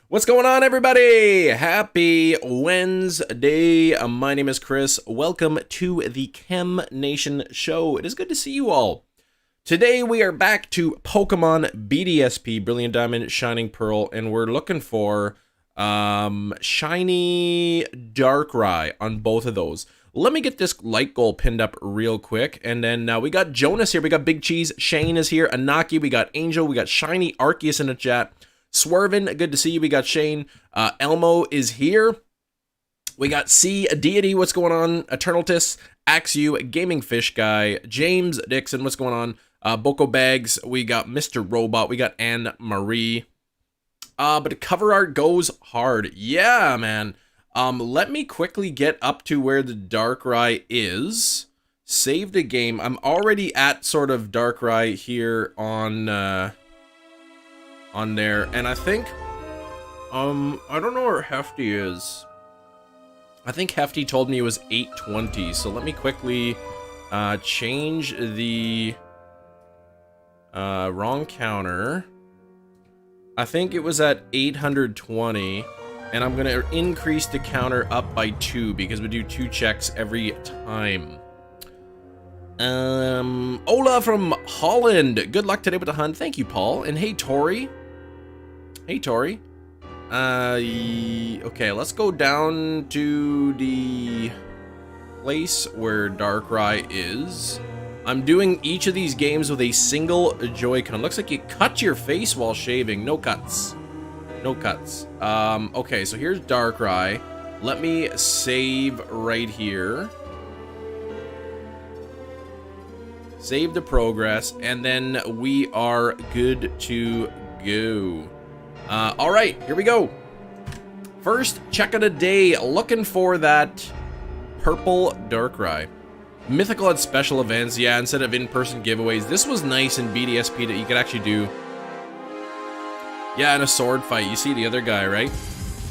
What's going on, everybody? Happy Wednesday. My name is Chris. Welcome to the Chem Nation show. It is good to see you all. Today we are back to Pokemon BDSP, Brilliant Diamond, Shining Pearl, and we're looking for shiny Darkrai on both of those. Let me get this light goal pinned up real quick. And then we got Jonas here. We got Big Cheese. Shane is here. Anaki. We got Angel. We got Shiny Arceus in the chat. Swervin, good to see you. We got Shane. Elmo is here. We got C, Deity. What's going on? Eternaltus. Axu. Gaming Fish Guy. James Dixon. What's going on? Boko Bags. We got Mr. Robot. We got Anne Marie. But the cover art goes hard. Yeah, man. Let me quickly get up to where the Darkrai is. Save the game. I'm already at sort of Darkrai here on there. And I think, I don't know where Hefty is. I think Hefty told me it was 820. So let me quickly, change the, wrong counter. I think it was at 820. And I'm going to increase the counter up by 2 because we do 2 checks every time. Ola from Holland. Good luck today with the hunt. Thank you, Paul. And hey, Tori. Hey, Tori. Okay, let's go down to the place where Darkrai is. I'm doing each of these games with a single Joy-Con. Looks like you cut your face while shaving. No cuts. No cuts. Okay, so here's Darkrai. Let me save right here. Save the progress, and then we are good to go. Alright, here we go. First check of the day, looking for that purple Darkrai. Mythical and special events, yeah, instead of in-person giveaways. This was nice in BDSP that you could actually do. Yeah, in a sword fight. You see the other guy, right?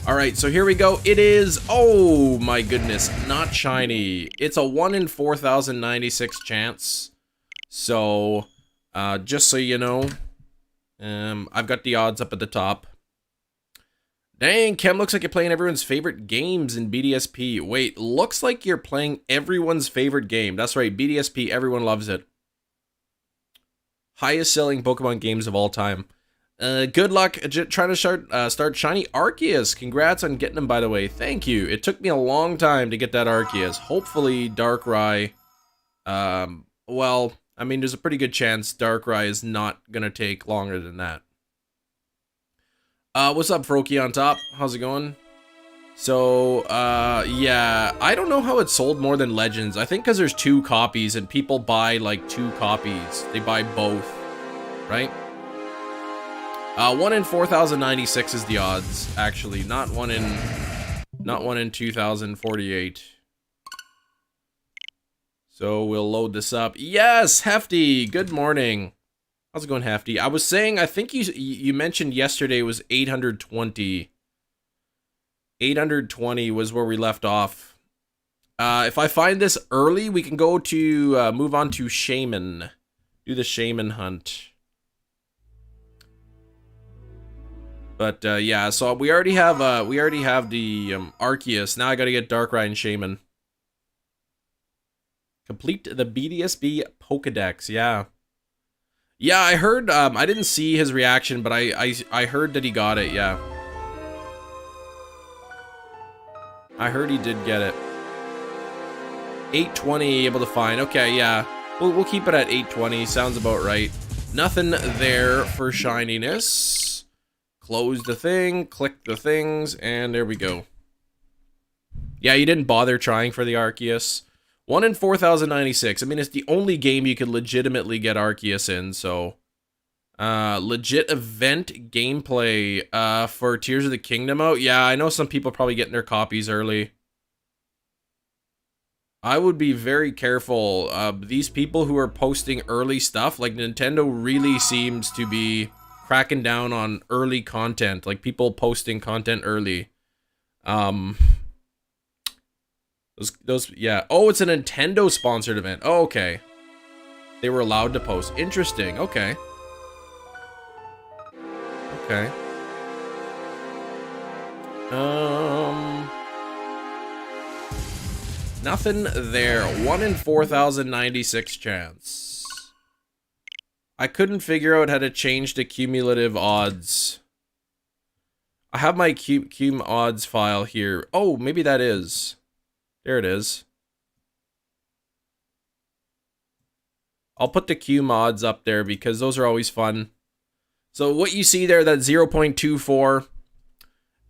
Alright, so here we go. It is, oh my goodness, not shiny. It's a 1 in 4,096 chance. So, just so you know, I've got the odds up at the top. Dang, Chem, looks like you're playing everyone's favorite games in BDSP. Wait, looks like you're playing everyone's favorite game. That's right, BDSP, everyone loves it. Highest selling Pokemon games of all time. Good luck trying to start Shiny Arceus. Congrats on getting him, by the way. Thank you. It took me a long time to get that Arceus. Hopefully, Darkrai... well, I mean, there's a pretty good chance Darkrai is not gonna take longer than that. What's up, Froki on top? How's it going? So, yeah, I don't know how it sold more than Legends. I think because there's 2 copies and people buy, like, 2 copies. They buy both, right? 1 in 4,096 is the odds, actually, not 1 in 2,048. So we'll load this up. Yes, Hefty, good morning. How's it going, Hefty? I was saying, I think you mentioned yesterday was 820. 820 was where we left off. If I find this early, we can go to move on to Shaman. Do the Shaman hunt. But yeah, so we already have the Arceus. Now I gotta get Darkrai and Shaman. Complete the BDSP Pokedex. Yeah, yeah. I heard. I didn't see his reaction, but I heard that he got it. Yeah, I heard he did get it. 820 able to find. Okay, yeah. We'll keep it at 820. Sounds about right. Nothing there for shininess. Close the thing, click the things, and there we go. Yeah, you didn't bother trying for the Arceus. 1 in 4,096. I mean, it's the only game you could legitimately get Arceus in, so... legit event gameplay for Tears of the Kingdom out? Yeah, I know some people probably getting their copies early. I would be very careful. These people who are posting early stuff, like Nintendo really seems to be... cracking down on early content, like people posting content early. Those yeah. Oh, it's a Nintendo sponsored event. Oh, okay. They were allowed to post. Interesting. Okay. Okay. Nothing there. 1 in 4,096 chance. I couldn't figure out how to change the cumulative odds. I have my cum odds file here. Oh, maybe that is. There it is. I'll put the cum odds up there because those are always fun. So what you see there, that 0.24,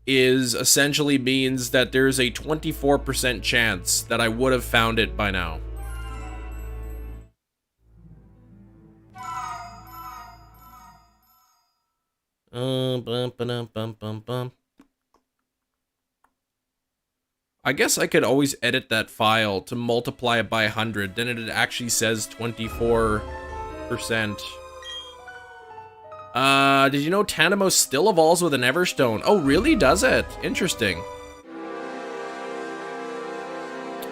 is essentially means that there's a 24% chance that I would have found it by now. I guess I could always edit that file to multiply it by 100. Then it actually says 24%. Did you know Tanimo still evolves with an Everstone? Oh, really? Does it? Interesting.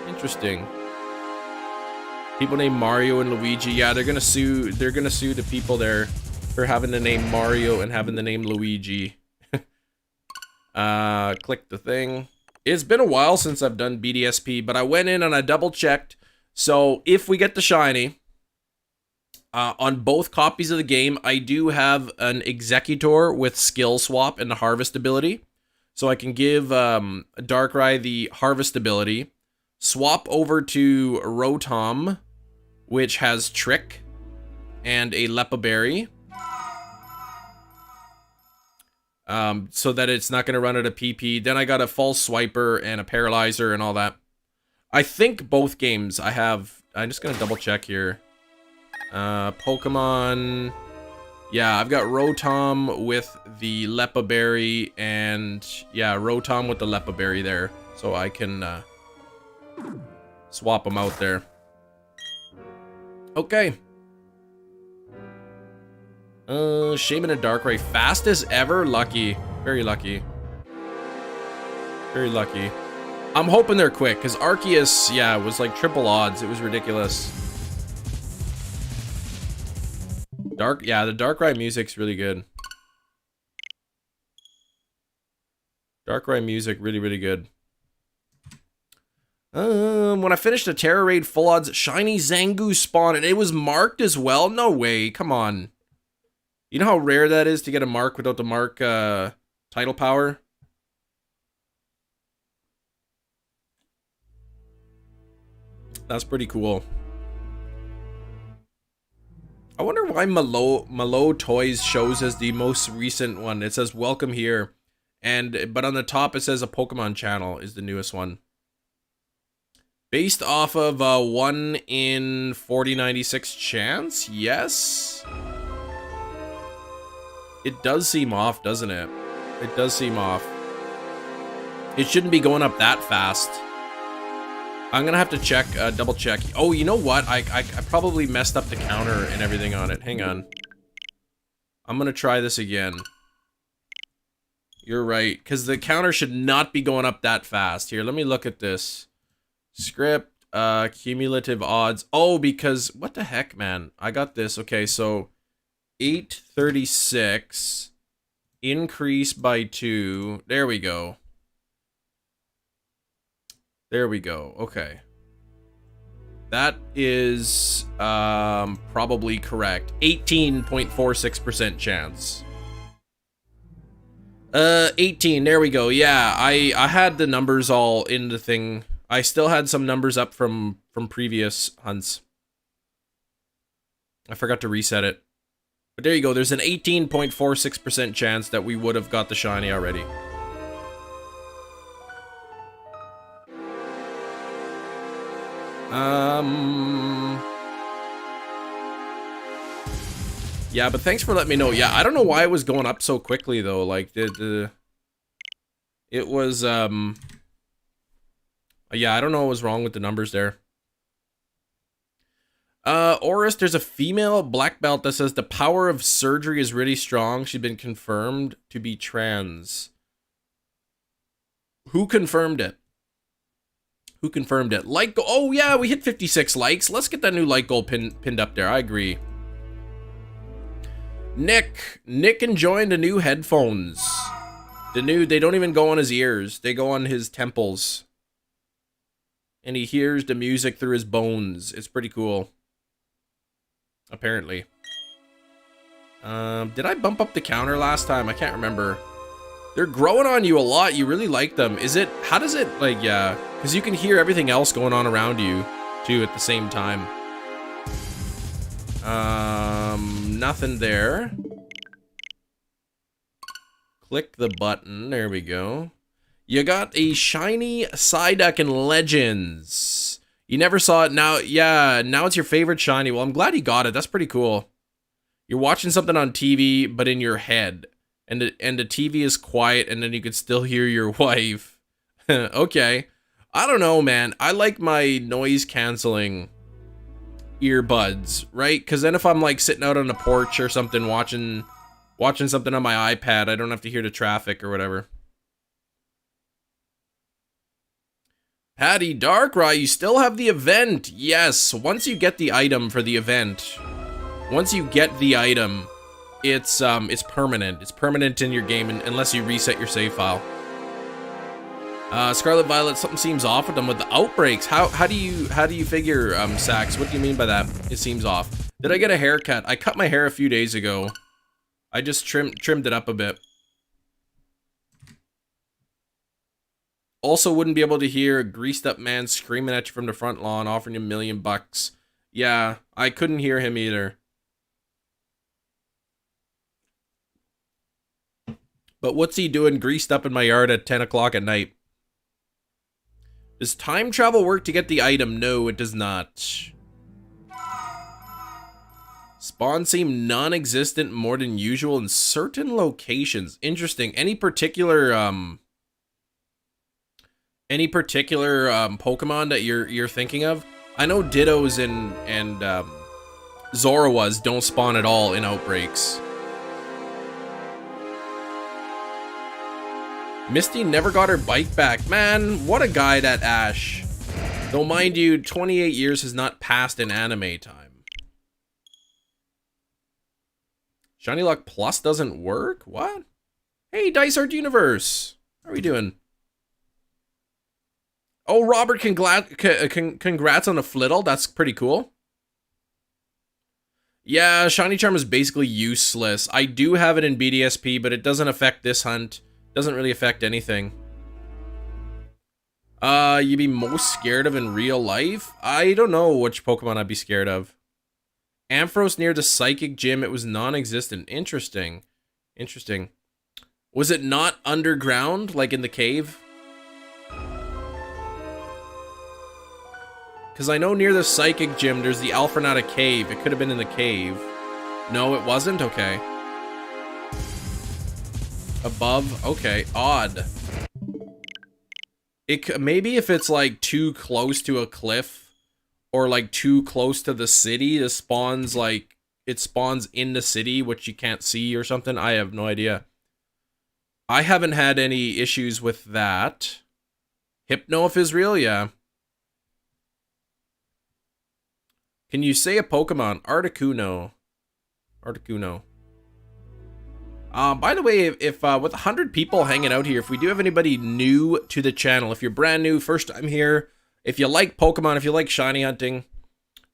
Interesting. People named Mario and Luigi. Yeah, they're gonna sue the people there for having the name Mario and having the name Luigi. Click the thing. It's been a while since I've done BDSP, but I went in and I double checked. So if we get the shiny, on both copies of the game, I do have an Executor with skill swap and the harvest ability. So I can give Darkrai the harvest ability, swap over to Rotom, which has Trick and a Lepa Berry. So that it's not going to run out of PP. Then I got a False Swiper and a Paralyzer and all that. I think both games I have... I'm just going to double check here. Pokemon... Yeah, I've got Rotom with the Lepa Berry and... Yeah, Rotom with the Lepa Berry there. So I can swap them out there. Okay. Shaman and Darkrai, fast as ever. Lucky. Very lucky. Very lucky. I'm hoping they're quick, because Arceus, yeah, was like triple odds. It was ridiculous. Yeah, the Darkrai music's really good. Darkrai music, really, really good. When I finished the Terra Raid full odds, shiny Zangoose spawn, and it was marked as well? No way, come on. You know how rare that is to get a mark without the mark title power? That's pretty cool. I wonder why Malo Toys shows as the most recent one. It says welcome here. But on the top it says a Pokemon channel is the newest one. Based off of 1 in 4096 chance? Yes? It does seem off, doesn't it? It does seem off. It shouldn't be going up that fast. I'm gonna have to check, double check. Oh, you know what? I probably messed up the counter and everything on it. Hang on. I'm gonna try this again. You're right, because the counter should not be going up that fast. Here, let me look at this. Script, cumulative odds. Oh, because, what the heck, man? I got this. Okay, so 836 increase by 2. There we go. There we go. Okay. That is probably correct. 18.46% chance. 18. There we go. Yeah, I had the numbers all in the thing. I still had some numbers up from previous hunts. I forgot to reset it. But there you go. There's an 18.46% chance that we would have got the shiny already. Yeah, but thanks for letting me know. Yeah, I don't know why it was going up so quickly though. Like it was yeah, I don't know what was wrong with the numbers there. Oris, there's a female black belt that says the power of surgery is really strong. She's been confirmed to be trans. Who confirmed it? Who confirmed it? Like, oh yeah, we hit 56 likes. Let's get that new like goal pinned up there. I agree. Nick enjoying the new headphones. They don't even go on his ears. They go on his temples. And he hears the music through his bones. It's pretty cool. Apparently. Did I bump up the counter last time? I can't remember. They're growing on you a lot. You really like them. How does it, like, yeah. Because you can hear everything else going on around you, too, at the same time. Nothing there. Click the button. There we go. You got a shiny Psyduck in Legends. You never saw it. Now, yeah, now it's your favorite shiny. Well, I'm glad you got it. That's pretty cool. You're watching something on TV, but in your head. And the TV is quiet, and then you can still hear your wife. Okay. I don't know, man. I like my noise-canceling earbuds, right? Because then if I'm, like, sitting out on the porch or something, watching something on my iPad, I don't have to hear the traffic or whatever. Patty Darkrai, you still have the event. Yes, once you get the item for the event, once you get the item, it's permanent. It's permanent in your game unless you reset your save file. Scarlet Violet, something seems off with them with the outbreaks. How do you figure, Sax? What do you mean by that? It seems off. Did I get a haircut? I cut my hair a few days ago. I just trimmed it up a bit. Also wouldn't be able to hear a greased up man screaming at you from the front lawn offering you $1 million. Yeah, I couldn't hear him either. But what's he doing greased up in my yard at 10 o'clock at night? Does time travel work to get the item? No, it does not. Spawns seem non-existent more than usual in certain locations. Interesting. Any particular Pokemon that you're thinking of? I know Dittos and Zoroas don't spawn at all in outbreaks. Misty never got her bike back. Man, what a guy, that Ash. Though mind you, 28 years has not passed in anime time. Shiny Luck Plus doesn't work? What? Hey, Dice Art Universe. How are we doing? Oh, Robert, congrats on a Flittle. That's pretty cool. Yeah, Shiny Charm is basically useless. I do have it in BDSP, but it doesn't affect this hunt. Doesn't really affect anything. You'd be most scared of in real life? I don't know which Pokemon I'd be scared of. Ampharos near the Psychic Gym. It was non-existent. Interesting. Interesting. Was it not underground, like in the cave? Because I know near the Psychic Gym, there's the Alphanata Cave. It could have been in the cave. No, it wasn't? Okay. Above? Okay. Odd. Maybe if it's like too close to a cliff or like too close to the city, it spawns in the city, which you can't see or something. I have no idea. I haven't had any issues with that. Hypno if is real? Yeah. Can you say a Pokemon? Articuno. Articuno. By the way, if with 100 people hanging out here, if we do have anybody new to the channel, if you're brand new, first time here, if you like Pokemon, if you like shiny hunting,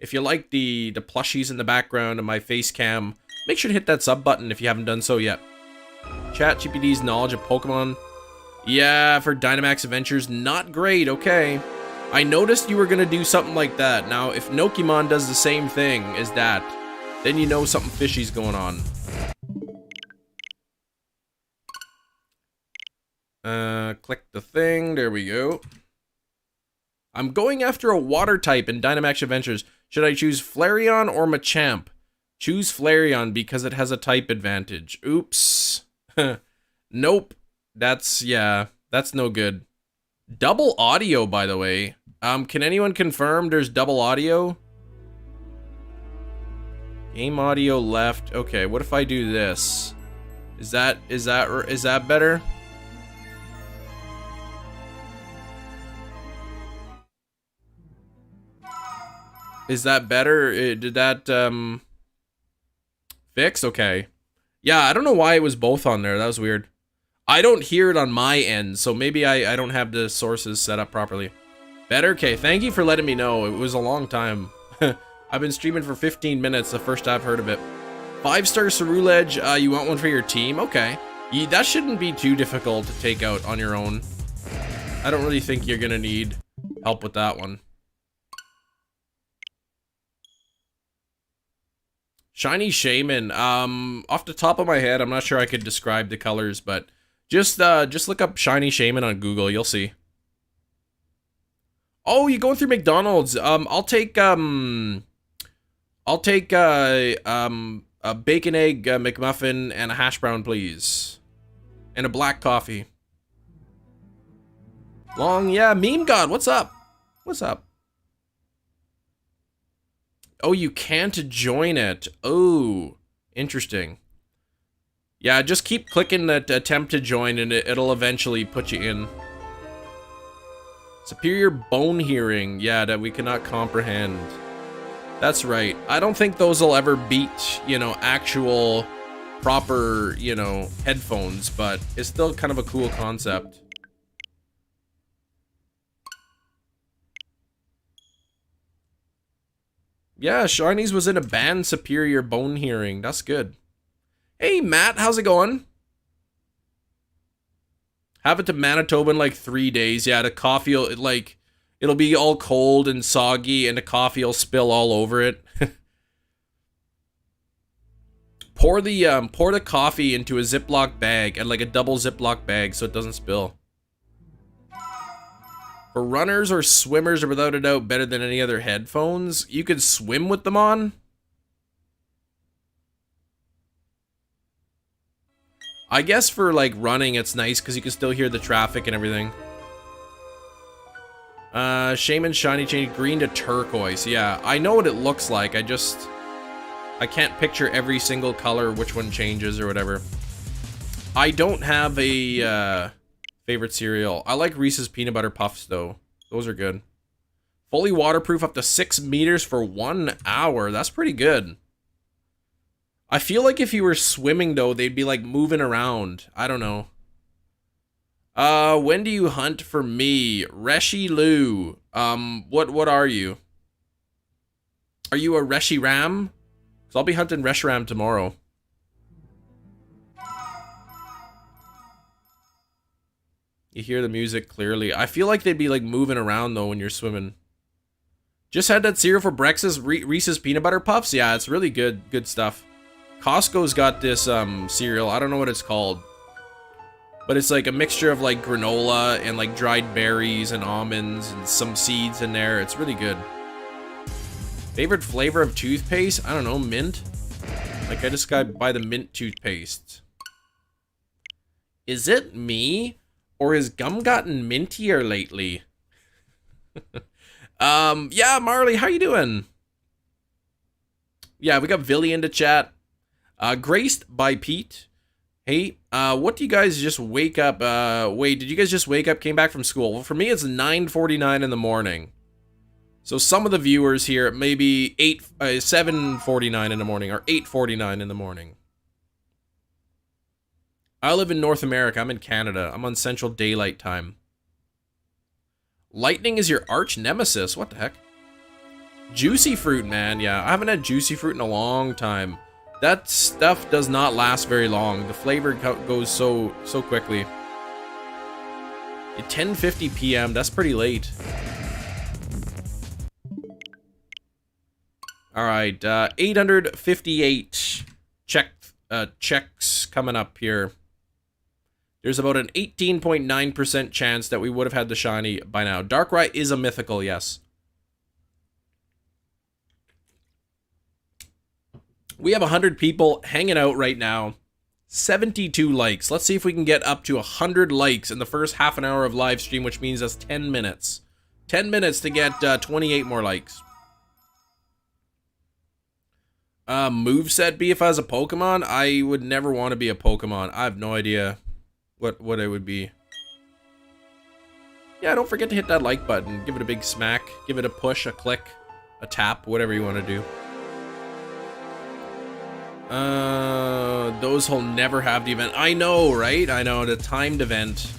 if you like the plushies in the background of my face cam, make sure to hit that sub button if you haven't done so yet. ChatGPT's knowledge of Pokemon. Yeah, for Dynamax Adventures, not great, okay. I noticed you were gonna do something like that. Now, if Nokimon does the same thing as that, then you know something fishy's going on. Click the thing. There we go. I'm going after a water type in Dynamax Adventures. Should I choose Flareon or Machamp? Choose Flareon because it has a type advantage. Oops. Nope. That's no good. Double audio, by the way. Can anyone confirm there's double audio? Game audio left. Okay, what if I do this? Is that better? Is that better? Did that fix? Okay. Yeah, I don't know why it was both on there. That was weird. I don't hear it on my end, so maybe I don't have the sources set up properly. Better? Okay, thank you for letting me know. It was a long time. I've been streaming for 15 minutes, the first I've heard of it. 5-star Ceruledge, you want one for your team? Okay. That shouldn't be too difficult to take out on your own. I don't really think you're gonna need help with that one. Shiny Shaman, off the top of my head, I'm not sure I could describe the colors, but just look up Shiny Shaman on Google, you'll see. Oh, you're going through McDonald's. I'll take a bacon egg McMuffin and a hash brown, please. And a black coffee. Yeah, Meme God, what's up? What's up? Oh, you can't join it. Oh, interesting. Yeah, just keep clicking that attempt to join and it'll eventually put you in. Superior bone hearing. Yeah, that we cannot comprehend. That's right. I don't think those will ever beat, you know, actual proper, you know, headphones, but it's still kind of a cool concept. Yeah, Shinies was in a band, Superior Bone Hearing. That's good. Hey, Matt, how's it going? Have it to Manitoba in like 3 days. Yeah, the coffee will, it'll be all cold and soggy, and the coffee will spill all over it. Pour the coffee into a Ziploc bag, and like a double Ziploc bag, so it doesn't spill. For runners or swimmers are without a doubt better than any other headphones. You could swim with them on. I guess for like running it's nice because you can still hear the traffic and everything. Shaman Shiny change green to turquoise. Yeah, I know what it looks like. I can't picture every single color, which one changes or whatever. I don't have a favorite cereal. I like Reese's Peanut Butter Puffs, though. Those are good. Fully waterproof up to 6 meters for 1 hour. That's pretty good. I feel like if you were swimming, though, they'd be, like, moving around. I don't know. When do you hunt for me? Reshi Lu. What are you? Are you a Reshiram? Because I'll be hunting Reshiram tomorrow. You hear the music clearly. I feel like they'd be like moving around though when you're swimming. Just had that cereal for breakfast, Reese's Peanut Butter Puffs. Yeah, it's really good stuff. Costco's got this cereal. I don't know what it's called. But it's like a mixture of like granola and like dried berries and almonds and some seeds in there. It's really good. Favorite flavor of toothpaste? I don't know, mint? Like I just got buy the mint toothpaste. Is it me? Or has gum gotten mintier lately? Yeah, Marley, how you doing? Yeah, we got Villy into chat. Graced by Pete. Hey, what do you guys just wake up? Wait, did you guys just wake up, came back from school? Well, for me, it's 9:49 in the morning. So some of the viewers here, maybe 7:49 in the morning, or 8:49 in the morning. I live in North America. I'm in Canada. I'm on Central Daylight Time. Lightning is your arch nemesis. What the heck? Juicy fruit, man. Yeah, I haven't had juicy fruit in a long time. That stuff does not last very long. The flavor goes so quickly. At 10:50 p.m., that's pretty late. All right, 858 checks coming up here. There's about an 18.9% chance that we would have had the shiny by now. Darkrai is a mythical, yes. We have 100 people hanging out right now. 72 likes. Let's see if we can get up to 100 likes in the first half an hour of live stream, which means that's 10 minutes. 10 minutes to get 28 more likes. Moveset be if I was a Pokemon? I would never want to be a Pokemon. I have no idea what it would be. Yeah, don't forget to hit that like button. Give it a big smack. Give it a push, a click, a tap, whatever you want to do. Those will never have the event. I know, right? I know, the timed event.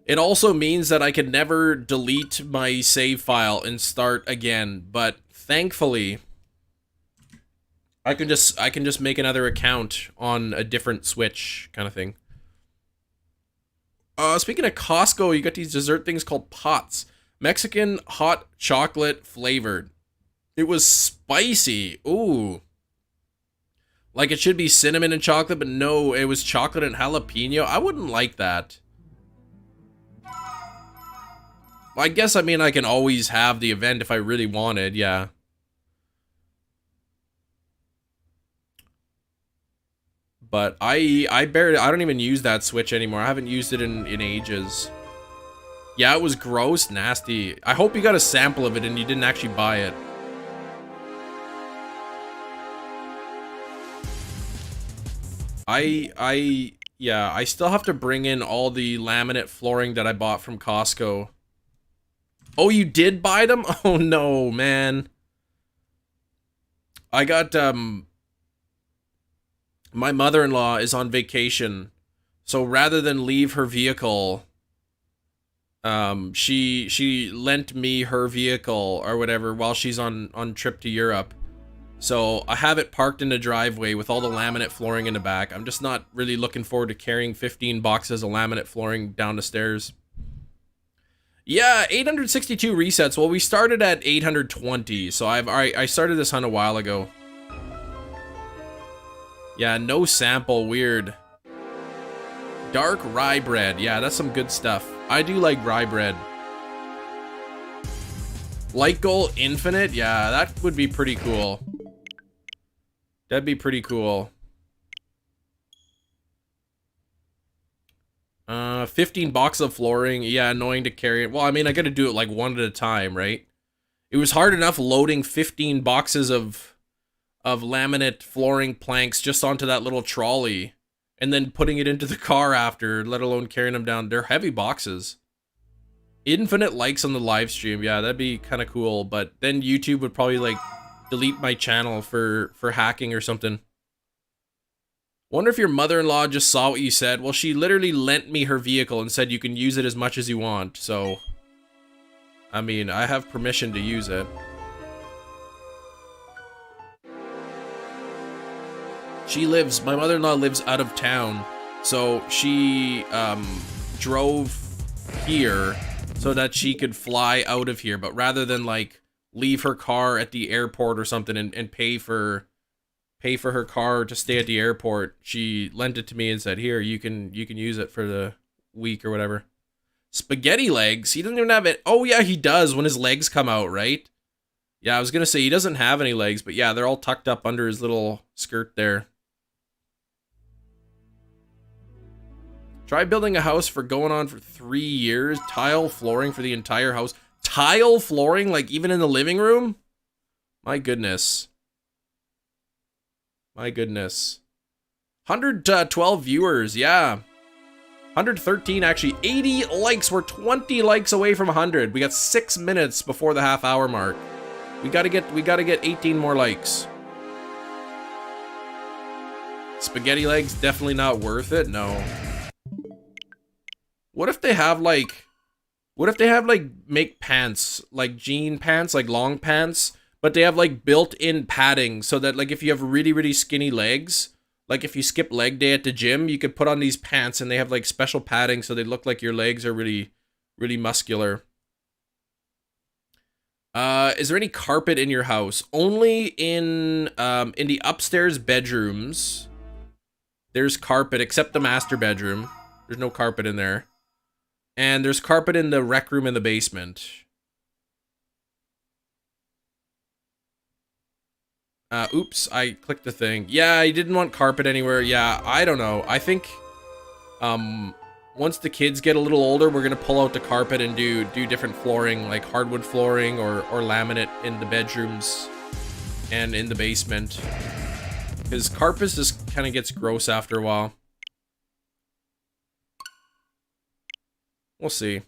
It also means that I could never delete my save file and start again, but thankfully I can just make another account on a different Switch kind of thing. Speaking of Costco, you got these dessert things called pots. Mexican hot chocolate flavored. It was spicy. Ooh. Like it should be cinnamon and chocolate, but no, it was chocolate and jalapeno. I wouldn't like that. I guess, I mean, I can always have the event if I really wanted, yeah. But I don't even use that Switch anymore. I haven't used it in ages. Yeah, it was gross, nasty. I hope you got a sample of it and you didn't actually buy it. Yeah, I still have to bring in all the laminate flooring that I bought from Costco. Oh, you did buy them? Oh no, man. I got, my mother-in-law is on vacation. So rather than leave her vehicle, she lent me her vehicle or whatever while she's on trip to Europe. So I have it parked in the driveway with all the laminate flooring in the back. I'm just not really looking forward to carrying 15 boxes of laminate flooring down the stairs. Yeah, 862 resets. Well, we started at 820, so I started this hunt a while ago. Yeah, no sample, weird. Dark rye bread. Yeah, that's some good stuff. I do like rye bread. Light goal infinite? Yeah, that would be pretty cool. That'd be pretty cool. 15 boxes of flooring. Yeah, annoying to carry it. Well, I mean, I gotta do it like one at a time, right? It was hard enough loading 15 boxes of laminate flooring planks just onto that little trolley and then putting it into the car after, let alone carrying them down. They're heavy boxes. Infinite likes on the live stream. Yeah, that'd be kind of cool, but then YouTube would probably like delete my channel for hacking or something. Wonder if your mother-in-law just saw what you said. Well, she literally lent me her vehicle and said you can use it as much as you want. So, I mean, I have permission to use it. My mother-in-law lives out of town. So she drove here so that she could fly out of here. But rather than like leave her car at the airport or something and pay for her car to stay at the airport, she lent it to me and said, here, you can use it for the week or whatever. Spaghetti legs? He doesn't even have it. Oh yeah, he does when his legs come out, right? Yeah, I was gonna say he doesn't have any legs, but yeah, they're all tucked up under his little skirt there. Try building a house for going on for 3 years. Tile flooring for the entire house. Tile flooring, like even in the living room? My goodness. My goodness. 112 viewers, yeah. 113 actually. 80 likes. We're 20 likes away from 100. We got 6 minutes before the half-hour mark. We gotta get 18 more likes. Spaghetti legs definitely not worth it. No. What if they have like make pants, like jean pants, like long pants, but they have like built-in padding so that like if you have really, really skinny legs, like if you skip leg day at the gym, you could put on these pants and they have like special padding so they look like your legs are really, really muscular. Is there any carpet in your house? Only in the upstairs bedrooms. There's carpet, except the master bedroom. There's no carpet in there. And there's carpet in the rec room in the basement. Oops, I clicked the thing. Yeah, I didn't want carpet anywhere. Yeah, I don't know. I think, once the kids get a little older, we're gonna pull out the carpet and do different flooring, like hardwood flooring or laminate in the bedrooms and in the basement. Because carpet just kind of gets gross after a while. We'll see.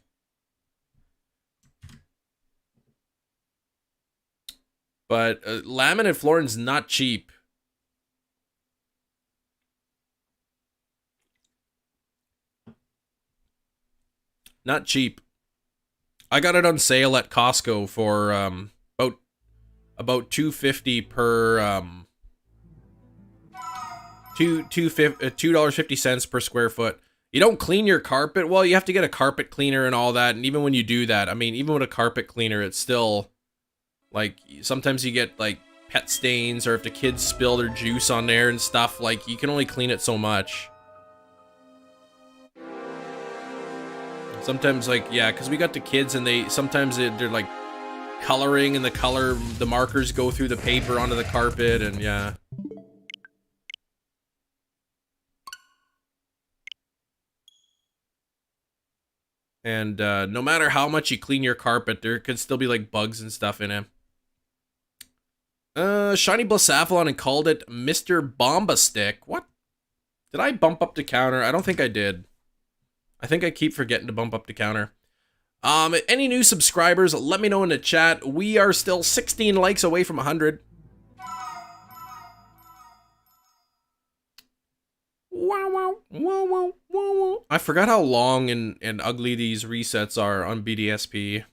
But laminate flooring's not cheap. Not cheap. I got it on sale at Costco for about $2.50 per $2.50 per square foot. You don't clean your carpet. Well, you have to get a carpet cleaner and all that. And even when you do that, I mean, even with a carpet cleaner, it's still like sometimes you get like pet stains, or if the kids spill their juice on there and stuff, like you can only clean it so much. Sometimes, like, yeah, because we got the kids and they're like coloring, and the markers go through the paper onto the carpet, and yeah. And no matter how much you clean your carpet, there could still be like bugs and stuff in it. Shiny Blacephalon and called it Mr. Bomba Stick. What? Did I bump up the counter? I don't think I did. I think I keep forgetting to bump up the counter. Any new subscribers, let me know in the chat. We are still 16 likes away from 100. Wow, wow, wow, wow, wow, wow. I forgot how long and ugly these resets are on BDSP.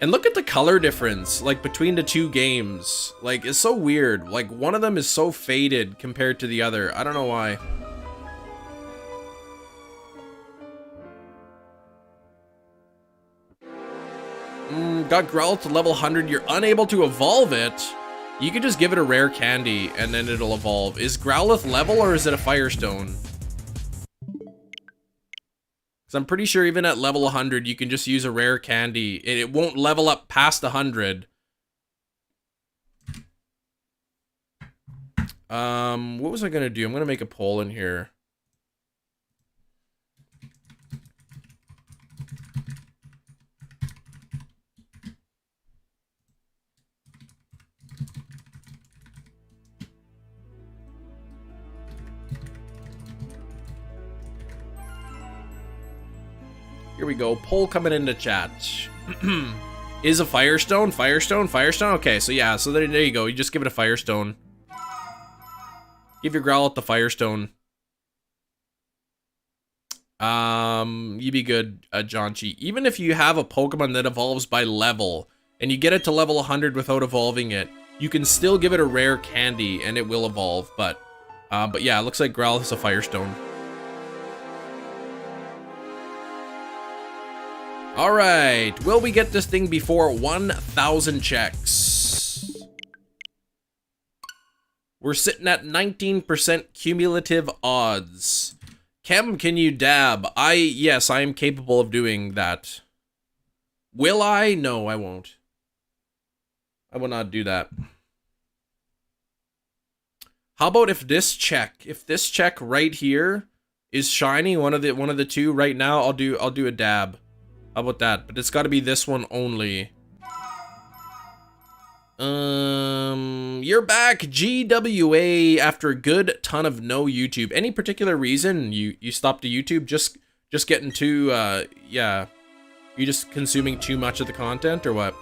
And look at the color difference, like, between the two games. Like, it's so weird. Like, one of them is so faded compared to the other. I don't know why. Got Growlithe to level 100. You're unable to evolve it. You could just give it a rare candy, and then it'll evolve. Is Growlithe level, or is it a Firestone? Because I'm pretty sure even at level 100, you can just use a rare candy. It won't level up past 100. What was I going to do? I'm going to make a poll in here. Here we go. Poll coming into chat. Is a Firestone? Firestone? Firestone? Okay, so yeah. So there you go. You just give it a Firestone. Give your Growlithe the Firestone. You be good, Jonchi. Even if you have a Pokemon that evolves by level, and you get it to level 100 without evolving it, you can still give it a rare candy, and it will evolve. But yeah, it looks like Growlithe is a Firestone. Alright, will we get this thing before 1,000 checks? We're sitting at 19% cumulative odds. Kem, can you dab? Yes, I am capable of doing that. Will I? No, I won't. I will not do that. How about if this check right here is shiny, one of the two right now, I'll do a dab. How about that? But it's got to be this one only. You're back, GWA, after a good ton of no YouTube. Any particular reason you stopped the YouTube? Just getting too, yeah. You just consuming too much of the content, or what?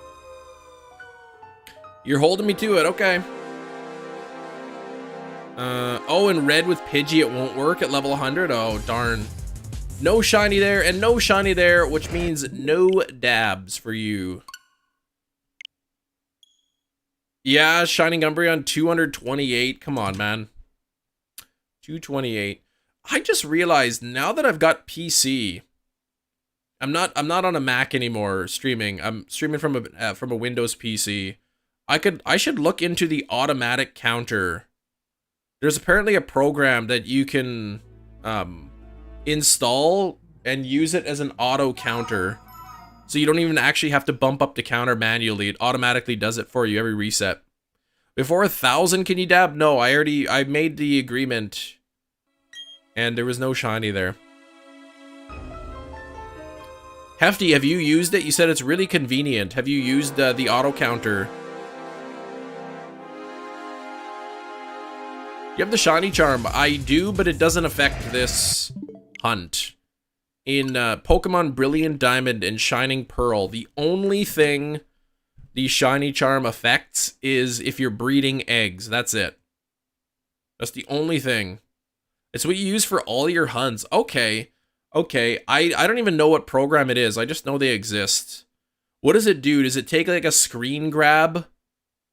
You're holding me to it, okay. Oh, and red with Pidgey, it won't work at level 100? Oh, darn. No shiny there, and no shiny there, which means no dabs for you. Yeah, Shining Umbreon 228. Come on, man. 228. I just realized now that I've got PC, I'm not on a Mac anymore streaming. I'm streaming from a Windows PC. I should look into the automatic counter. There's apparently a program that you can install and use it as an auto counter. So you don't even actually have to bump up the counter manually. It automatically does it for you every reset. Before 1,000, can you dab? No, I made the agreement. And there was no shiny there. Hefty, have you used it? You said it's really convenient. Have you used the auto counter? You have the shiny charm. I do, but it doesn't affect this hunt. In Pokemon Brilliant Diamond and Shining Pearl, the only thing the shiny charm affects is if you're breeding eggs. That's it. That's the only thing. It's what you use for all your hunts. Okay. Okay, I don't even know what program it is. I just know they exist. What does it do? Does it take like a screen grab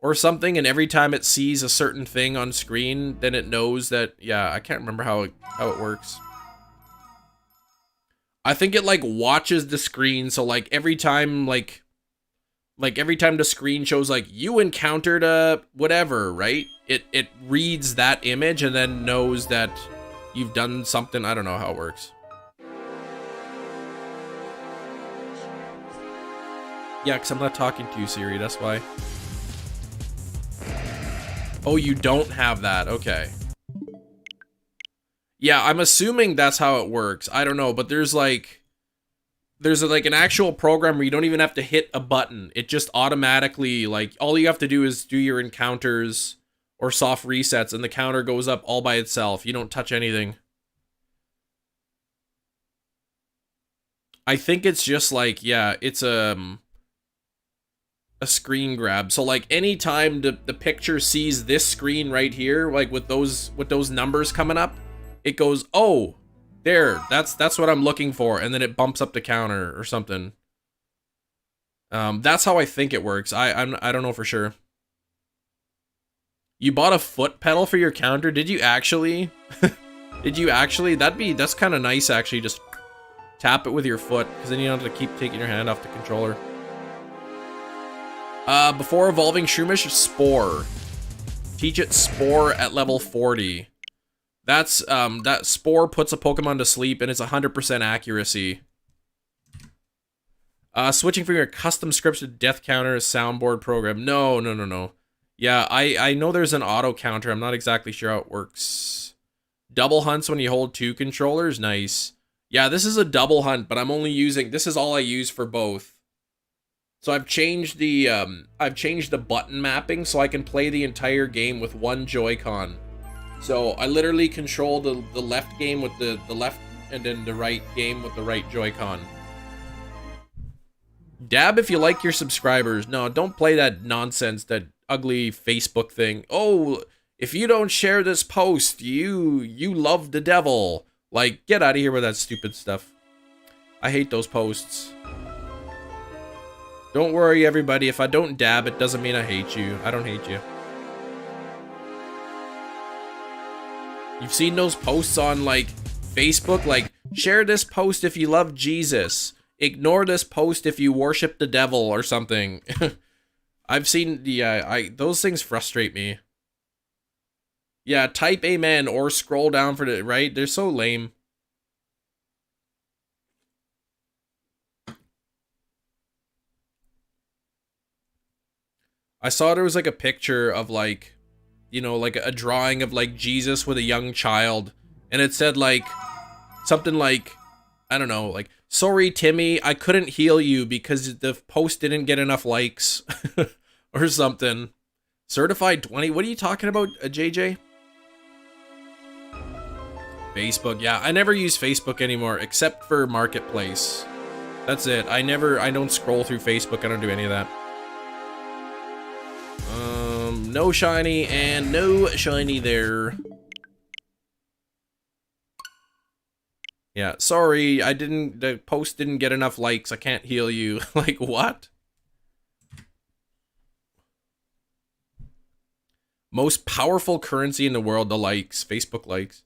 or something, and every time it sees a certain thing on screen, then it knows that, yeah, I can't remember how it works. I think it like watches the screen, so like every time every time the screen shows like you encountered a whatever, right? It reads that image and then knows that you've done something. I don't know how it works. Yeah, because I'm not talking to you, Siri, that's why. Oh, you don't have that, okay. Yeah, I'm assuming that's how it works. I don't know, but there's like an actual program where you don't even have to hit a button. It just automatically, like, all you have to do is do your encounters or soft resets, and the counter goes up all by itself. You don't touch anything. I think it's just like, yeah, it's a screen grab. So like anytime the picture sees this screen right here, like with those numbers coming up, it goes, oh, there, that's what I'm looking for, and then it bumps up the counter or something. That's how I think it works. I don't know for sure. You bought a foot pedal for your counter? Did you actually? Did you actually? That's kind of nice actually. Just tap it with your foot, because then you don't have to keep taking your hand off the controller. Before evolving Shroomish, Spore. Teach it Spore at level 40. That's, that Spore puts a Pokemon to sleep, and it's 100% accuracy. Switching from your custom scripted death counter soundboard program. No. Yeah, I know there's an auto counter. I'm not exactly sure how it works. Double hunts when you hold 2 controllers. Nice. Yeah, this is a double hunt, but I'm only using, this is all I use for both. So I've changed the button mapping so I can play the entire game with one Joy-Con. So I literally control the left game with the left, and then the right game with the right Joy-Con. Dab if you like your subscribers. No, don't play that nonsense, that ugly Facebook thing. Oh, if you don't share this post, you love the devil. Like, get out of here with that stupid stuff. I hate those posts. Don't worry, everybody. If I don't dab, it doesn't mean I hate you. I don't hate you. You've seen those posts on, like, Facebook? Like, share this post if you love Jesus. Ignore this post if you worship the devil or something. I've seen, yeah, those things frustrate me. Yeah, type amen or scroll down for the, right? They're so lame. I saw there was like a picture of like, you know, like a drawing of like Jesus with a young child, and it said like something like, I don't know, like, sorry Timmy, I couldn't heal you because the post didn't get enough likes or something. Certified 20? What are you talking about, JJ? Facebook, yeah, I never use Facebook anymore except for Marketplace. That's it. I don't scroll through Facebook. I don't do any of that. No shiny and no shiny there. Yeah, sorry, the post didn't get enough likes. I can't heal you. Like, what? Most powerful currency in the world, the likes. Facebook likes.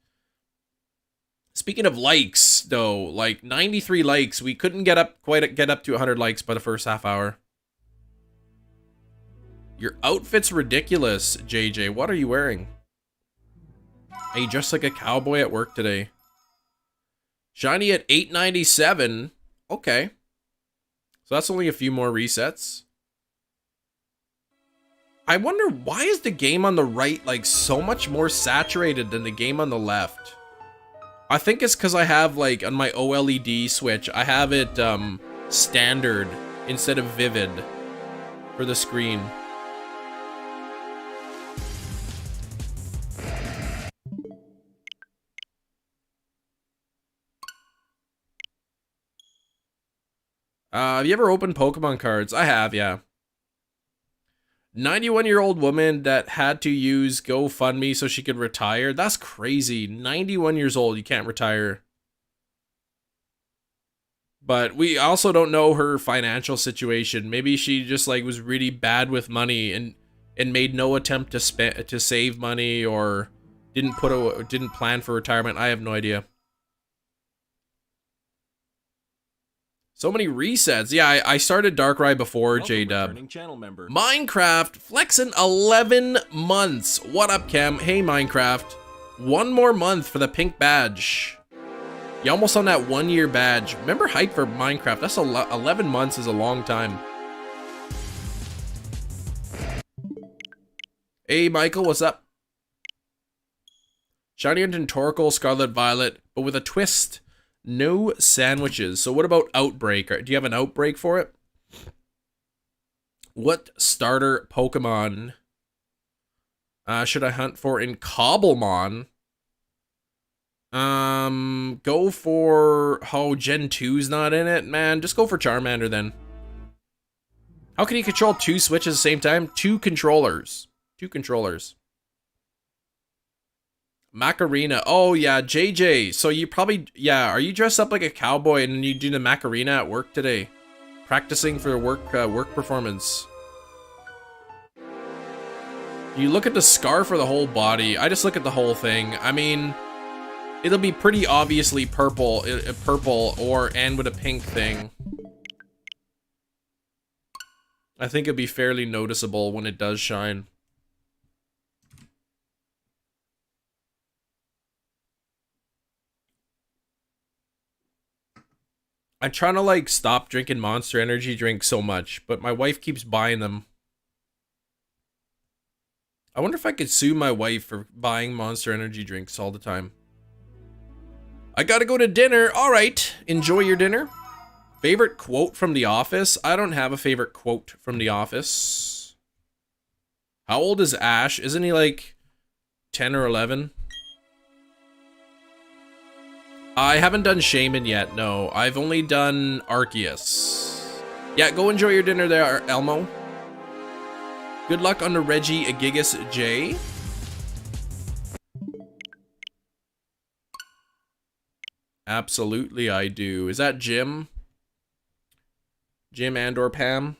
Speaking of likes, though, like 93 likes. We couldn't get up to 100 likes by the first half hour. Your outfit's ridiculous, JJ. What are you wearing? Are you dressed like a cowboy at work today? Shiny at 897. Okay. So that's only a few more resets. I wonder, why is the game on the right like so much more saturated than the game on the left? I think it's because I have, like, on my OLED switch, I have it standard instead of vivid for the screen. Have you ever opened Pokemon cards? I have, yeah. 91-year-old woman that had to use GoFundMe so she could retire. That's crazy. 91 years old, you can't retire. But we also don't know her financial situation. Maybe she just like was really bad with money and made no attempt to save money, or didn't plan for retirement. I have no idea. So many resets. Yeah, I started Darkrai before J-Dub. Minecraft flexing 11 months. What up, Cam? Hey, Minecraft. One more month for the pink badge. You almost on that 1 year badge. Remember hype for Minecraft. That's 11 months is a long time. Hey, Michael, what's up? Shiny and Torkoal, Scarlet Violet, but with a twist. No sandwiches. So what about Outbreak? Do you have an Outbreak for it? What starter Pokemon should I hunt for in Cobblemon? Go for... Oh, Gen 2's not in it? Man, just go for Charmander then. How can you control 2 Switches at the same time? 2 controllers. 2 controllers. Macarena. Oh, yeah, JJ. So you probably... Yeah, are you dressed up like a cowboy and you do the Macarena at work today? Practicing for work performance. You look at the scarf or the whole body? I just look at the whole thing. I mean... It'll be pretty obviously purple and with a pink thing. I think it'll be fairly noticeable when it does shine. I'm trying to like stop drinking Monster Energy drinks so much, but my wife keeps buying them. I wonder if I could sue my wife for buying Monster Energy drinks all the time. I gotta go to dinner. All right, enjoy your dinner. Favorite quote from The Office? I don't have a favorite quote from The Office. How old is Ash? Isn't he like 10 or 11? I haven't done Shaman yet, no. I've only done Arceus. Yeah, go enjoy your dinner there, Elmo. Good luck on the Reggie Gigas J. Absolutely I do. Is that Jim? Jim and or Pam?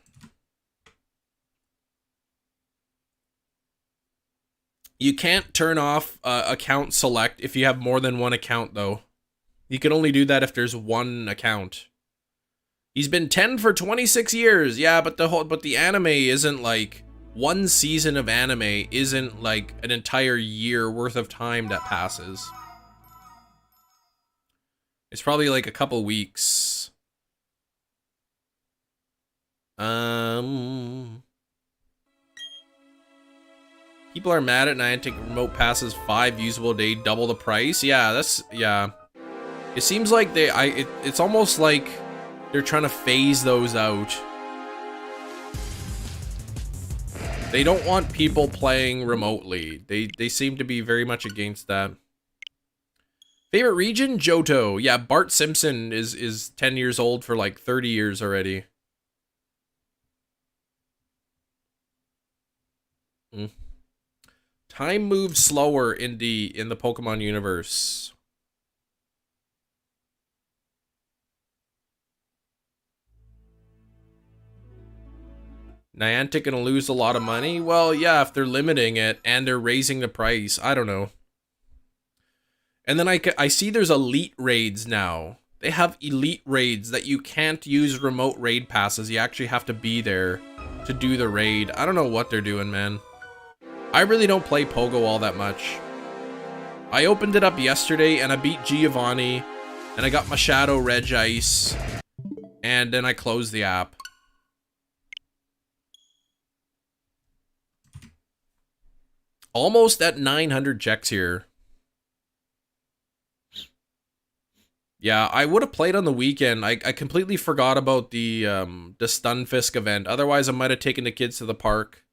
You can't turn off account select if you have more than one account though. You can only do that if there's one account. He's been 10 for 26 years. Yeah, but the anime isn't like one season of anime isn't like an entire year worth of time that passes. It's probably like a couple weeks. People are mad at Niantic remote passes 5 usable a day, double the price. Yeah, that's yeah. It seems like it's almost like they're trying to phase those out. They don't want people playing remotely. They seem to be very much against that. Favorite region? Johto. Yeah, Bart Simpson is 10 years old for like 30 years already. Time moves slower in the Pokemon universe. Niantic gonna lose a lot of money? Well, yeah, if they're limiting it and they're raising the price. I don't know. And then I see there's elite raids now. They have elite raids that you can't use remote raid passes. You actually have to be there to do the raid. I don't know what they're doing, man. I really don't play Pogo all that much. I opened it up yesterday and I beat Giovanni and I got my Shadow Regice and then I closed the app. Almost at 900 checks here. Yeah, I would have played on the weekend. I completely forgot about the Stunfisk event. Otherwise, I might have taken the kids to the park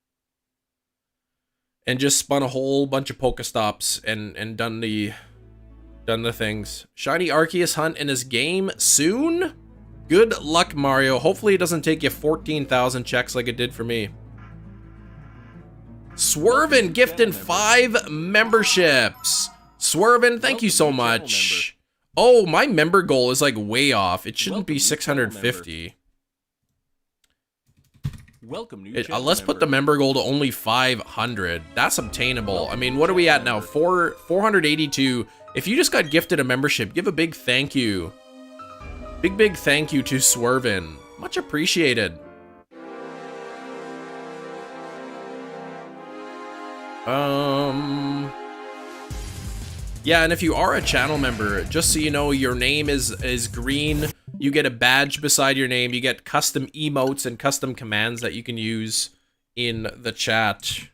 and just spun a whole bunch of Pokestops and done the things. Shiny Arceus hunt in his game soon? Good luck, Mario. Hopefully it doesn't take you 14,000 checks like it did for me. Swervin gifting 5 memberships. Swervin, thank you so much. Oh, my member goal is like way off. It shouldn't be 650. Welcome, new Let's put the member goal to only 500. That's obtainable. I mean, what are we at now? 482. If you just got gifted a membership, give a big thank you. Big thank you to Swervin. Much appreciated. Yeah, and if you are a channel member, just so you know, your name is green. You get a badge beside your name. You get custom emotes and custom commands that you can use in the chat.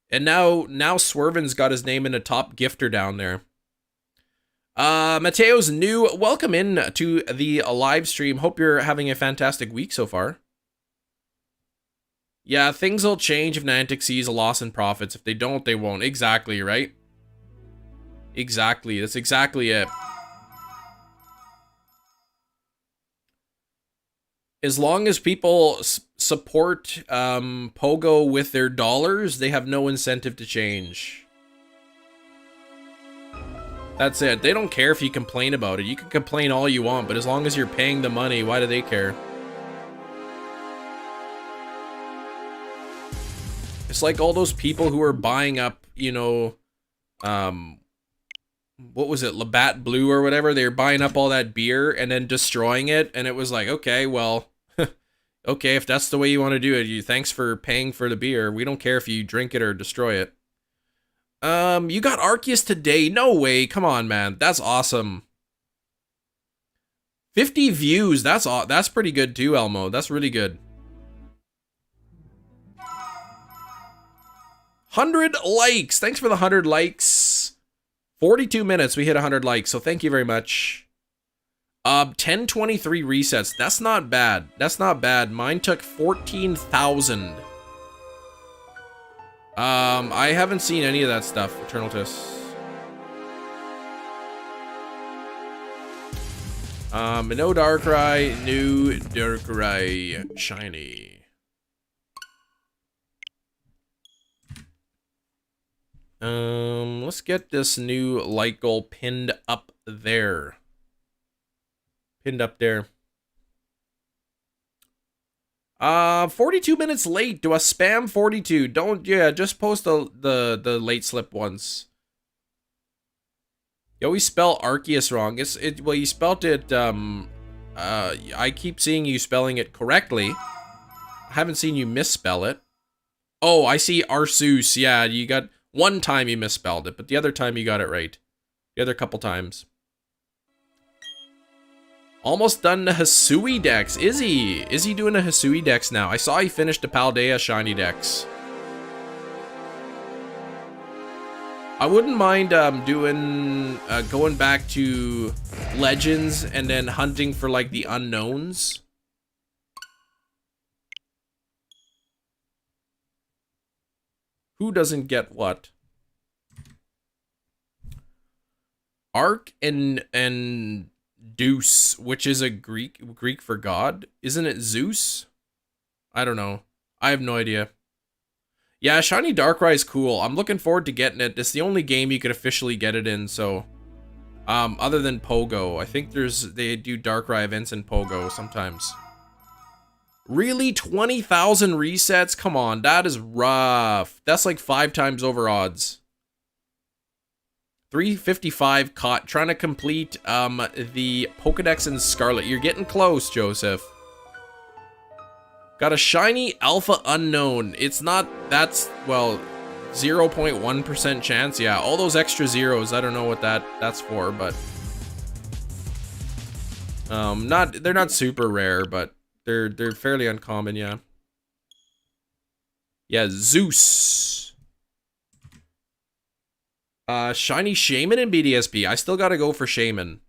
And now Swervin's got his name in a top gifter down there. Mateo's new. Welcome in to the live stream. Hope you're having a fantastic week so far. Yeah, things will change if Niantic sees a loss in profits. If they don't, they won't. Exactly, right? Exactly. That's exactly it. As long as people support Pogo with their dollars, they have no incentive to change. That's it. They don't care if you complain about it. You can complain all you want, but as long as you're paying the money, why do they care? It's like all those people who are buying up, you know, what was it, Labatt Blue or whatever? They were buying up all that beer and then destroying it, and it was like, okay, well, okay, if that's the way you want to do it, thanks for paying for the beer. We don't care if you drink it or destroy it. You got Arceus today? No way. Come on, man. That's awesome. 50 views. That's pretty good too, Elmo. That's really good. 100 likes. Thanks for the 100 likes. 42 minutes. We hit 100 likes. So thank you very much. 1023 resets. That's not bad. That's not bad. Mine took 14,000. I haven't seen any of that stuff, Eternatus. No Darkrai, new Darkrai shiny. Let's get this new light goal pinned up there. Pinned up there. 42 minutes late. Do a spam 42. Don't, yeah, just post the late slip once. You always spell Arceus wrong. Well, you spelt it, I keep seeing you spelling it correctly. I haven't seen you misspell it. Oh, I see Arceus. Yeah, you got one time you misspelled it, but the other time you got it right. The other couple times. Almost done the Hisui Dex. Is he? Is he doing a Hisui Dex now? I saw he finished the Paldea Shiny Dex. I wouldn't mind going back to Legends and then hunting for like the unknowns. Who doesn't get what? Arc and Deuce, which is a Greek for God. Isn't it Zeus? I don't know. I have no idea. Yeah, Shiny Darkrai is cool. I'm looking forward to getting it. It's the only game you could officially get it in, so other than Pogo. I think they do Darkrai events in Pogo sometimes. Really? 20,000 resets? Come on, that is rough. That's like 5 times over odds. 355 caught. Trying to complete the Pokedex in Scarlet. You're getting close, Joseph. Got a shiny Alpha Unknown. It's not, that's, well, 0.1% chance. Yeah, all those extra zeros, I don't know what that's for, but they're not super rare, but they're fairly uncommon, yeah. Yeah, Zeus. Shiny Shaman and BDSP. I still gotta go for Shaman.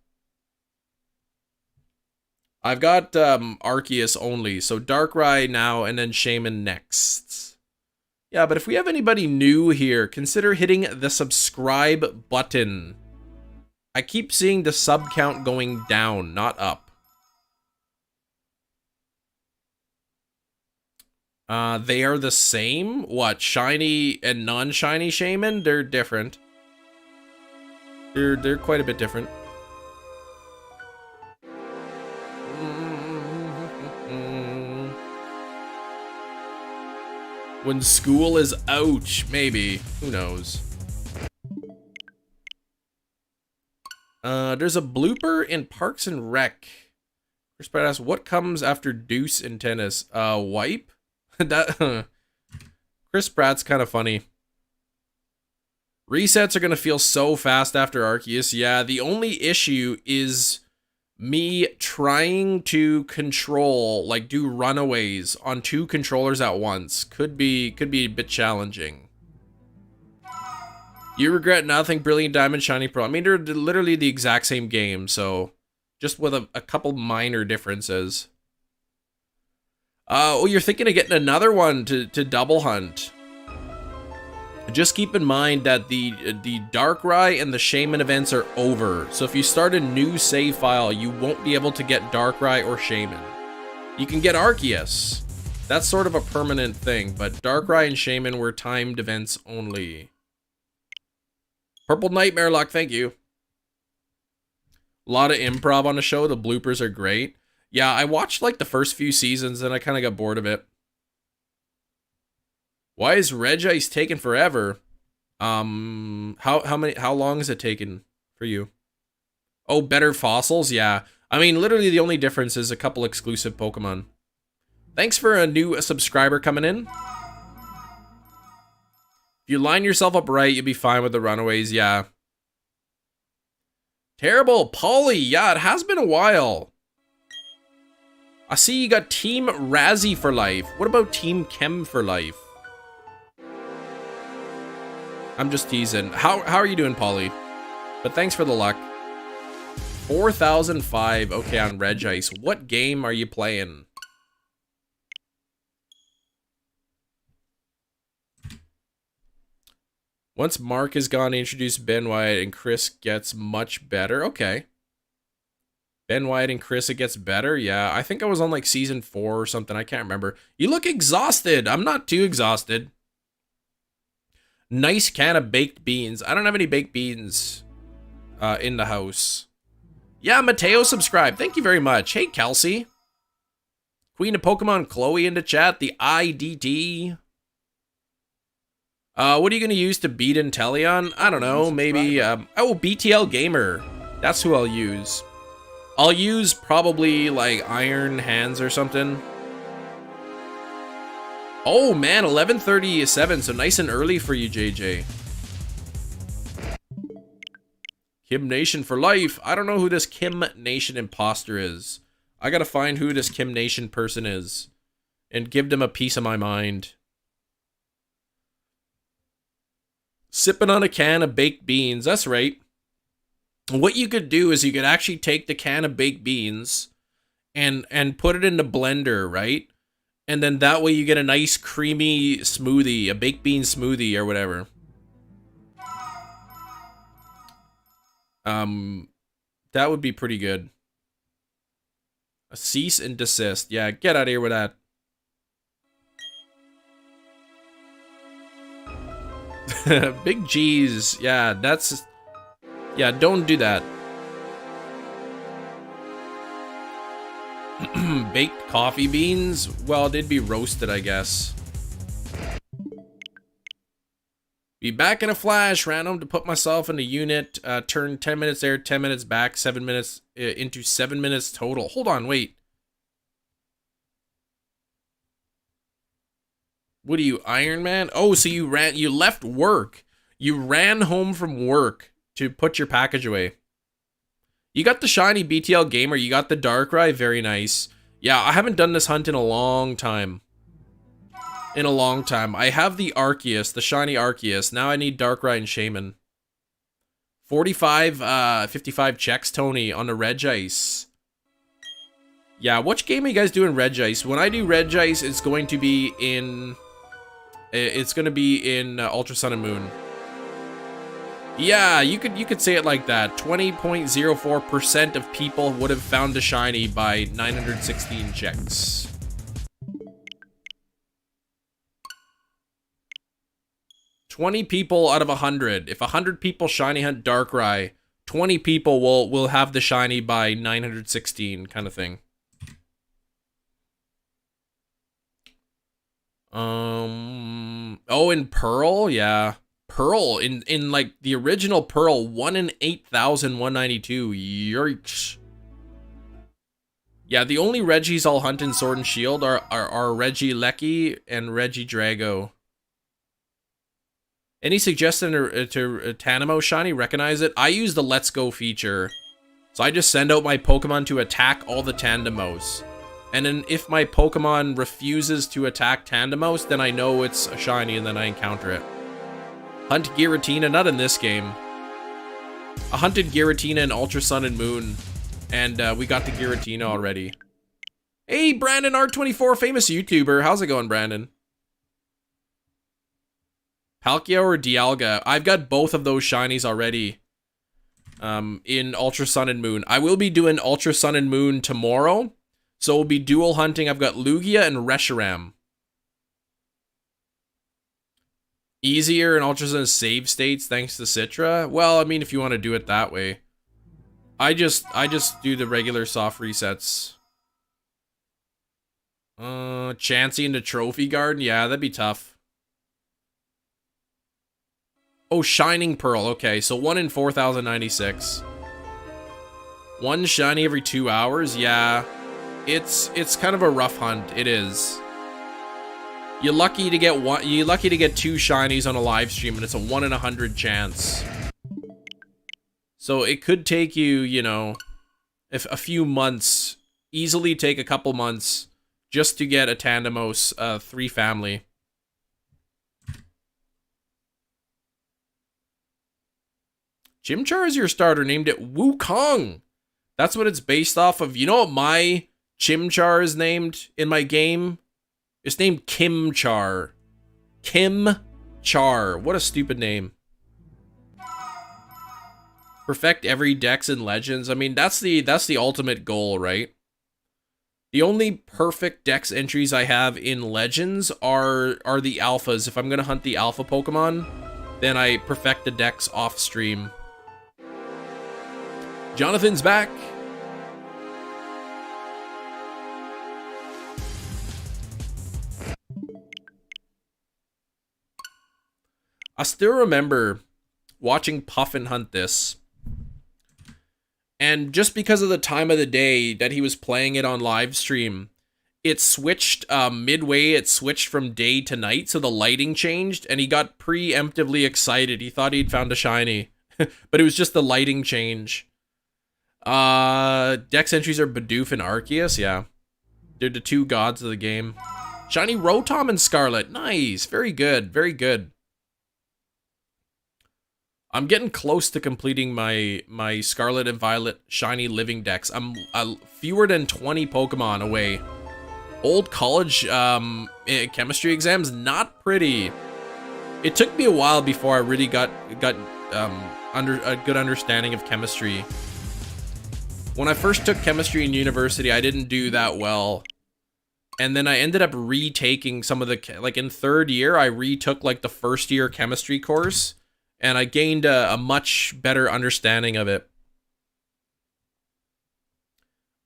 I've got Arceus only, so Darkrai now and then Shaman next. Yeah, but if we have anybody new here, consider hitting the subscribe button. I keep seeing the sub count going down, not up. They are the same? What, shiny and non-shiny Shaman? They're different. They're quite a bit different. When school is out, maybe. Who knows? There's a blooper in Parks and Rec. Chris Pratt asks, what comes after deuce in tennis? Wipe? That Chris Pratt's kind of funny. Resets are going to feel so fast after Arceus. Yeah, the only issue is me trying to control, like do runaways on 2 controllers at once. Could be a bit challenging. You regret nothing, Brilliant Diamond, Shiny Pearl. I mean, they're literally the exact same game, so just with a couple minor differences. Oh, you're thinking of getting another one to double hunt. Just keep in mind that the Darkrai and the Shaman events are over. So if you start a new save file, you won't be able to get Darkrai or Shaman. You can get Arceus. That's sort of a permanent thing, but Darkrai and Shaman were timed events only. Purple Nightmare Luck, thank you. A lot of improv on the show. The bloopers are great. Yeah, I watched like the first few seasons and I kind of got bored of it. Why is Regice taking forever? How long is it taken for you? Oh, better fossils? Yeah. I mean, literally the only difference is a couple exclusive Pokemon. Thanks for a new subscriber coming in. If you line yourself up right, you'll be fine with the runaways, yeah. Terrible, Polly. Yeah, it has been a while. I see you got Team Razzie for life. What about Team Chem for life? I'm just teasing. How are you doing, Polly? But thanks for the luck. 4,005. Okay, on Regice. What game are you playing? Once Mark is gone, introduce Ben Wyatt and Chris gets much better. Okay. Ben Wyatt and Chris, it gets better. Yeah, I think I was on like season 4 or something. I can't remember. You look exhausted. I'm not too exhausted. Nice can of baked beans. I don't have any baked beans in the house. Yeah, Mateo subscribed. Thank you very much. Hey, Kelsey. Queen of Pokemon Chloe into chat. The IDT. What are you going to use to beat Inteleon? I don't know. Maybe, oh, BTL Gamer. That's who I'll use. I'll use probably, like, Iron Hands or something. Oh, man, 11:37, so nice and early for you, JJ. Kim Nation for life. I don't know who this Kim Nation imposter is. I gotta find who this Kim Nation person is and give them a piece of my mind. Sipping on a can of baked beans. That's right. What you could do is you could actually take the can of baked beans and put it in the blender, right? And then that way you get a nice creamy smoothie, a baked bean smoothie or whatever. That would be pretty good. A cease and desist. Yeah, get out of here with that. Big G's. Yeah, that's... Yeah, don't do that. Baked coffee beans? Well, they'd be roasted, I guess. Be back in a flash, random, to put myself in a unit. Turn 10 minutes there, 10 minutes back, 7 minutes into 7 minutes total. Hold on, wait. What are you, Iron Man? Oh, so you left work. You ran home from work to put your package away. You got the shiny BTL Gamer. You got the Darkrai. Very nice. Yeah, I haven't done this hunt in a long time. I have the Arceus, the shiny Arceus. Now I need Darkrai and Shaman. 55 checks, Tony, on the Regice. Yeah, which game are you guys doing Regice? When I do Regice, it's going to be in... Ultra Sun and Moon. Yeah, you could say it like that. 20.04% of people would have found a shiny by 916 checks. $20 people out of 100. If 100 people shiny hunt Darkrai, 20 people will have the shiny by 916 kind of thing. Oh, in Pearl, yeah. Pearl, in like the original Pearl, 1 in 8,192. Yikes. Yeah, the only Regis I'll hunt in Sword and Shield are Regieleki and Regidrago. Any suggestion to Tanimo shiny? Recognize it? I use the Let's Go feature. So I just send out my Pokemon to attack all the Tandemos. And then if my Pokemon refuses to attack Tandemos, then I know it's a shiny and then I encounter it. Hunt Giratina, not in this game. I hunted Giratina in Ultra Sun and Moon. And we got the Giratina already. Hey, Brandon R24, famous YouTuber. How's it going, Brandon? Palkia or Dialga? I've got both of those shinies already. In Ultra Sun and Moon. I will be doing Ultra Sun and Moon tomorrow. So we'll be dual hunting. I've got Lugia and Reshiram. Easier in Ultra Sun save states thanks to Citra? Well, I mean, if you want to do it that way. I just do the regular soft resets. Chansey into Trophy Garden? Yeah, that'd be tough. Oh, Shining Pearl. Okay, so 1 in 4,096. One shiny every 2 hours? Yeah. It's kind of a rough hunt. It is. You're lucky to get one. You're lucky to get 2 shinies on a live stream, and it's a 1 in 100 chance. So it could take you, you know, if a few months, easily take a couple months, just to get a Tandemos 3 family. Chimchar is your starter, named it Wukong. That's what it's based off of. You know what my Chimchar is named in my game? It's named Kimchar. Kimchar. What a stupid name. Perfect every dex in Legends. I mean, that's the ultimate goal, right? The only perfect dex entries I have in Legends are the alphas. If I'm gonna hunt the alpha Pokemon, then I perfect the dex off stream. Jonathan's back. I still remember watching Puffin hunt this. And just because of the time of the day that he was playing it on live stream, it switched midway, it switched from day to night, so the lighting changed, and he got preemptively excited. He thought he'd found a shiny, but it was just the lighting change. Dex entries are Bidoof and Arceus, yeah. They're the 2 gods of the game. Shiny Rotom and Scarlet, nice, very good, very good. I'm getting close to completing my Scarlet and Violet shiny living dex. I'm fewer than 20 Pokemon away. Old college chemistry exams, not pretty. It took me a while before I really got under a good understanding of chemistry. When I first took chemistry in university, I didn't do that well. And then I ended up retaking some of the, like in 3rd year, I retook like the 1st year chemistry course. And I gained a much better understanding of it.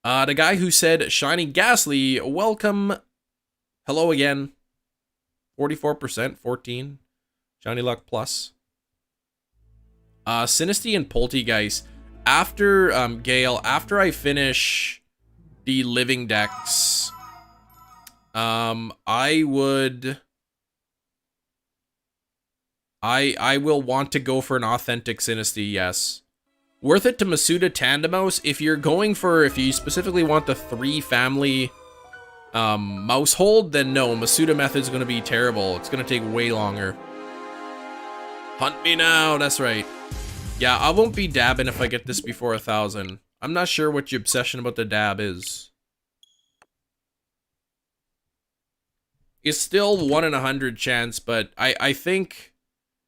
The guy who said Shiny Ghastly, welcome. Hello again. 44%, 14. Shiny Luck Plus. Sinisty and Poltegeist. After, Gale, after I finish the living decks, I will want to go for an authentic Sinisty, yes. Worth it to Masuda Tandemos? If you specifically want the 3 family mouse hold, then no, Masuda method's gonna be terrible. It's gonna take way longer. Hunt me now, that's right. Yeah, I won't be dabbing if I get this before 1,000. I'm not sure what your obsession about the dab is. It's still 1 in 100 chance, but I think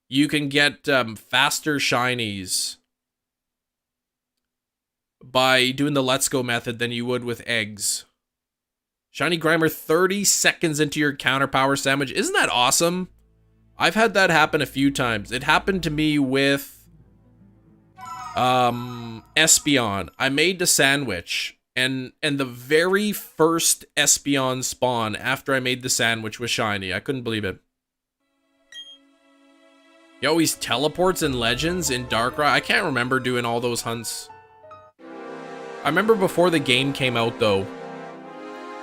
you can get faster shinies by doing the Let's Go method than you would with eggs. Shiny Grimer 30 seconds into your counter power sandwich. Isn't that awesome? I've had that happen a few times. It happened to me with Espeon. I made the sandwich, and the very first Espeon spawn after I made the sandwich was shiny. I couldn't believe it. He always teleports in Legends in Darkrai. I can't remember doing all those hunts. I remember before the game came out, though,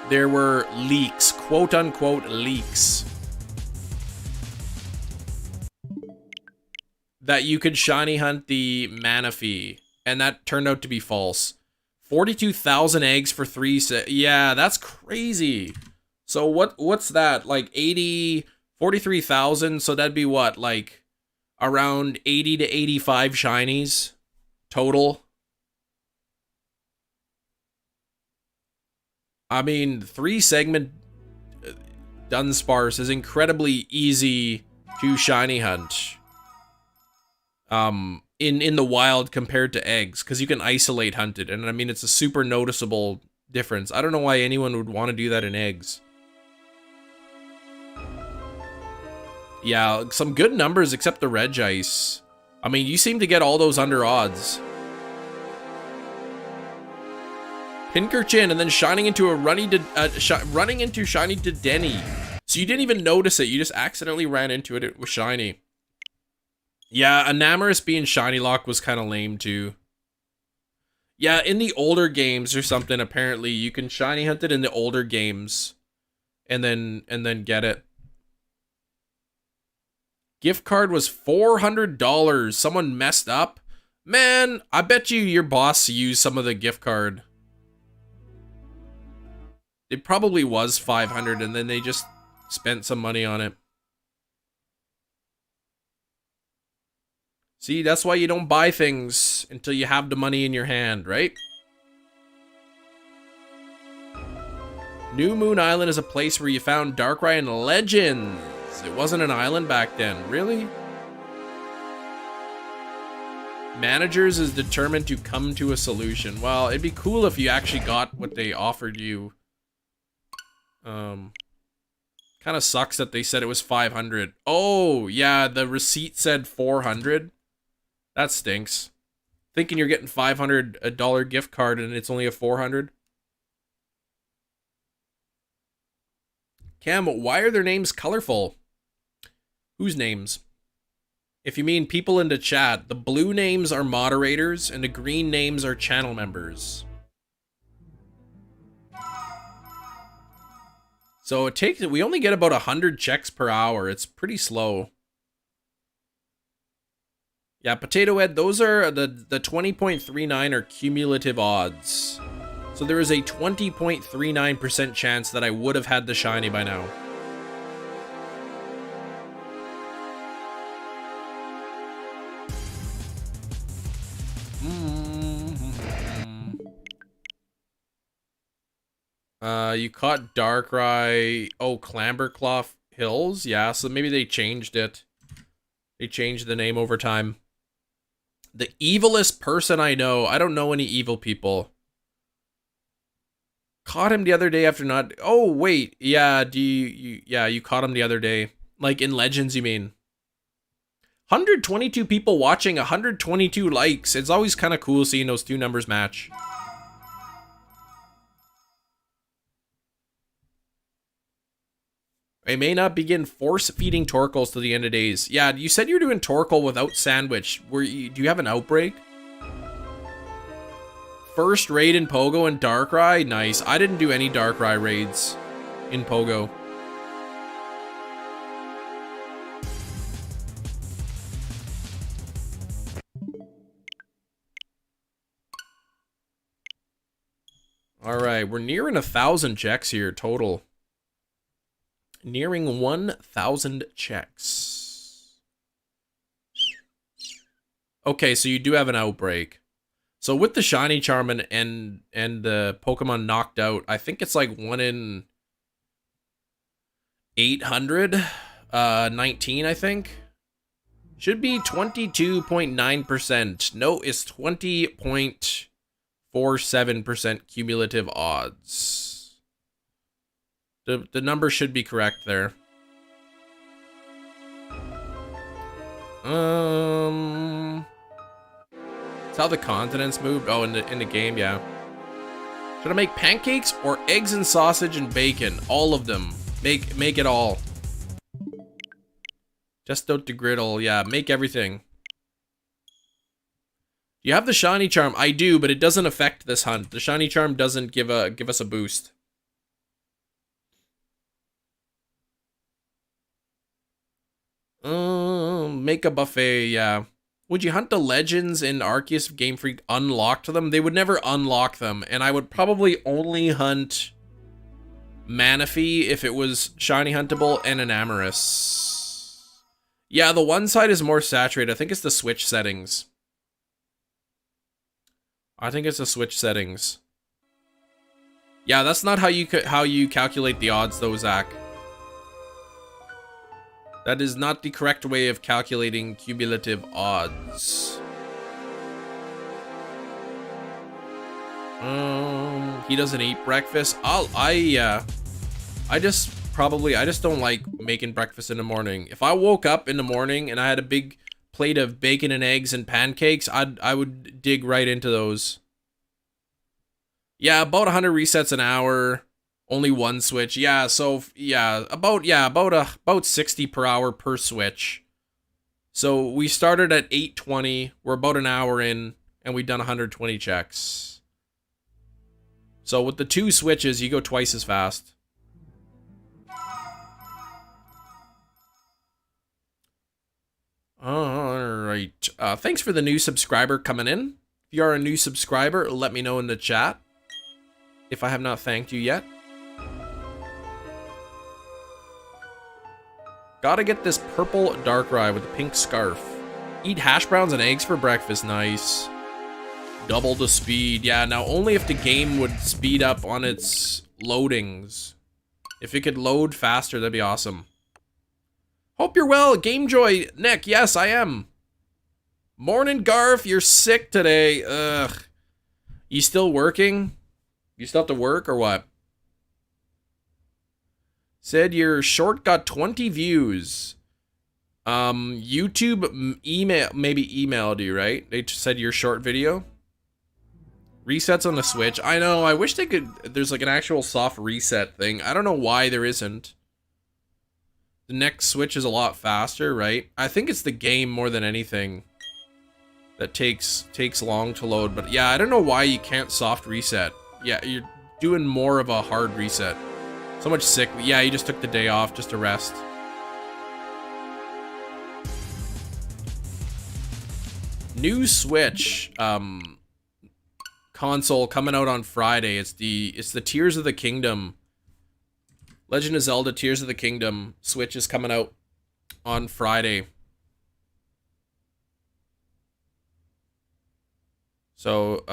there were leaks, quote-unquote leaks, that you could shiny hunt the Manaphy, and that turned out to be false. 42,000 eggs for 3 yeah, that's crazy. So what's that? Like 43,000, so that'd be what? Like around 80 to 85 shinies total. I mean, 3-segment Dunsparce is incredibly easy to shiny hunt. In the wild compared to eggs, because you can isolate hunt it, and I mean, it's a super noticeable difference. I don't know why anyone would want to do that in eggs. Yeah, some good numbers except the Regice. I mean, you seem to get all those under odds. Pincurchin, and then shining into a running into shiny Dedenne. So you didn't even notice it. You just accidentally ran into it. It was shiny. Yeah, Enamorous being shiny lock was kind of lame too. Yeah, in the older games or something, apparently you can shiny hunt it in the older games, and then get it. Gift card was $400. Someone messed up. Man, I bet you your boss used some of the gift card. It probably was 500, and then they just spent some money on it. See, that's why you don't buy things until you have the money in your hand, right? New Moon Island is a place where you found Darkrai and Legends. It wasn't an island back then, really? Managers is determined to come to a solution. Well, it'd be cool if you actually got what they offered you. Kind of sucks that they said it was 500. Oh, yeah, the receipt said 400. That stinks. Thinking you're getting $500 gift card and it's only a 400. Cam, why are their names colorful? Whose names? If you mean people in the chat, the blue names are moderators and the green names are channel members. So it takes, we only get about 100 checks per hour. It's pretty slow. Yeah, Potato Head, those are the 20.39 are cumulative odds. So there is a 20.39% chance that I would have had the shiny by now. You caught Darkrai. Oh, Clamberclough Hills? Yeah, so maybe they changed it. They changed the name over time. The evilest person I know. I don't know any evil people. Caught him the other day after not... Oh, wait. Yeah, you caught him the other day. Like in Legends, you mean? 122 people watching, 122 likes. It's always kind of cool seeing those two numbers match. I may not begin force-feeding Torkoals to the end of days. Yeah, you said you're doing Torkoal without sandwich. Do you have an outbreak? First raid in Pogo and Darkrai? Nice. I didn't do any Darkrai raids in Pogo. Alright, we're nearing 1,000 checks here total. Nearing 1,000 checks. Okay, so you do have an outbreak. So with the Shiny Charmin and the Pokemon knocked out, I think it's like 1 in 800, 19, I think. Should be 22.9%. No, it's 20.47% cumulative odds. The number should be correct there. It's how the continents moved. Oh, in the game, yeah. Should I make pancakes or eggs and sausage and bacon? All of them. Make it all. Just out the griddle. Yeah, make everything. You have the shiny charm. I do, but it doesn't affect this hunt. The shiny charm doesn't give us a boost. Make a buffet, yeah. Would you hunt the legends in Arceus if Game Freak unlocked them? They would never unlock them, and I would probably only hunt Manaphy if it was shiny huntable and an Amoris. Yeah, the one side is more saturated. I think it's the Switch settings. Yeah, that's not how you calculate the odds though, Zach. That is not the correct way of calculating cumulative odds. He doesn't eat breakfast. I just don't like making breakfast in the morning. If I woke up in the morning and I had a big plate of bacon and eggs and pancakes, I would dig right into those. Yeah, about 100 resets an hour. Only one switch. Yeah, so yeah, about 60 per hour per switch. So we started at 820. We're about an hour in, and we've done 120 checks. So with the 2 switches, you go twice as fast. Alright. Thanks for the new subscriber coming in. If you are a new subscriber, let me know in the chat if I have not thanked you yet. Gotta get this purple Darkrai with a pink scarf. Eat hash browns and eggs for breakfast. Nice. Double the speed. Yeah, now only if the game would speed up on its loadings. If it could load faster, that'd be awesome. Hope you're well. Gamejoy. Nick, yes, I am. Morning, Garf. You're sick today. Ugh. You still working? You still have to work or what? Said your short got 20 views. YouTube maybe emailed you, right? They said your short video. Resets on the Switch. I know, I wish they could, there's like an actual soft reset thing. I don't know why there isn't. The next Switch is a lot faster, right? I think it's the game more than anything that takes long to load. But yeah, I don't know why you can't soft reset. Yeah, you're doing more of a hard reset. So much sick. Yeah, you just took the day off just to rest. New Switch console coming out on Friday. It's the Tears of the Kingdom. Legend of Zelda Tears of the Kingdom Switch is coming out on Friday. So,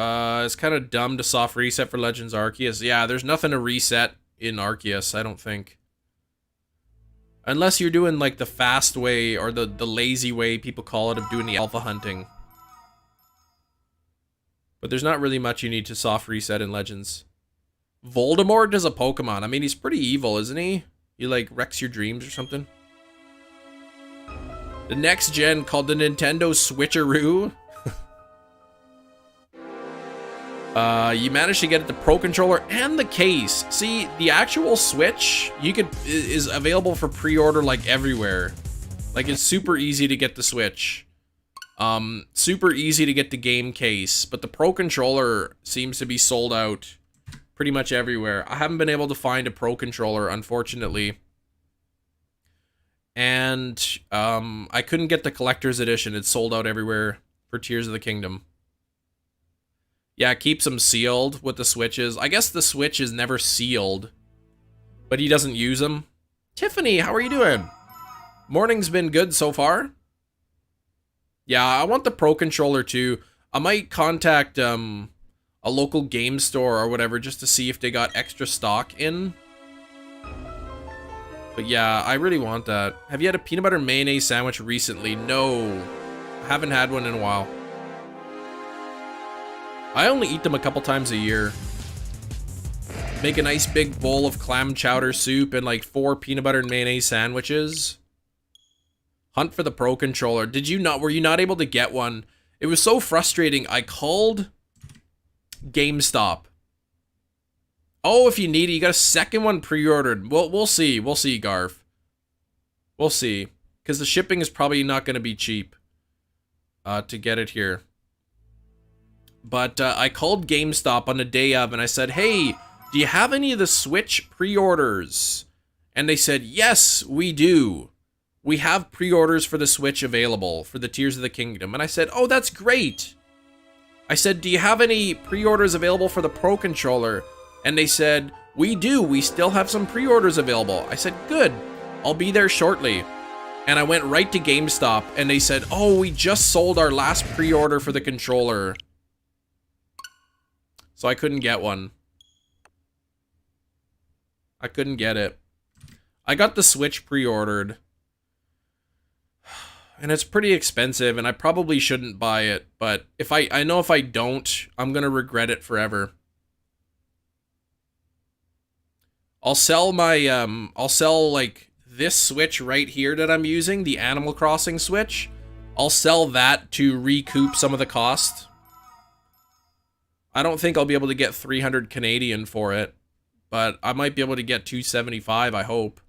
it's kind of dumb to soft reset for Legends Arceus. Yeah, there's nothing to reset in Arceus, I don't think. Unless you're doing like the fast way or the lazy way people call it of doing the alpha hunting. But there's not really much you need to soft reset in Legends. Voldemort is a Pokemon. I mean, he's pretty evil, isn't he? He like wrecks your dreams or something. The next gen called the Nintendo Switcheroo. You managed to get it the Pro Controller and the case. See, the actual Switch, is available for pre-order like everywhere. Like, it's super easy to get the Switch. Super easy to get the game case, but the Pro Controller seems to be sold out pretty much everywhere. I haven't been able to find a Pro Controller, unfortunately. And, I couldn't get the Collector's Edition. It's sold out everywhere for Tears of the Kingdom. Yeah, keeps them sealed with the Switches. I guess the Switch is never sealed, but he doesn't use them. Tiffany, how are you doing? Morning's been good so far. Yeah, I want the Pro Controller too. I might contact a local game store or whatever just to see if they got extra stock in. But yeah, I really want that. Have you had a peanut butter mayonnaise sandwich recently? No, I haven't had one in a while. I only eat them a couple times a year. Make a nice big bowl of clam chowder soup and like 4 peanut butter and mayonnaise sandwiches. Hunt for the Pro Controller. Were you not able to get one? It was so frustrating. I called GameStop. Oh, if you need it, you got a second one pre-ordered. We'll see. We'll see, Garf. We'll see. Because the shipping is probably not going to be cheap to get it here. But I called GameStop on the day of, and I said, hey, do you have any of the Switch pre-orders? And they said, yes, we do. We have pre-orders for the Switch available for the Tears of the Kingdom. And I said, oh, that's great. I said, do you have any pre-orders available for the Pro Controller? And they said, we do. We still have some pre-orders available. I said, good. I'll be there shortly. And I went right to GameStop, and they said, oh, we just sold our last pre-order for the controller. So I couldn't get one. I couldn't get it. I got the Switch pre-ordered. And it's pretty expensive, and I probably shouldn't buy it. But if I know if I don't, I'm gonna regret it forever. I'll sell my, I'll sell, like, this Switch right here that I'm using, the Animal Crossing Switch. I'll sell that to recoup some of the cost. I don't think I'll be able to get 300 Canadian for it, but I might be able to get 275, I hope.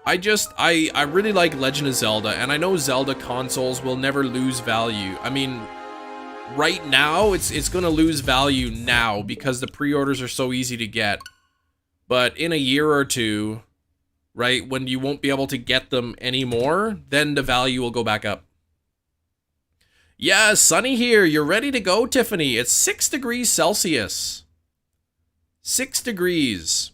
I really like Legend of Zelda, and I know Zelda consoles will never lose value. I mean, right now, it's gonna lose value now because the pre-orders are so easy to get. But in a year or two, right, when you won't be able to get them anymore, then the value will go back up. Yeah, sunny here. You're ready to go, Tiffany. It's 6 degrees Celsius. 6 degrees.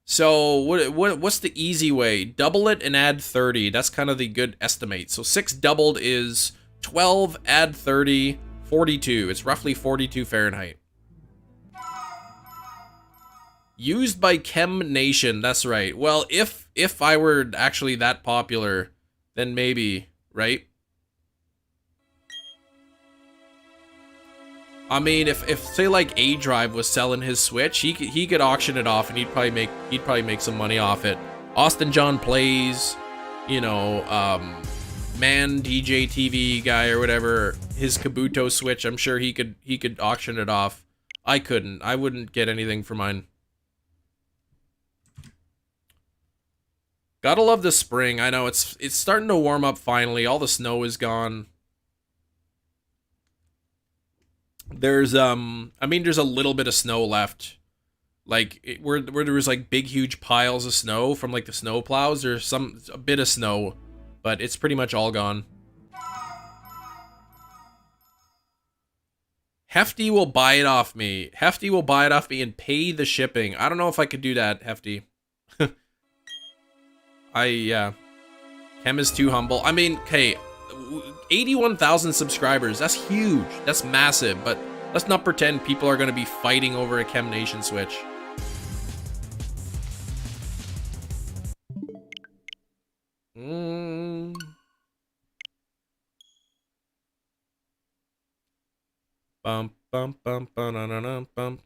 So what's the easy way? Double it and add 30. That's kind of the good estimate. So 6 doubled is 12, add 30, 42. It's roughly 42 Fahrenheit. Used by Chem Nation. That's right. Well, if I were actually that popular, then maybe, right? I mean, if say like A Drive was selling his Switch, he could auction it off and he'd probably make some money off it. Austin John Plays, you know, Man DJ TV guy or whatever, his Kabuto Switch, I'm sure he could auction it off. I couldn't. I wouldn't get anything for mine. Gotta love the spring. I know it's starting to warm up finally. All the snow is gone. There's I mean, there's a little bit of snow left, like where there was like big huge piles of snow from like the snow plows. There's a bit of snow, but it's pretty much all gone. Hefty will buy it off me. Hefty will buy it off me and pay the shipping. I don't know if I could do that, Hefty. Yeah. Chem is too humble. I mean, okay, 81,000 subscribers. That's huge. That's massive. But let's not pretend people are going to be fighting over a Chem Nation Switch. Bum bum bum bum bum.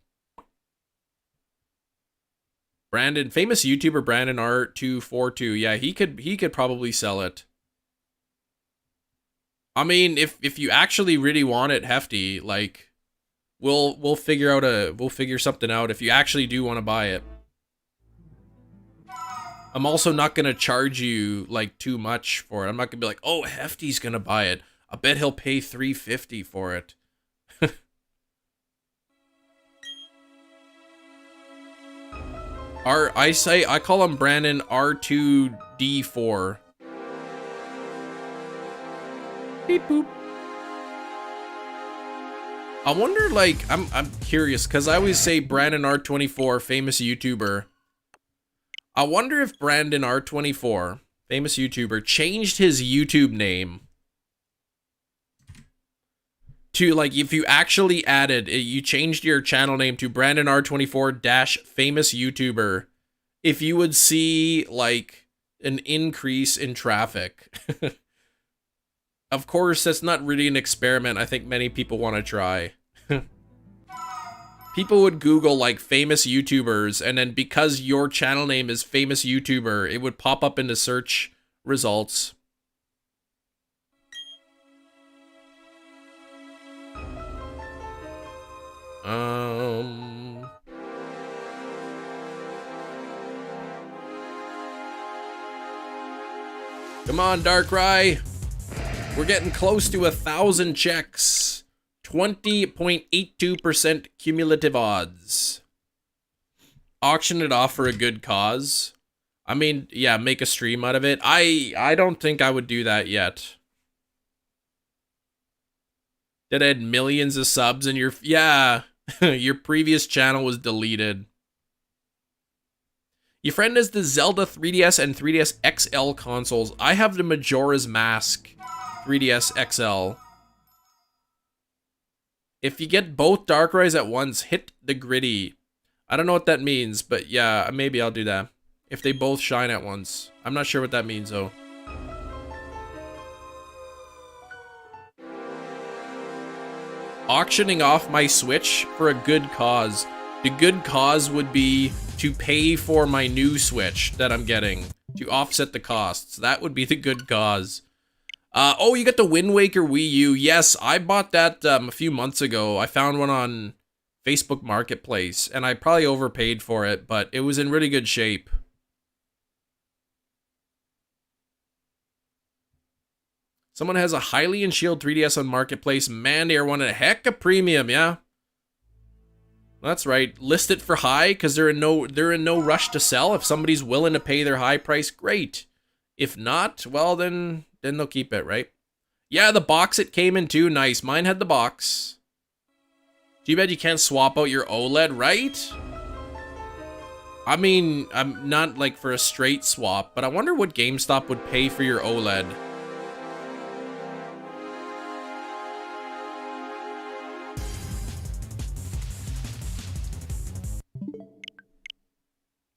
Brandon, famous YouTuber Brandon R242. Yeah, he could probably sell it. I mean, if you actually really want it, Hefty, like we'll figure something out if you actually do want to buy it. I'm also not gonna charge you like too much for it. I'm not gonna be like, oh, Hefty's gonna buy it. I bet he'll pay $350 for it. I call him Brandon R2D4. Beep boop. I wonder, like, I'm curious because I always say Brandon R24, famous YouTuber. I wonder if Brandon R24, famous YouTuber, changed his YouTube name to, like, if you actually added, you changed your channel name to Brandon R24 - famous YouTuber, if you would see, like, an increase in traffic. Of course, that's not really an experiment I think many people want to try. people would Google like famous YouTubers, and then because your channel name is famous YouTuber, it would pop up in the search results. Come on, Darkrai. We're getting close to 1,000 checks. 20.82% cumulative odds. Auction it off for a good cause. I mean, yeah, make a stream out of it. I don't think I would do that yet. That had millions of subs and yeah, your previous channel was deleted. Your friend has the Zelda 3DS and 3DS XL consoles. I have the Majora's Mask 3DS XL. If you get both Darkrai's at once, hit the gritty. I don't know what that means, but yeah, maybe I'll do that. If they both shine at once. I'm not sure what that means, though. Auctioning off my Switch for a good cause. The good cause would be to pay for my new Switch that I'm getting. To offset the costs. That would be the good cause. Oh, you got the Wind Waker Wii U. Yes, I bought that a few months ago. I found one on Facebook Marketplace, and I probably overpaid for it, but it was in really good shape. Someone has a Hylian Shield 3DS on Marketplace. Man, they are one a heck of premium, yeah? That's right. List it for high, because they're in no rush to sell. If somebody's willing to pay their high price, great. If not, well, then they'll keep it, right? Yeah, the box it came in too. Nice. Mine had the box. Too bad you can't swap out your OLED, right? I mean, I'm not like for a straight swap, but I wonder what GameStop would pay for your OLED.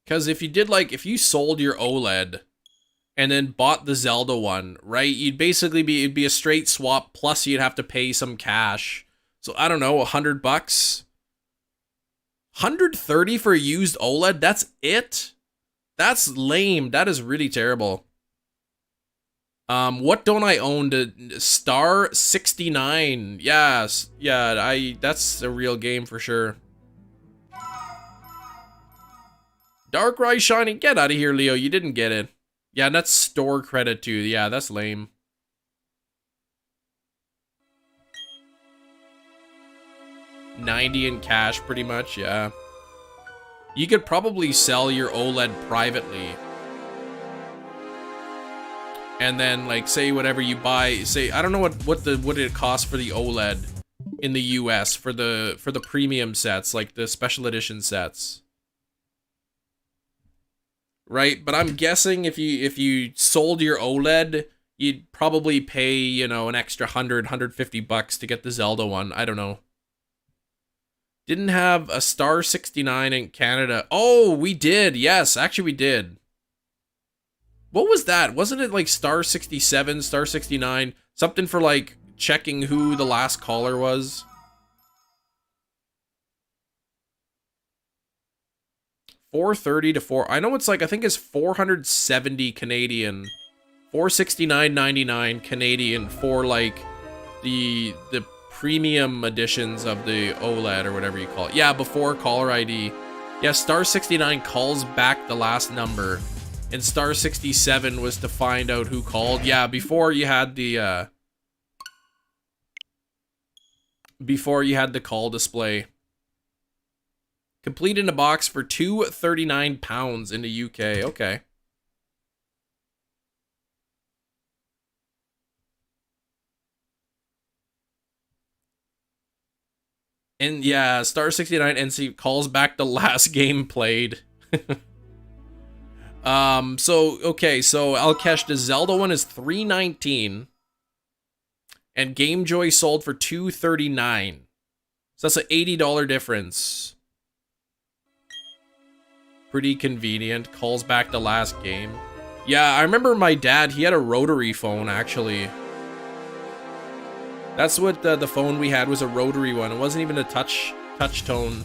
Because if you did like, if you sold your OLED and then bought the Zelda one, right? You'd basically it'd be a straight swap, plus you'd have to pay some cash. So I don't know, $100? 130 for a used OLED? That's it? That's lame. That is really terrible. What don't I own? The Star 69. Yes. Yeah, that's a real game for sure. Darkrai shiny. Get out of here, Leo. You didn't get it. Yeah, and that's store credit too. Yeah, that's lame. $90 in cash, pretty much, yeah. You could probably sell your OLED privately. And then, like, say whatever you buy, say, I don't know what it costs for the OLED in the US for the premium sets, like the special edition sets. Right, but I'm guessing if you sold your OLED, you'd probably pay, you know, an extra $150 to get the Zelda one. I don't know. Didn't have a Star 69 in Canada. Oh, we did. Yes, actually we did. What was that? Wasn't it like Star 67, Star 69? Something for like checking who the last caller was? $430 to $4. I know it's like, I think it's 470 Canadian. $469.99 Canadian for like the premium editions of the OLED or whatever you call it. Yeah, before caller ID. Yeah, Star 69 calls back the last number. And Star 67 was to find out who called. Yeah, before you had the call display. Complete in a box for £239 in the UK. Okay. And yeah, Star 69 NC calls back the last game played. Okay, so Alkesh, the Zelda one is $319. And Game Joy sold for $239. So that's an $80 difference. Pretty convenient. Calls back the last game. Yeah, I remember my dad, he had a rotary phone, actually. That's what the phone we had was, a rotary one. It wasn't even a touch tone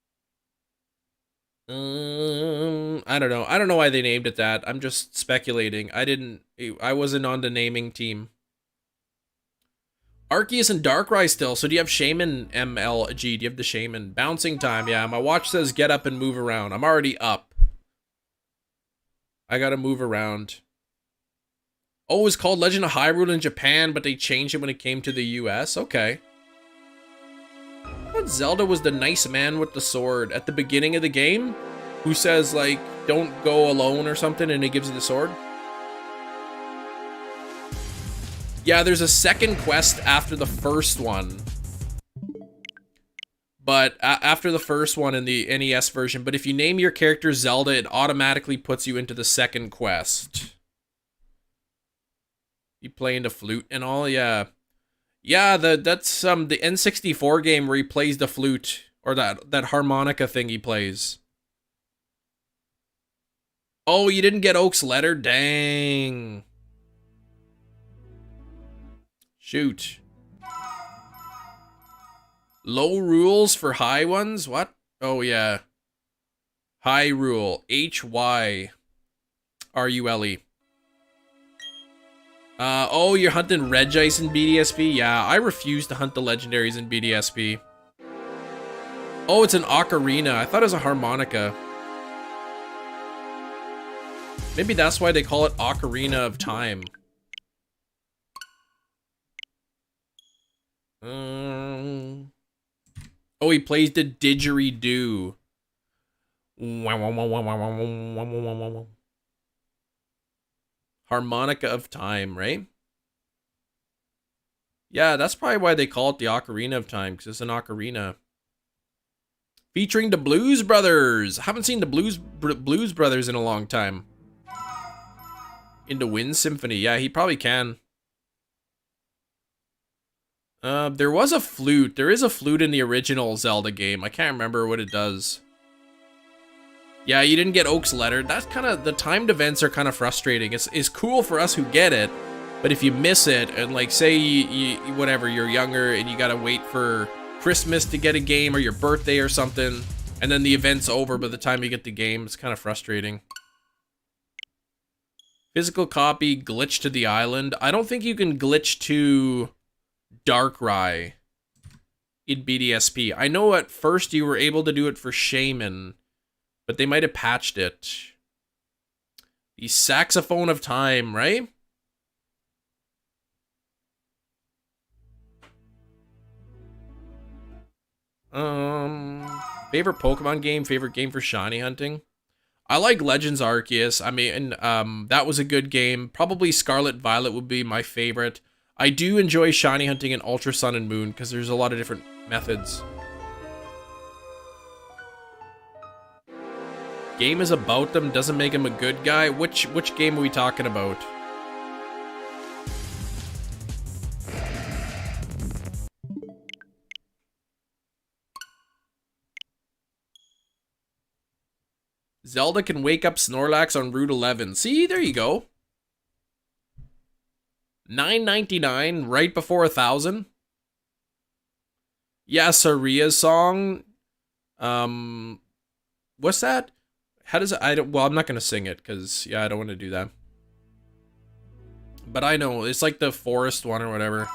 I don't know. I don't know why they named it that. I'm just speculating. I wasn't on the naming team. Arceus and Darkrai still. So do you have Shaman MLG? Do you have the Shaman? Bouncing time. Yeah, my watch says get up and move around. I'm already up. I gotta move around. Oh, it's called Legend of Hyrule in Japan, but they changed it when it came to the US? Okay. I thought Zelda was the nice man with the sword at the beginning of the game, who says, like, don't go alone or something, and he gives you the sword. Yeah, there's a second quest after the first one. But after the first one in the NES version, but if you name your character Zelda, it automatically puts you into the second quest. You playing the flute and all? Yeah. Yeah, that's the N64 game where he plays the flute, or that harmonica thing he plays. Oh, you didn't get Oak's letter? Dang. Shoot. Low rules for high ones? What? Oh, yeah. High rule. Hyrule. Oh, you're hunting Regice in BDSP? Yeah, I refuse to hunt the legendaries in BDSP. Oh, it's an ocarina. I thought it was a harmonica. Maybe that's why they call it Ocarina of Time. Oh, he plays the didgeridoo. Harmonica of Time, right? Yeah, that's probably why they call it the Ocarina of Time, because it's an ocarina. Featuring the Blues Brothers. I haven't seen the Blues Brothers in a long time. In the Wind Symphony. Yeah, he probably can. There was a flute. There is a flute in the original Zelda game. I can't remember what it does. Yeah, you didn't get Oak's letter. That's kind of, the timed events are kind of frustrating. It's cool for us who get it, but if you miss it, and like say whatever, you're younger and you gotta wait for Christmas to get a game or your birthday or something, and then the event's over by the time you get the game, it's kind of frustrating. Physical copy, glitch to the island. I don't think you can glitch to Darkrai in BDSP. I know at first you were able to do it for Shaman, but they might have patched it. The Saxophone of Time, right? Favorite Pokemon game, favorite game for shiny hunting? I like Legends Arceus. I mean, that was a good game. Probably Scarlet Violet would be my favorite. I do enjoy shiny hunting in Ultra Sun and Moon because there's a lot of different methods. Game is about them, doesn't make him a good guy. Which game are we talking about? Zelda can wake up Snorlax on Route 11. See, there you go. $9.99 right before 1,000. Yeah, Saria's song. What's that? How does it? Well, I'm not gonna sing it because yeah, I don't want to do that. But I know it's like the forest one or whatever.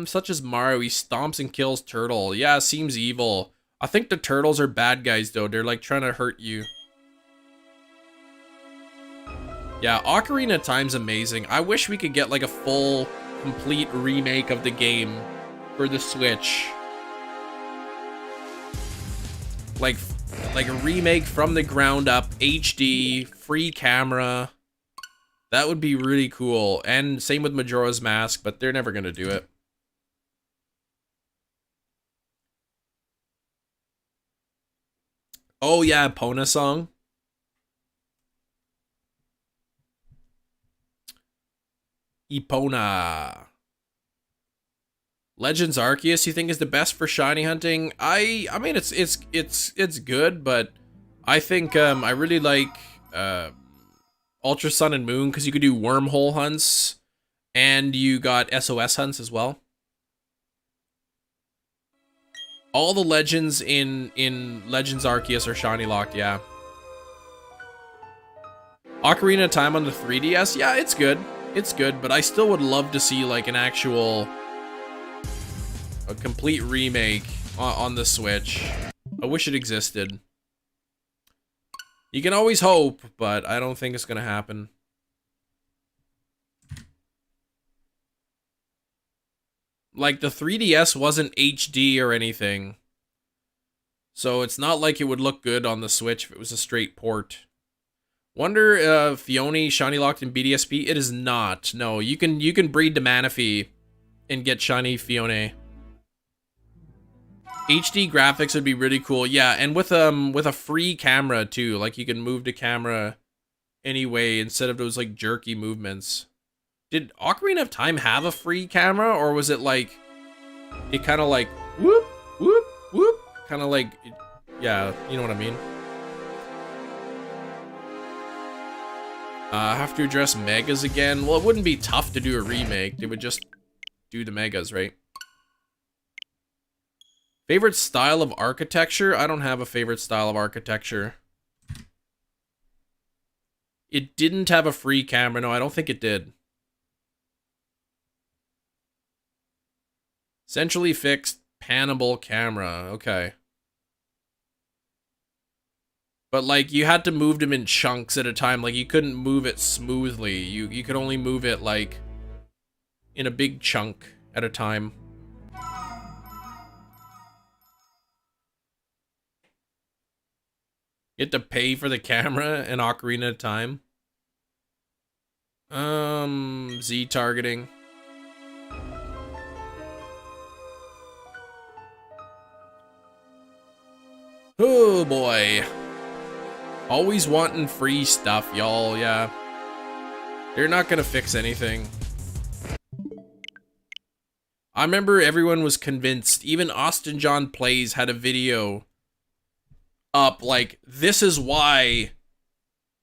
Such as Mario, he stomps and kills Turtle. Yeah, seems evil. I think the turtles are bad guys though. They're like trying to hurt you. Yeah, Ocarina of Time's amazing. I wish we could get like a full, complete remake of the game for the Switch. Like a remake from the ground up, HD, free camera. That would be really cool. And same with Majora's Mask, but they're never gonna do it. Oh yeah, Epona song. Epona. Legends Arceus, you think is the best for shiny hunting? I mean it's good, but I think I really like Ultra Sun and Moon because you could do wormhole hunts and you got SOS hunts as well. All the legends in Legends Arceus are shiny locked, yeah. Ocarina of Time on the 3DS, yeah, it's good. It's good, but I still would love to see like an actual, a complete remake on the Switch. I wish it existed. You can always hope, but I don't think it's gonna happen. Like, the 3DS wasn't HD or anything. So it's not like it would look good on the Switch if it was a straight port. Wonder Fione shiny locked in BDSP? It is not. No, you can breed to Manaphy and get shiny Fione. HD graphics would be really cool. Yeah, and with a free camera too. Like, you can move the camera anyway instead of those like jerky movements. Did Ocarina of Time have a free camera, or was it like, it kind of like whoop whoop whoop, kind of like, yeah, you know what I mean? Have to address megas again. Well, it wouldn't be tough to do a remake. They would just do the megas, right? Favorite style of architecture? I don't have a favorite style of architecture. It didn't have a free camera. No, I don't think it did. Centrally fixed panable camera. Okay. But like, you had to move them in chunks at a time. Like, you couldn't move it smoothly. You could only move it like in a big chunk at a time. You had to pay for the camera in Ocarina of Time. Z targeting. Oh boy. Always wanting free stuff, y'all, yeah. They're not gonna fix anything. I remember everyone was convinced, even Austin John Plays had a video up, like, this is why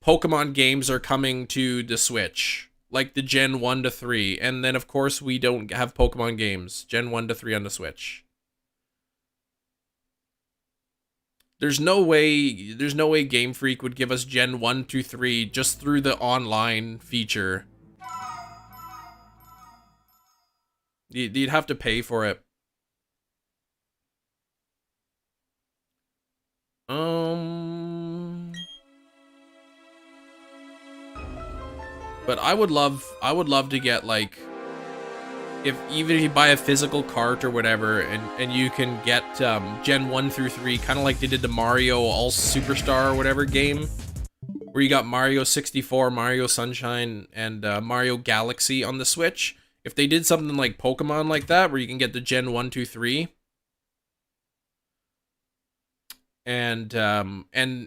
Pokemon games are coming to the Switch. Like the Gen 1 to 3. And then, of course, we don't have Pokemon games. Gen 1 to 3 on the Switch. There's no way Game Freak would give us Gen 1 to 3 just through the online feature. You'd have to pay for it. But I would love to get, like, even if you buy a physical cart or whatever, and you can get Gen 1 through 3, kind of like they did the Mario All Superstar or whatever game, where you got Mario 64, Mario Sunshine, and Mario Galaxy on the Switch. If they did something like Pokemon like that, where you can get the Gen 1, 2, 3, and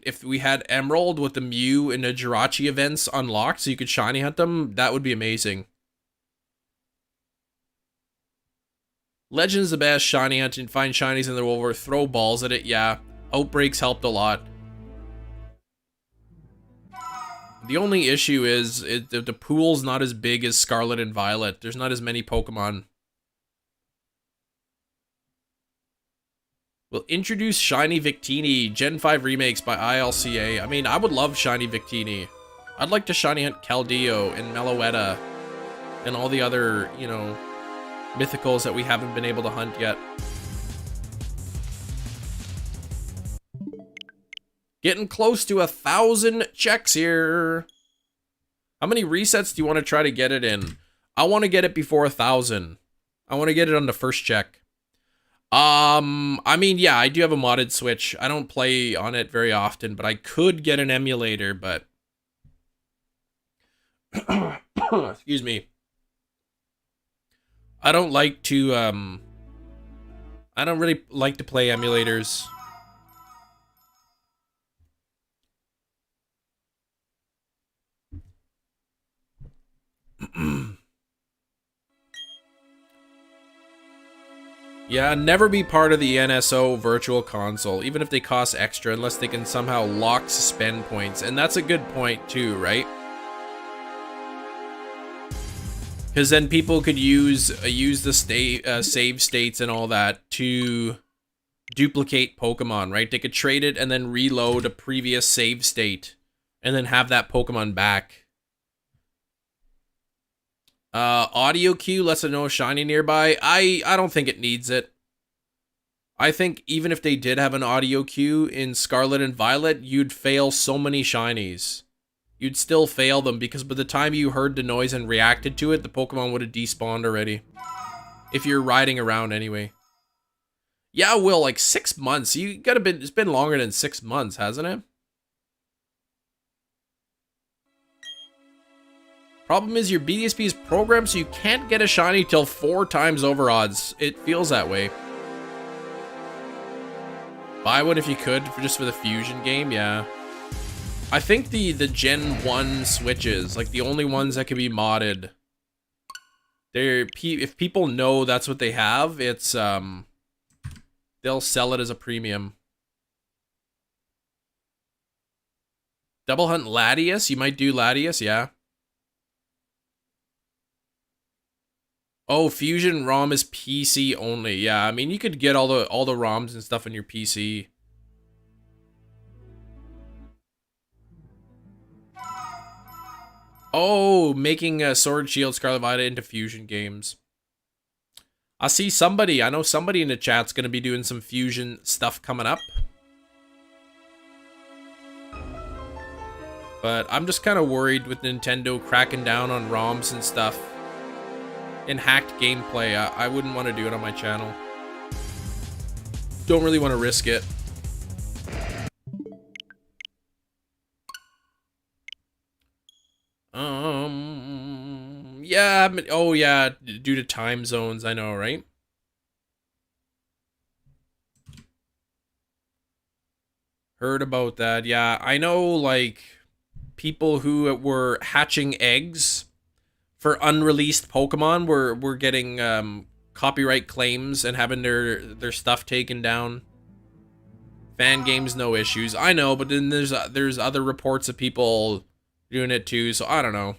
if we had Emerald with the Mew and the Jirachi events unlocked, so you could shiny hunt them, that would be amazing. Legends the best, shiny hunting, find shinies in the over, throw balls at it, yeah. Outbreaks helped a lot. The only issue is the pool's not as big as Scarlet and Violet. There's not as many Pokemon. We'll introduce Shiny Victini, Gen 5 remakes by ILCA. I mean, I would love Shiny Victini. I'd like to shiny hunt Keldeo and Meloetta and all the other, you know, mythicals that we haven't been able to hunt yet. Getting close to 1,000 checks here. How many resets do you want to try to get it in? I want to get it before 1,000. I want to get it on the first check. I mean, yeah, I do have a modded Switch. I don't play on it very often, but I could get an emulator, but excuse me. I don't like to, I don't really like to play emulators. Yeah, never be part of the NSO Virtual Console, even if they cost extra, unless they can somehow lock suspend points. And that's a good point too, right? Because then people could use the save states and all that to duplicate Pokemon, right? They could trade it and then reload a previous save state and then have that Pokemon back. Audio cue lets it know shiny nearby. I don't think it needs it. I think even if they did have an audio cue in Scarlet and Violet, you'd fail so many shinies. You'd still fail them because by the time you heard the noise and reacted to it, the Pokemon would have despawned already. If you're riding around anyway. Yeah, Will, like 6 months. It's been longer than 6 months, hasn't it? Problem is your BDSP is programmed so you can't get a shiny till 4 times over odds. It feels that way. Buy one if you could, just for the fusion game, yeah. I think the Gen 1 Switches, like the only ones that can be modded, if people know that's what they have, it's they'll sell it as a premium. Double Hunt Latias, you might do Latias, yeah. Oh, Fusion ROM is PC only. Yeah, I mean you could get all the ROMs and stuff on your PC. Oh, making Sword Shield Scarlet Violet into Fusion games. I know somebody in the chat's gonna be doing some Fusion stuff coming up. But I'm just kind of worried with Nintendo cracking down on ROMs and stuff. In hacked gameplay, I wouldn't want to do it on my channel. Don't really want to risk it. Yeah, oh yeah, due to time zones, I know, right? Heard about that, yeah. I know, like, people who were hatching eggs for unreleased Pokemon were getting copyright claims and having their stuff taken down. Fan games, no issues. I know, but then there's other reports of people doing it too, so I don't know.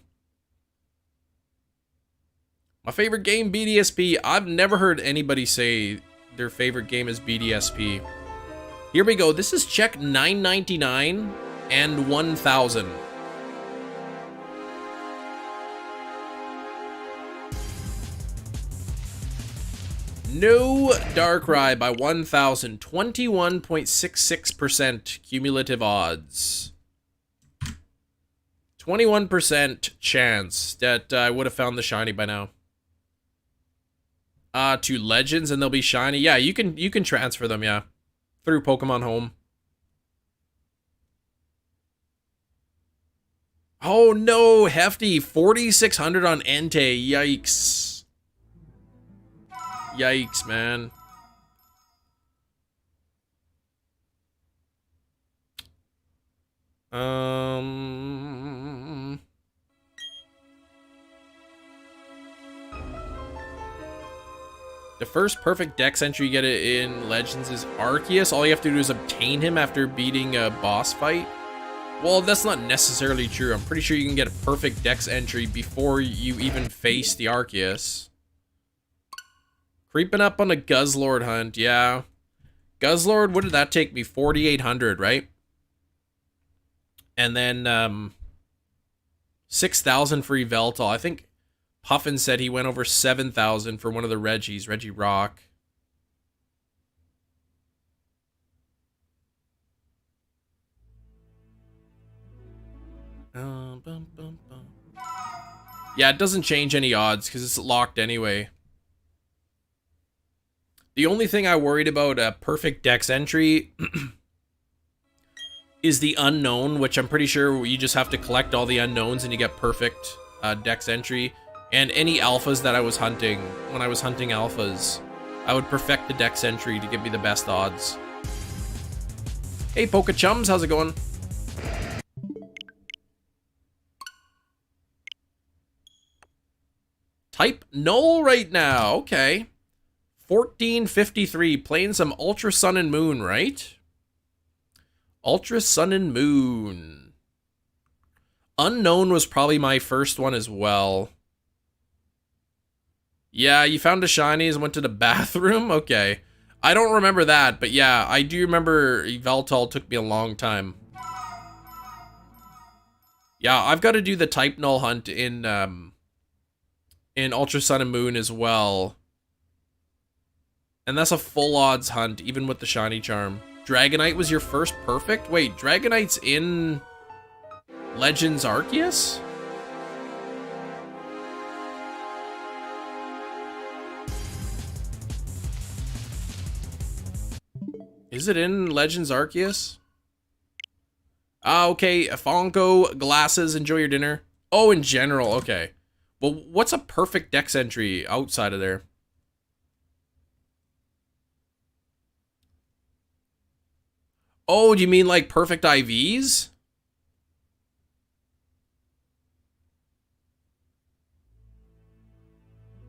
My favorite game, BDSP. I've never heard anybody say their favorite game is BDSP. Here we go. This is check 999 and 1000. No Darkrai by 1,000. 21.66% cumulative odds. 21% chance that I would have found the shiny by now. To Legends and they'll be shiny. Yeah, you can transfer them, yeah. Through Pokemon Home. Oh no, hefty. 4,600 on Entei. Yikes. Yikes, man. The first perfect dex entry you get in Legends is Arceus. All you have to do is obtain him after beating a boss fight. Well, that's not necessarily true. I'm pretty sure you can get a perfect dex entry before you even face the Arceus. Creeping up on a Guzzlord hunt, yeah. Guzzlord, what did that take me? 4,800, right? And then 6,000 for Yveltal. I think Puffin said he went over 7,000 for one of the Reggies, Reggie Rock. Yeah, it doesn't change any odds because it's locked anyway. The only thing I worried about a perfect dex entry is the unknown, which I'm pretty sure you just have to collect all the unknowns and you get perfect dex entry. And any alphas that I was hunting, when I was hunting alphas, I would perfect the dex entry to give me the best odds. Hey, Pokechums, how's it going? Type null right now, okay. 1453, playing some Ultra Sun and Moon, right? Ultra Sun and Moon. Unknown was probably my first one as well. Yeah, you found a shinies and went to the bathroom? Okay. I don't remember that, but yeah, I do remember Yveltal took me a long time. Yeah, I've got to do the type null hunt in Ultra Sun and Moon as well. And that's a full odds hunt, even with the shiny charm. Dragonite was your first perfect? Wait, Dragonite's in Legends Arceus? Is it in Legends Arceus? Ah, okay. Fonko, glasses, enjoy your dinner. Oh, in general, okay. Well, what's a perfect dex entry outside of there? Oh, do you mean like perfect IVs?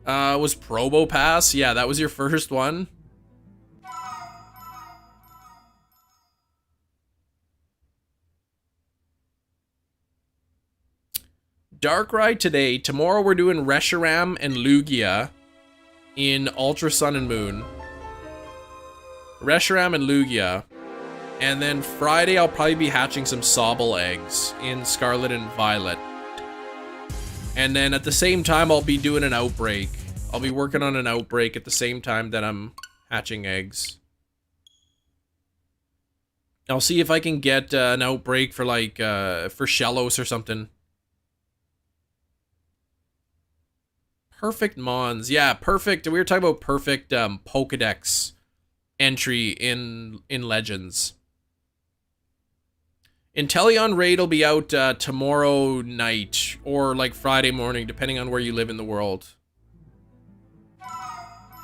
Was Probo Pass? Yeah, that was your first one. Darkrai today. Tomorrow we're doing Reshiram and Lugia in Ultra Sun and Moon. Reshiram and Lugia. And then Friday I'll probably be hatching some Sobble eggs in Scarlet and Violet. And then at the same time I'll be doing an outbreak. I'll be working on an outbreak at the same time that I'm hatching eggs. I'll see if I can get an outbreak for like, for Shellos or something. Perfect Mons. Yeah, perfect. We were talking about perfect Pokedex entry in Legends. Inteleon Raid will be out tomorrow night or like Friday morning, depending on where you live in the world.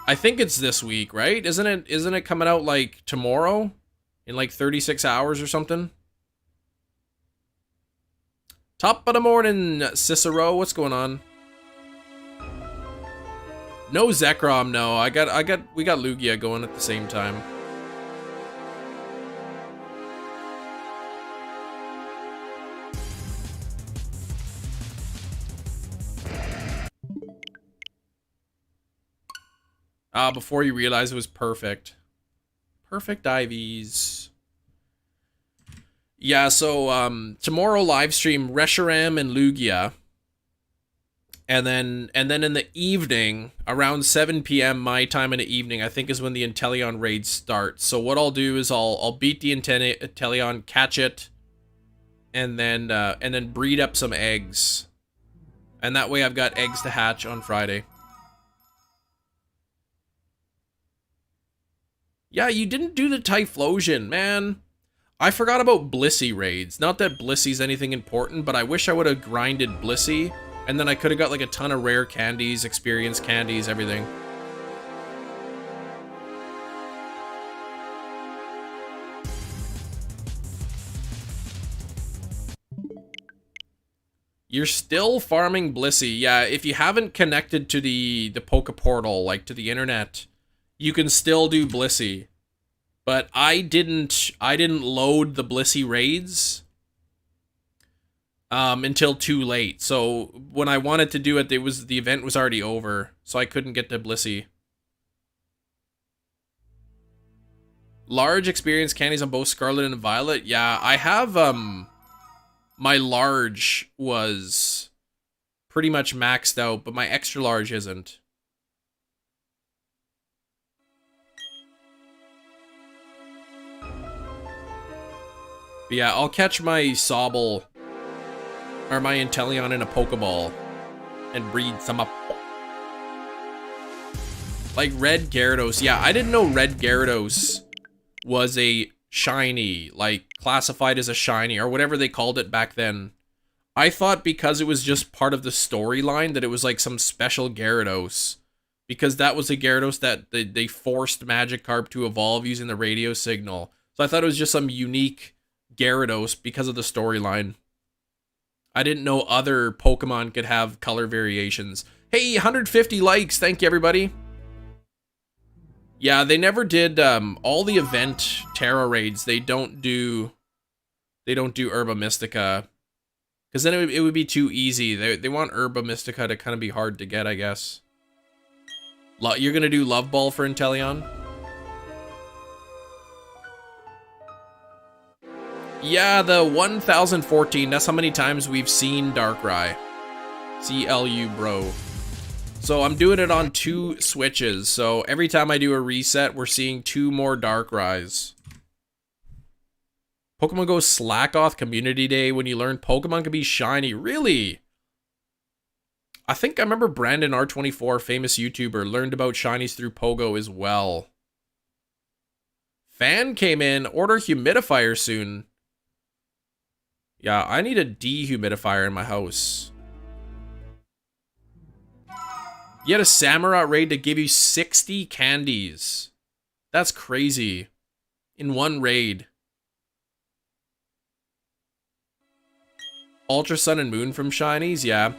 I think it's this week, right? Isn't it coming out like tomorrow in like 36 hours or something? Top of the morning, Cicero. What's going on? No Zekrom, no. We got Lugia going at the same time. Before you realize it was perfect. Perfect IVs. Yeah, so tomorrow live stream Reshiram and Lugia. And then in the evening, around 7 p.m. my time in the evening, I think is when the Inteleon raid starts. So what I'll do is I'll beat the Inteleon, catch it, and then breed up some eggs. And that way I've got eggs to hatch on Friday. Yeah, you didn't do the Typhlosion, man. I forgot about Blissey raids. Not that Blissey's anything important, but I wish I would have grinded Blissey. And then I could have got like a ton of rare candies, experience candies, everything. You're still farming Blissey. Yeah, if you haven't connected to the Poke Portal, like to the internet, you can still do Blissey. But I didn't load the Blissey raids until too late. So when I wanted to do it, the event was already over, so I couldn't get to Blissey. Large experience candies on both Scarlet and Violet. Yeah, I have my large was pretty much maxed out, but my extra large isn't. But yeah, I'll catch my Sobble or my Inteleon in a Pokeball and breed some up. Like Red Gyarados. Yeah, I didn't know Red Gyarados was a shiny, like classified as a shiny or whatever they called it back then. I thought because it was just part of the storyline that it was like some special Gyarados. Because that was a Gyarados that they forced Magikarp to evolve using the radio signal. So I thought it was just some unique Gyarados because of the storyline. I didn't know other Pokemon could have color variations. Hey, 150 likes. Thank you, everybody. Yeah, they never did all the event Terra raids. They don't do Herba Mystica. Because then it would be too easy. They want Herba Mystica to kind of be hard to get, I guess. You're going to do Love Ball for Inteleon? Yeah, the 1014, that's how many times we've seen Darkrai. CLU, bro. So I'm doing it on 2 switches, so every time I do a reset, we're seeing 2 more Darkrai's. Pokemon Go Slack Off Community Day when you learn Pokemon can be shiny. Really? I think I remember Brandon R24, famous YouTuber, learned about shinies through Pogo as well. Fan came in, order humidifier soon. Yeah, I need a dehumidifier in my house. You had a Samurott raid to give you 60 candies. That's crazy. In one raid. Ultra Sun and Moon from shinies, yeah.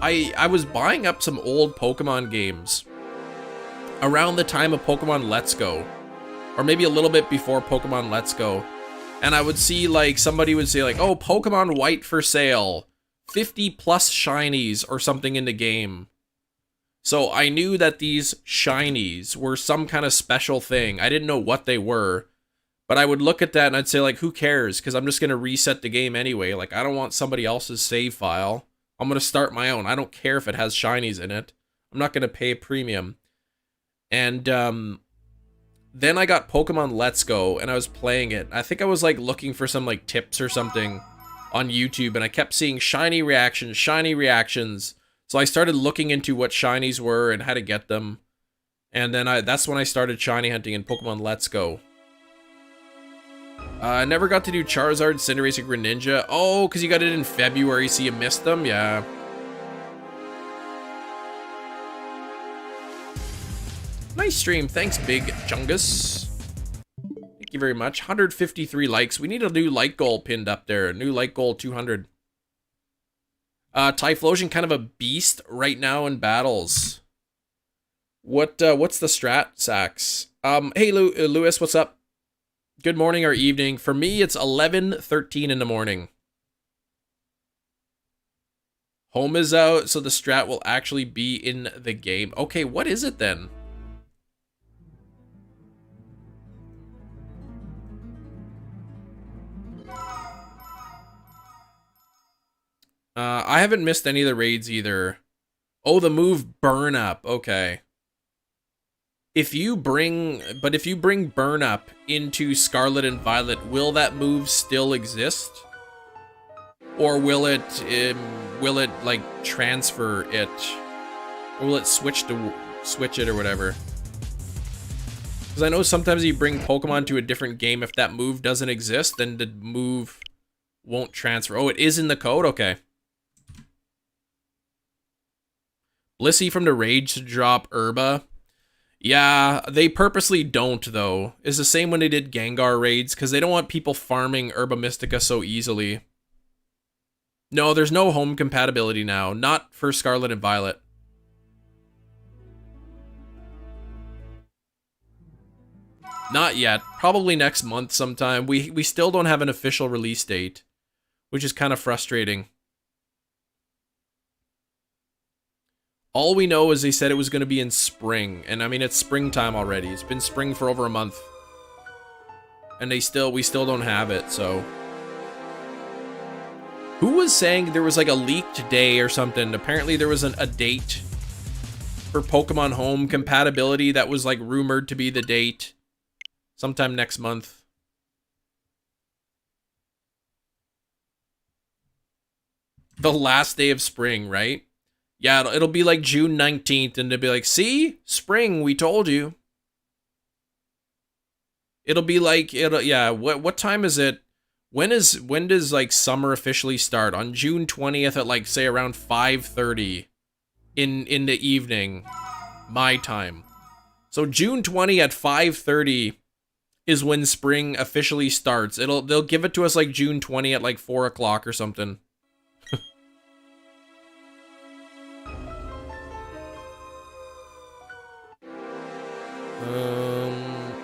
I was buying up some old Pokemon games around the time of Pokemon Let's Go, or maybe a little bit before Pokemon Let's Go, and I would see like somebody would say like, oh, Pokemon White for sale, 50 plus shinies or something in the game. So I knew that these shinies were some kind of special thing. I didn't know what they were, but I would look at that and I'd say like, who cares? Because I'm just going to reset the game anyway. Like, I don't want somebody else's save file. I'm going to start my own. I don't care if it has shinies in it. I'm not going to pay a premium. And then I got Pokemon Let's Go and I was playing it. I think I was like looking for some like tips or something on YouTube and I kept seeing shiny reactions, shiny reactions. So I started looking into what shinies were and how to get them. And then that's when I started shiny hunting in Pokemon Let's Go. I never got to do Charizard, Cinderace, and Greninja. Oh, because you got it in February, so you missed them? Yeah. Nice stream. Thanks, Big Chungus. Thank you very much. 153 likes. We need a new like goal pinned up there. New like goal 200. Typhlosion, kind of a beast right now in battles. What's the strat, Sax? Hey, Lewis, what's up? Good morning or evening. For me, it's 11:13 in the morning. Home is out, so the strat will actually be in the game. Okay, what is it then? I haven't missed any of the raids either. Oh, the move Burn Up. Okay. If you bring Burn Up into Scarlet and Violet, will that move still exist? Or will it like transfer it? Or will it switch it or whatever? Because I know sometimes you bring Pokemon to a different game, if that move doesn't exist, then the move won't transfer. Oh, it is in the code? Okay. Blissey from the Rage to drop Herba. Yeah, they purposely don't, though. It's the same when they did Gengar raids, because they don't want people farming Herba Mystica so easily. No, there's no home compatibility now. Not for Scarlet and Violet. Not yet. Probably next month sometime. We still don't have an official release date, which is kind of frustrating. All we know is they said it was going to be in spring, and I mean, it's springtime already. It's been spring for over a month. And we still don't have it, so. Who was saying there was like a leaked day or something? Apparently there was a date for Pokemon Home compatibility that was like rumored to be the date sometime next month. The last day of spring, right? Yeah, it'll be like June 19th, and they'll be like, see? Spring, we told you. It'll be like, yeah, what time is it? When does like summer officially start? On June 20th at like, say, around 5:30 in the evening, my time. So June 20 at 5:30 is when spring officially starts. They'll give it to us like June 20 at like 4 o'clock or something.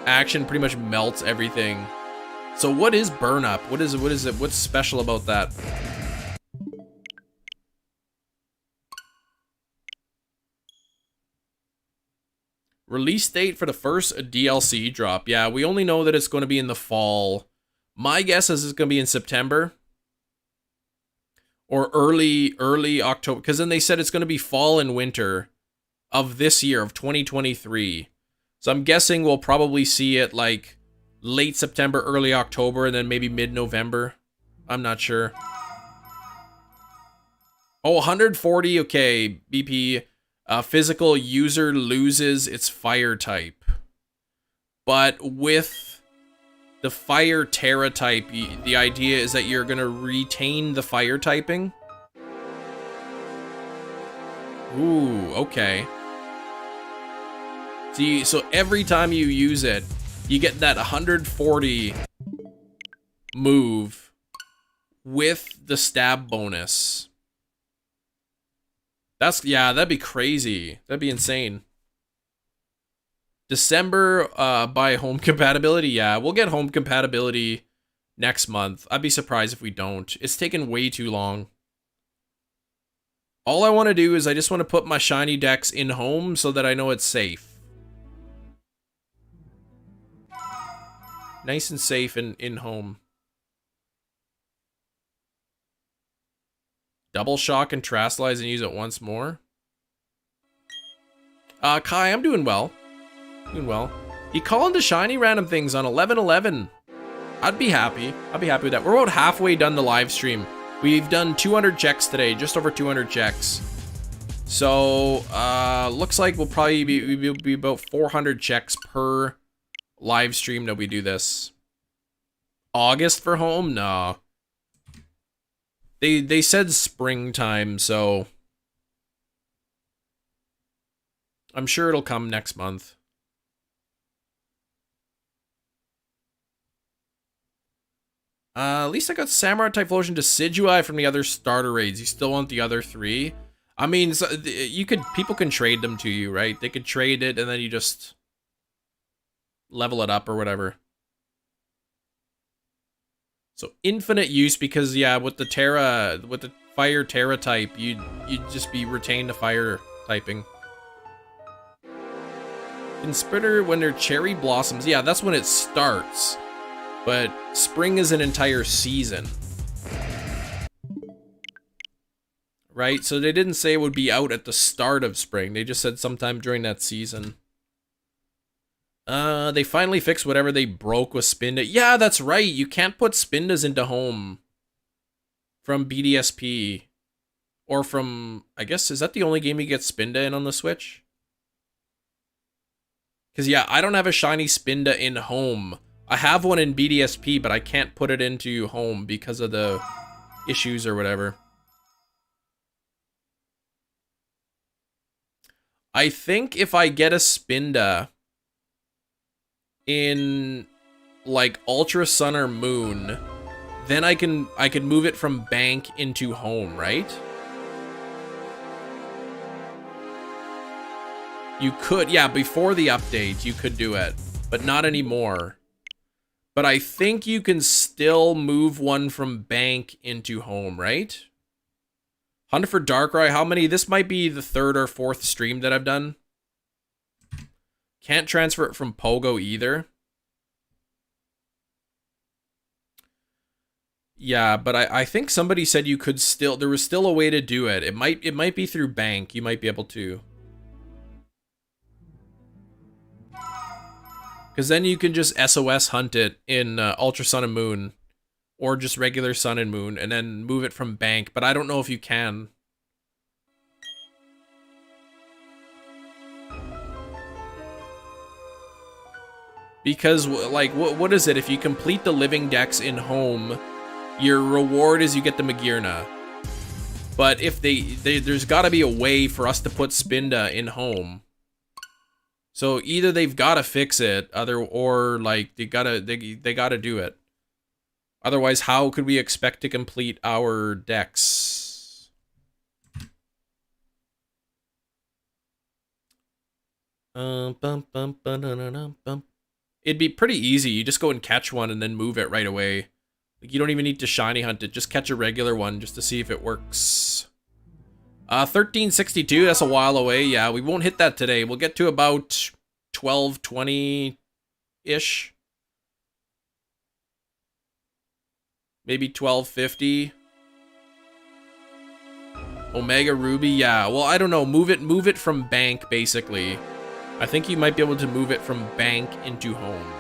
Action pretty much melts everything. So what is Burn Up? What is it? What's special about that? Release date for the first DLC drop. Yeah, we only know that it's going to be in the fall. My guess is it's going to be in September or early October, because then they said it's going to be fall and winter of this year, of 2023. So I'm guessing we'll probably see it like late September, early October, and then maybe mid-November. I'm not sure. Oh, 140, okay, BP. Physical user loses its fire type. But with the fire Terra type, the idea is that you're going to retain the fire typing. Ooh, okay. See, so every time you use it, you get that 140 move with the stab bonus. Yeah, that'd be crazy. That'd be insane. December, by home compatibility. Yeah, we'll get home compatibility next month. I'd be surprised if we don't. It's taken way too long. All I want to do is I just want to put my shiny decks in home so that I know it's safe. Nice and safe in home. Double shock and Terastallize and use it once more. Kai, I'm doing well. Doing well. You call into shiny random things on 11/11. I'd be happy. I'd be happy with that. We're about halfway done the live stream. We've done 200 checks today, just over 200 checks. So, looks like we'll probably be about 400 checks per live stream that we do this. August for home? No. They said springtime, so I'm sure it'll come next month. At least I got Samurai Typhlosion Decidueye from the other starter raids. You still want the other 3? I mean, so people can trade them to you, right? They could trade it and then you just level it up or whatever. So infinite use, because yeah, with the fire Terra type, you'd just be retain the fire typing. Conspirator when they're cherry blossoms, yeah, that's when it starts. But spring is an entire season. Right? So they didn't say it would be out at the start of spring. They just said sometime during that season. They finally fixed whatever they broke with Spinda. Yeah, that's right. You can't put Spindas into home from BDSP. Or from, I guess, is that the only game you get Spinda in on the Switch? Because, yeah, I don't have a shiny Spinda in home. I have one in BDSP, but I can't put it into home because of the issues or whatever. I think if I get a Spinda in like Ultra Sun or Moon, then I can move it from bank into home, right? You could, yeah, before the update you could do it, but not anymore. But I think you can still move one from bank into home, right? Hunter for Darkrai, how many? This might be the 3rd or 4th stream that I've done. Can't transfer it from Pogo either. Yeah, but I think somebody said you could still, there was still a way to do it. It might be through bank. You might be able to. Because then you can just SOS hunt it in Ultra Sun and Moon. Or just regular Sun and Moon. And then move it from bank. But I don't know if you can. Because, like, what is it? If you complete the living dex in home, your reward is you get the Magearna. But if there's got to be a way for us to put Spinda in home. So either they've got to fix it, or like they gotta do it. Otherwise, how could we expect to complete our decks? It'd be pretty easy. You just go and catch one and then move it right away. Like, you don't even need to shiny hunt it. Just catch a regular one just to see if it works. 1362, that's a while away. Yeah, we won't hit that today. We'll get to about 1220-ish. Maybe 1250. Omega Ruby, yeah. Well, I don't know. Move it from bank, basically. I think you might be able to move it from bank into home.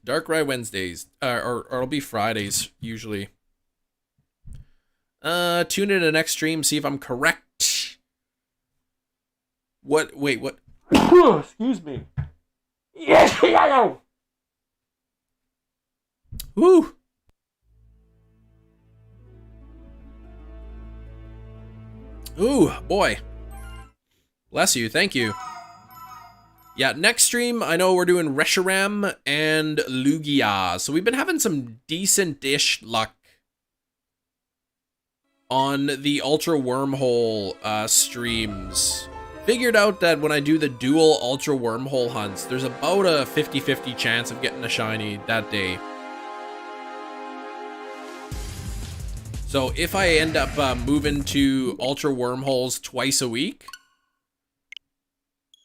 Darkrai Wednesdays, or it'll be Fridays usually. Tune in to the next stream, see if I'm correct. What? Wait, what? Excuse me. Yes, yellow. Woo. Ooh, boy. Bless you. Thank you. Yeah, next stream, I know we're doing Reshiram and Lugia. So we've been having some decent-ish luck on the Ultra Wormhole streams. Figured out that when I do the dual Ultra Wormhole hunts, there's about a 50-50 chance of getting a shiny that day. So if I end up moving to Ultra Wormholes twice a week,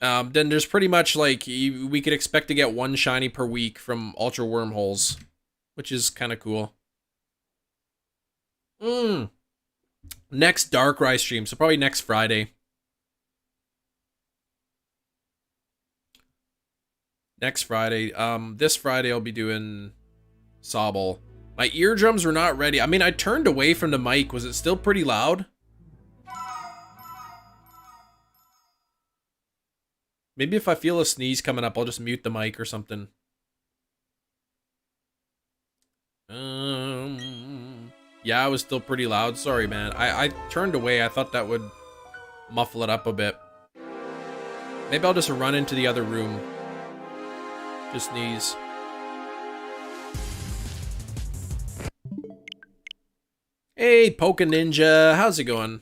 then there's pretty much like, we could expect to get one shiny per week from Ultra Wormholes, which is kind of cool. Next Darkrai stream, so probably next Friday. Next Friday. This Friday I'll be doing Sobble. My eardrums were not ready. I mean, I turned away from the mic. Was it still pretty loud? Maybe if I feel a sneeze coming up, I'll just mute the mic or something. Yeah, it was still pretty loud. Sorry, man. I turned away. I thought that would muffle it up a bit. Maybe I'll just run into the other room. Just sneeze. Hey, Poke Ninja. How's it going?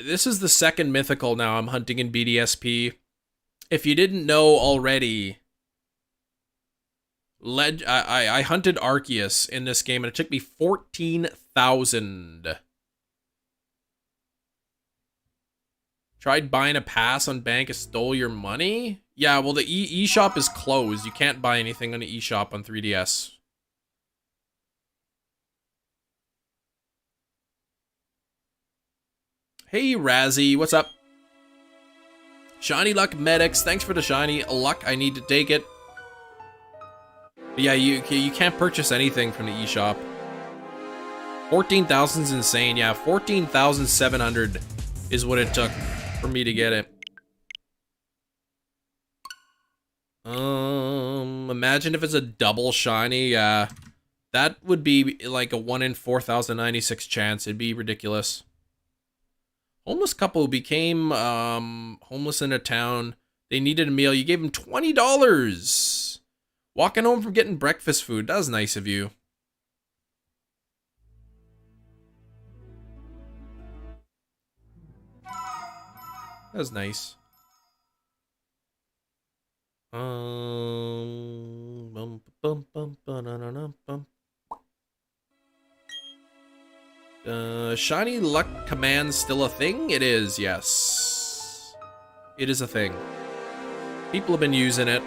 This is the second mythical now I'm hunting in BDSP. If you didn't know already, I hunted Arceus in this game and it took me 14,000. Tried buying a pass on bank, it stole your money? Yeah, well the eShop is closed. You can't buy anything on the eShop on 3DS. Hey Razzie, what's up? Shiny Luck Medics, thanks for the shiny luck. I need to take it. But yeah, you can't purchase anything from the eShop. 14,000 is insane. Yeah, 14,700 is what it took for me to get it. Imagine if it's a double shiny. That would be like a 1 in 4,096 chance. It'd be ridiculous. Homeless couple became homeless in a town. They needed a meal. You gave them $20. Walking home from getting breakfast food. That was nice of you. That was nice. Shiny Luck Command still a thing? It is, yes. It is a thing. People have been using it.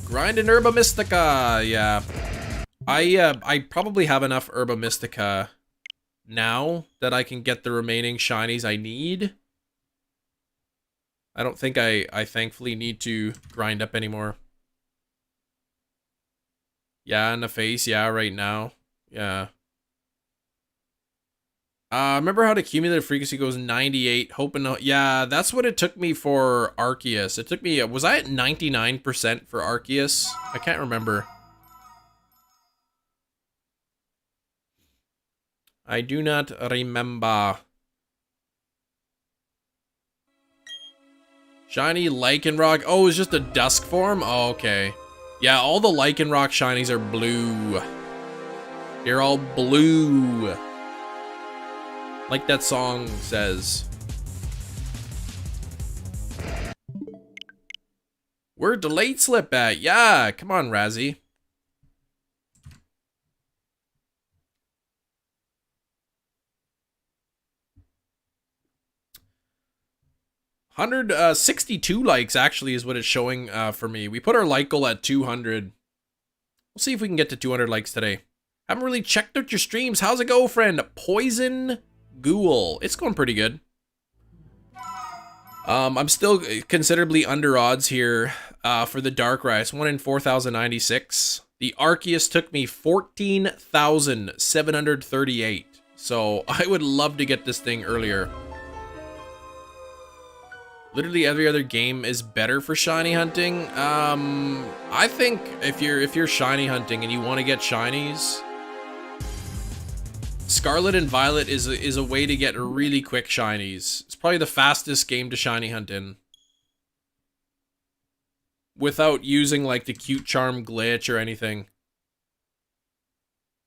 Grind an Herba Mystica, yeah. I probably have enough Herba Mystica now that I can get the remaining shinies I need. I don't think I thankfully need to grind up anymore. Yeah, in the face, yeah, right now. Yeah. Remember how the cumulative frequency goes 98, hoping to, yeah, that's what it took me for Arceus. It took me, was I at 99% for Arceus? I can't remember. I do not remember. Shiny Lycanroc. Oh, it's just a dusk form? Oh, okay. Yeah, all the Lycanroc shinies are blue. They're all blue. Like that song says. Where'd the late slip at? Yeah, come on, Razzie. 162 likes actually is what it's showing for me. We put our like goal at 200. We'll see if we can get to 200 likes today. Haven't really checked out your streams. How's it go, friend? Poison Ghoul. It's going pretty good. I'm still considerably under odds here for the Darkrai. It's 1 in 4,096. The Arceus took me 14,738. So I would love to get this thing earlier. Literally every other game is better for shiny hunting. I think if you're shiny hunting and you want to get shinies, Scarlet and Violet is a way to get really quick shinies. It's probably the fastest game to shiny hunt in. Without using like the cute charm glitch or anything.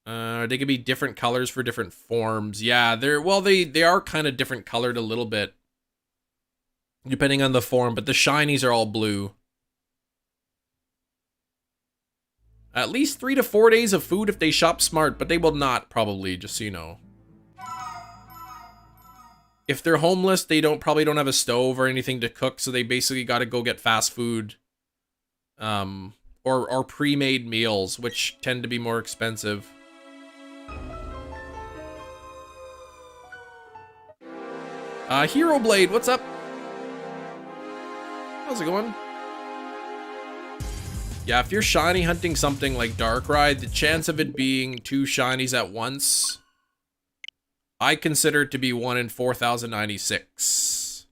They could be different colors for different forms. Yeah, they are kind of different colored a little bit. Depending on the form, but the shinies are all blue. At least 3 to 4 days of food if they shop smart, but they will not, probably, just so you know. If they're homeless, they probably don't have a stove or anything to cook, so they basically gotta go get fast food. Or pre-made meals, which tend to be more expensive. Hero Blade, what's up? How's it going? Yeah, if you're shiny hunting something like Darkrai, the chance of it being 2 shinies at once, I consider it to be 1 in 4,096.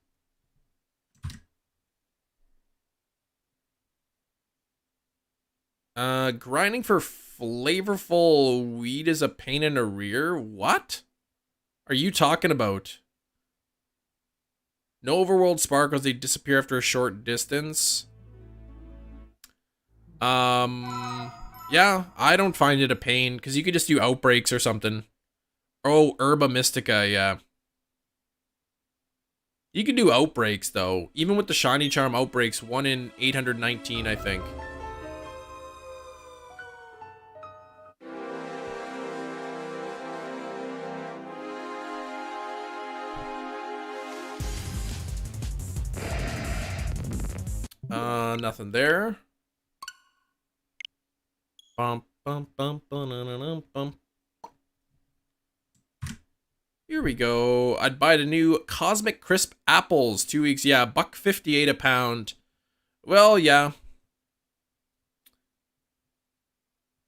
Grinding for flavorful weed is a pain in the rear? What are you talking about? No overworld sparkles, they disappear after a short distance. Yeah, I don't find it a pain, because you could just do outbreaks or something. Oh, Herba Mystica, yeah. You can do outbreaks, though. Even with the shiny charm outbreaks, 1 in 819, I think. Nothing there. Bum, bum, bum, bum, bum. Here we go. I'd buy the new Cosmic Crisp apples. 2 weeks. Yeah, $1.58 a pound. Well, yeah.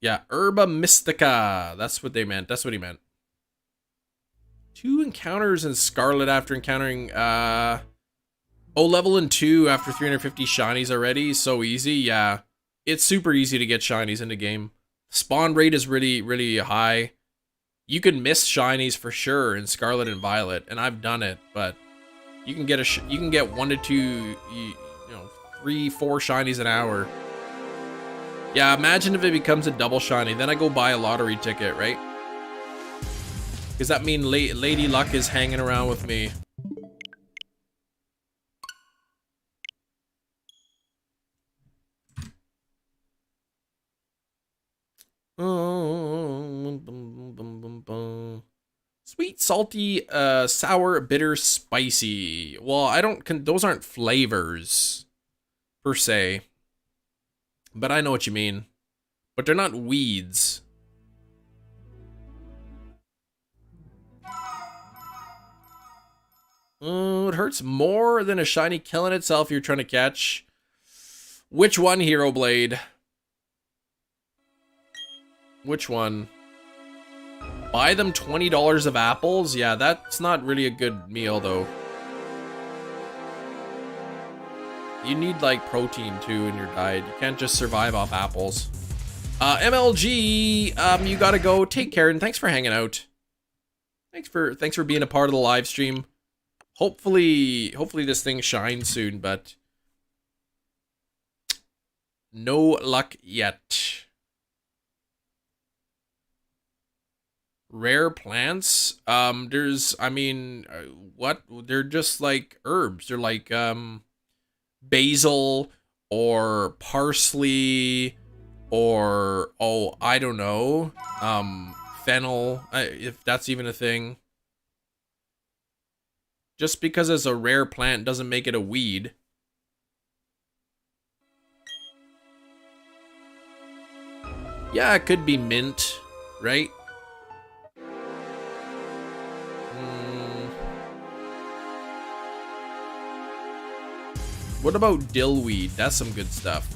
Yeah, Herba Mystica. That's what they meant. That's what he meant. 2 encounters in Scarlet after encountering, level in 2 after 350 shinies already. So easy. Yeah. It's super easy to get shinies in the game. Spawn rate is really, really high. You can miss shinies for sure in Scarlet and Violet, and I've done it. But you can get 1 to 2, 3, 4 shinies an hour. Yeah, imagine if it becomes a double shiny. Then I go buy a lottery ticket, right? Because that means Lady Luck is hanging around with me. Sweet, salty, sour, bitter, spicy. Well, those aren't flavors per se, but I know what you mean. But they're not weeds. It hurts more than a shiny killing itself you're trying to catch. Which one, Hero Blade? Which one? Buy them $20 of apples? Yeah, that's not really a good meal, though. You need, like, protein, too, in your diet. You can't just survive off apples. MLG, you gotta go. Take care, and thanks for hanging out. Thanks for being a part of the live stream. Hopefully this thing shines soon, but no luck yet. Rare plants? What? They're just like herbs. They're like, basil or parsley or, oh, I don't know, fennel, if that's even a thing. Just because it's a rare plant doesn't make it a weed. Yeah, it could be mint, right? What about dillweed? That's some good stuff.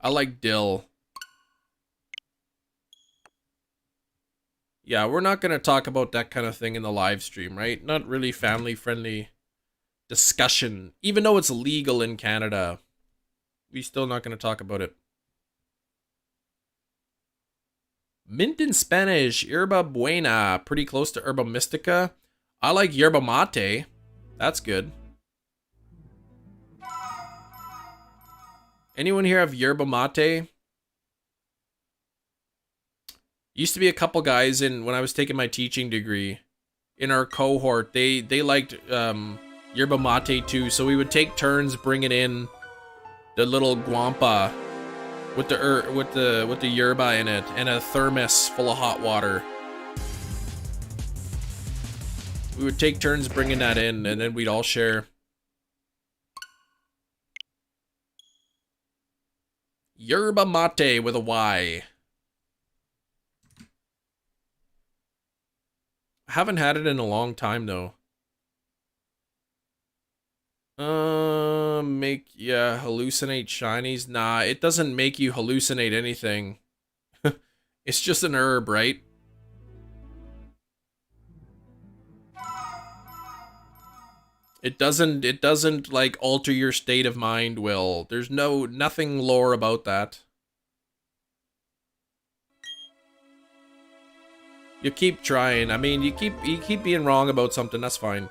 I like dill. Yeah, we're not going to talk about that kind of thing in the live stream, right? Not really family-friendly discussion. Even though it's legal in Canada, we're still not going to talk about it. Mint in Spanish, Yerba Buena. Pretty close to Herba Mystica. I like Yerba Mate. That's good. Anyone here have Yerba Mate? Used to be a couple guys when I was taking my teaching degree in our cohort. They liked Yerba Mate too, so we would take turns bringing in the little guampa with the yerba in it and a thermos full of hot water. We would take turns bringing that in, and then we'd all share. Yerba Mate with a Y. I haven't had it in a long time though. Make ya hallucinate shinies? Nah, it doesn't make you hallucinate anything. It's just an herb, right? It doesn't like alter your state of mind, Will. There's nothing lore about that. You keep trying. I mean, you keep being wrong about something. That's fine.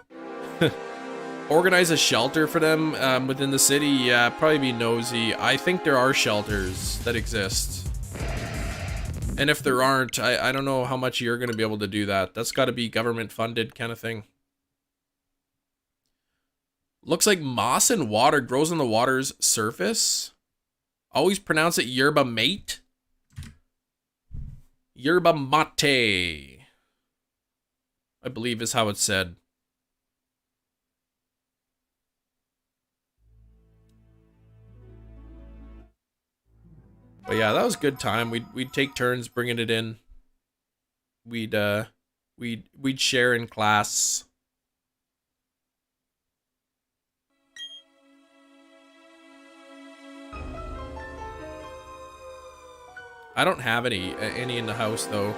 Organize a shelter for them within the city. Yeah, probably be nosy. I think there are shelters that exist. And if there aren't, I don't know how much you're going to be able to do that. That's got to be government funded kind of thing. Looks like moss and water grows on the water's surface. Always pronounce it yerba mate. Yerba mate, I believe is how it's said. But yeah, that was a good time. We'd take turns bringing it in. We'd share in class. I don't have any in the house though.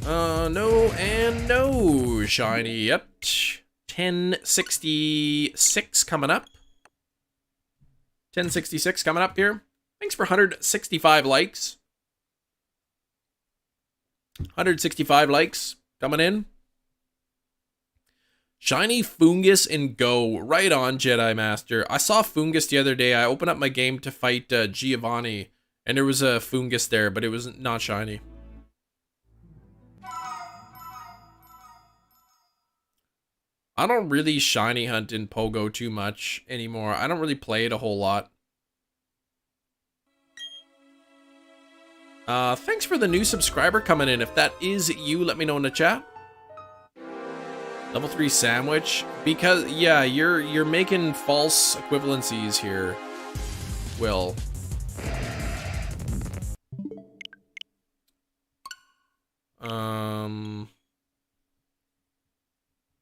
No and no, shiny. Yep. 1066 coming up. 1066 coming up here. Thanks for 165 likes. 165 likes coming in. Shiny Fungus and Go. Right on, Jedi Master. I saw Fungus the other day. I opened up my game to fight Giovanni, and there was a Fungus there, but it was not shiny. I don't really shiny hunt in Pogo too much anymore. I don't really play it a whole lot. Thanks for the new subscriber coming in. If that is you, let me know in the chat. Level 3 sandwich, because yeah, you're making false equivalencies here, Will.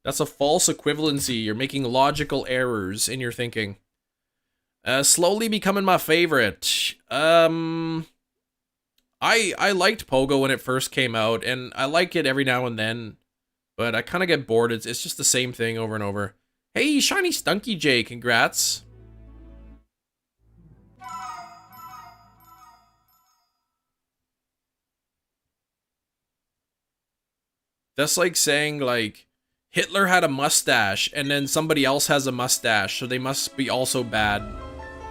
That's a false equivalency. You're making logical errors in your thinking. Slowly becoming my favorite. I liked Pogo when it first came out, and I like it every now and then. But I kind of get bored. It's just the same thing over and over. Hey, Shiny Stunky J, congrats. That's like saying, like, Hitler had a mustache, and then somebody else has a mustache, so they must be also bad.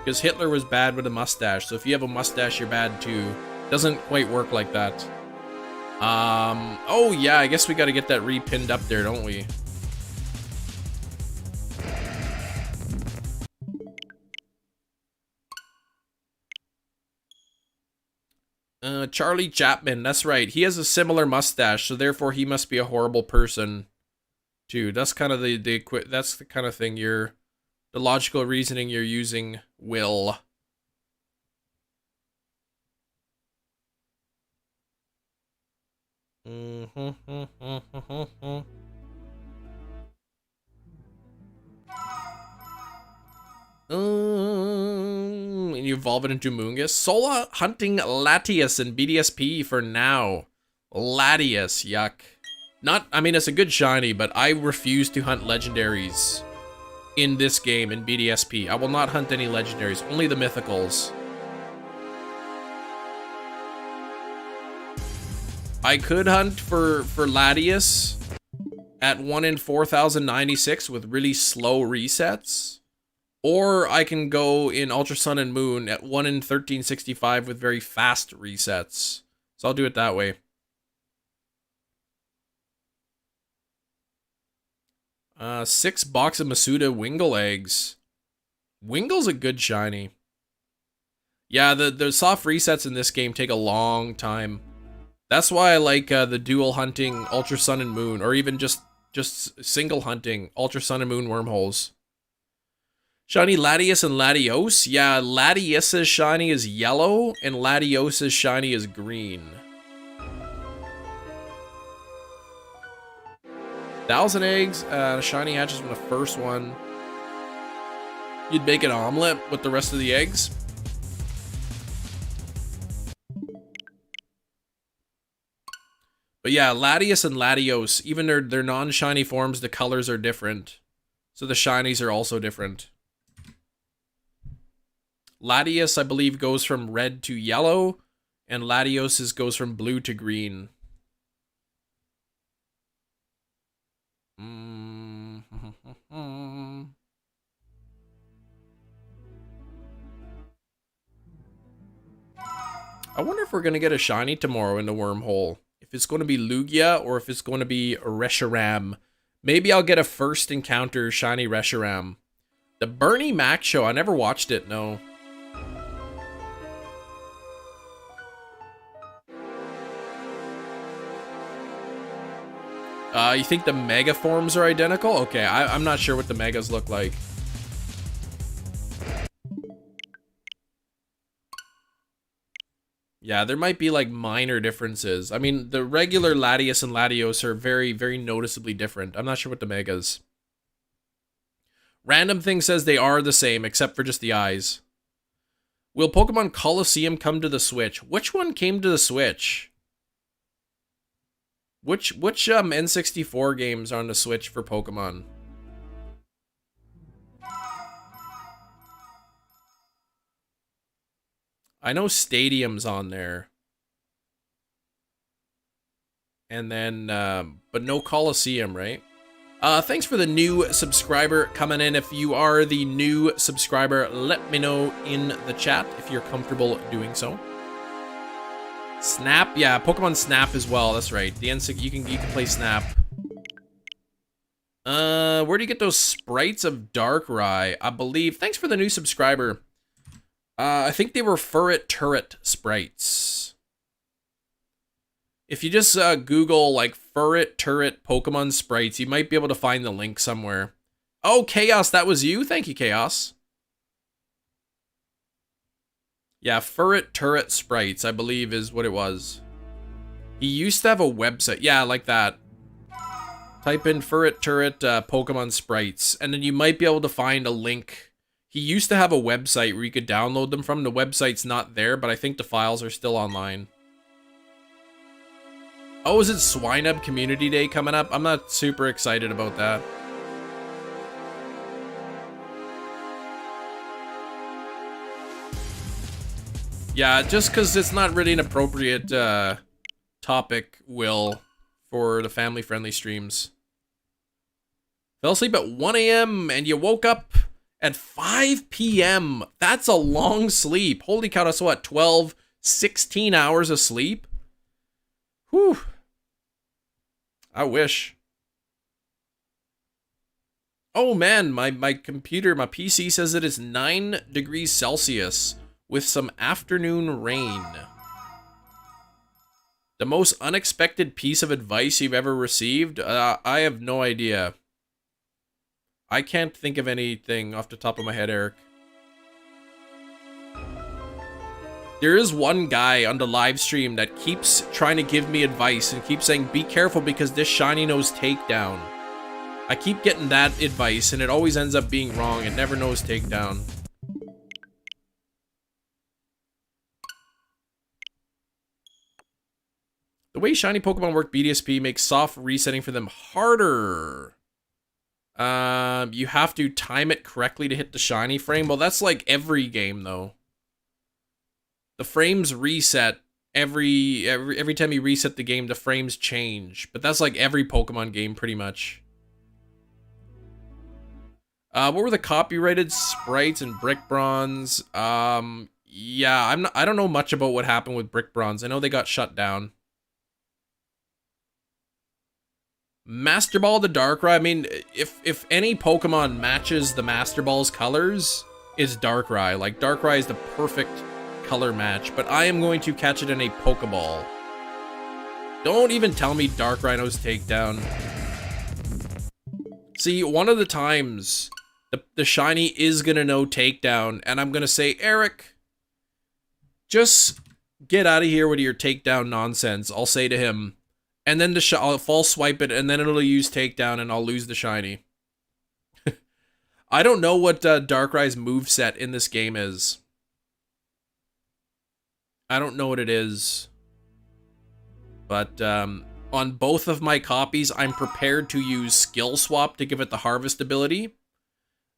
Because Hitler was bad with a mustache, so if you have a mustache, you're bad too. Doesn't quite work like that. Oh yeah, I guess we gotta get that re-pinned up there, don't we? Charlie Chapman, that's right. He has a similar mustache, so therefore he must be a horrible person, too. That's kind of that's the kind of thing the logical reasoning you're using, Will. And you evolve it into Moongus. Sola hunting Latias in BDSP for now. Latias, yuck. I mean, it's a good shiny, but I refuse to hunt legendaries in this game in BDSP. I will not hunt any legendaries, only the mythicals. I could hunt for Latias at 1 in 4096 with really slow resets. Or I can go in Ultra Sun and Moon at 1 in 1365 with very fast resets. So I'll do it that way. Six box of Masuda Wingull eggs. Wingull's a good shiny. Yeah, the soft resets in this game take a long time. That's why I like the dual hunting Ultra Sun and Moon, or even just single hunting Ultra Sun and Moon wormholes. Shiny Latias and Latios. Yeah, Latias's shiny is yellow, and Latios's shiny is green. 1,000 eggs. Shiny hatches from the first one. You'd make an omelet with the rest of the eggs. But yeah, Latias and Latios, even their non-shiny forms, the colors are different. So the shinies are also different. Latias, I believe, goes from red to yellow, and Latios goes from blue to green. I wonder if we're going to get a shiny tomorrow in the wormhole. If it's going to be Lugia or if it's going to be Reshiram. Maybe I'll get a first encounter shiny Reshiram. The Bernie Mac show, I never watched it, no. You think the Mega forms are identical? Okay, I'm not sure what the Megas look like. Yeah, there might be like minor differences. I mean, the regular Latias and Latios are very, very noticeably different. I'm not sure what the Megas. Random Thing says they are the same, except for just the eyes. Will Pokemon Coliseum come to the Switch? Which one came to the Switch? Which N64 games are on the Switch for Pokemon? I know Stadium's on there. And then, but no Coliseum, right? Thanks for the new subscriber coming in. If you are the new subscriber, let me know in the chat if you're comfortable doing so. Snap, yeah, Pokemon Snap as well. That's right. The N6, you can play Snap. Where do you get those sprites of Darkrai? I believe. Thanks for the new subscriber. I think they were Furret turret sprites. If you just Google like Furret turret Pokemon sprites, you might be able to find the link somewhere. Oh, Chaos, that was you. Thank you, Chaos. Yeah, Furret turret sprites, I believe, is what it was. He used to have a website. Yeah, like that. Type in Furret turret Pokemon sprites, and then you might be able to find a link. He used to have a website where you could download them from. The website's not there, but I think the files are still online. Oh, is it Swinub Community Day coming up? I'm not super excited about that. Yeah, just because it's not really an appropriate topic, Will, for the family-friendly streams. Fell asleep at 1 a.m. and you woke up at 5 p.m. That's a long sleep. Holy cow, that's what, 12, 16 hours of sleep? Whew. I wish. Oh man, my computer, my PC says it is 9 degrees Celsius with some afternoon rain. The most unexpected piece of advice you've ever received? I have no idea. I can't think of anything off the top of my head, Eric. There is one guy on the live stream that keeps trying to give me advice and keeps saying, be careful because this shiny knows takedown. I keep getting that advice and it always ends up being wrong. It never knows takedown. The way shiny Pokemon work BDSP makes soft resetting for them harder. You have to time it correctly to hit the shiny frame. Well, that's like every game though. The frames reset every time you reset the game, the frames change. But that's like every Pokemon game pretty much. What were the copyrighted sprites and Brick Bronze? Yeah, I don't know much about what happened with Brick Bronze. I know they got shut down. Master Ball the Darkrai. I mean, if any Pokemon matches the Master Ball's colors, it's Darkrai. Like, Darkrai is the perfect color match, but I am going to catch it in a Pokeball. Don't even tell me Darkrai knows takedown. See, one of the times, the shiny is gonna know takedown, and I'm gonna say, Eric, just get out of here with your takedown nonsense. I'll say to him. And then I'll false swipe it, and then it'll use takedown, and I'll lose the shiny. I don't know what Darkrai's moveset in this game is. I don't know what it is. But on both of my copies, I'm prepared to use Skill Swap to give it the Harvest ability.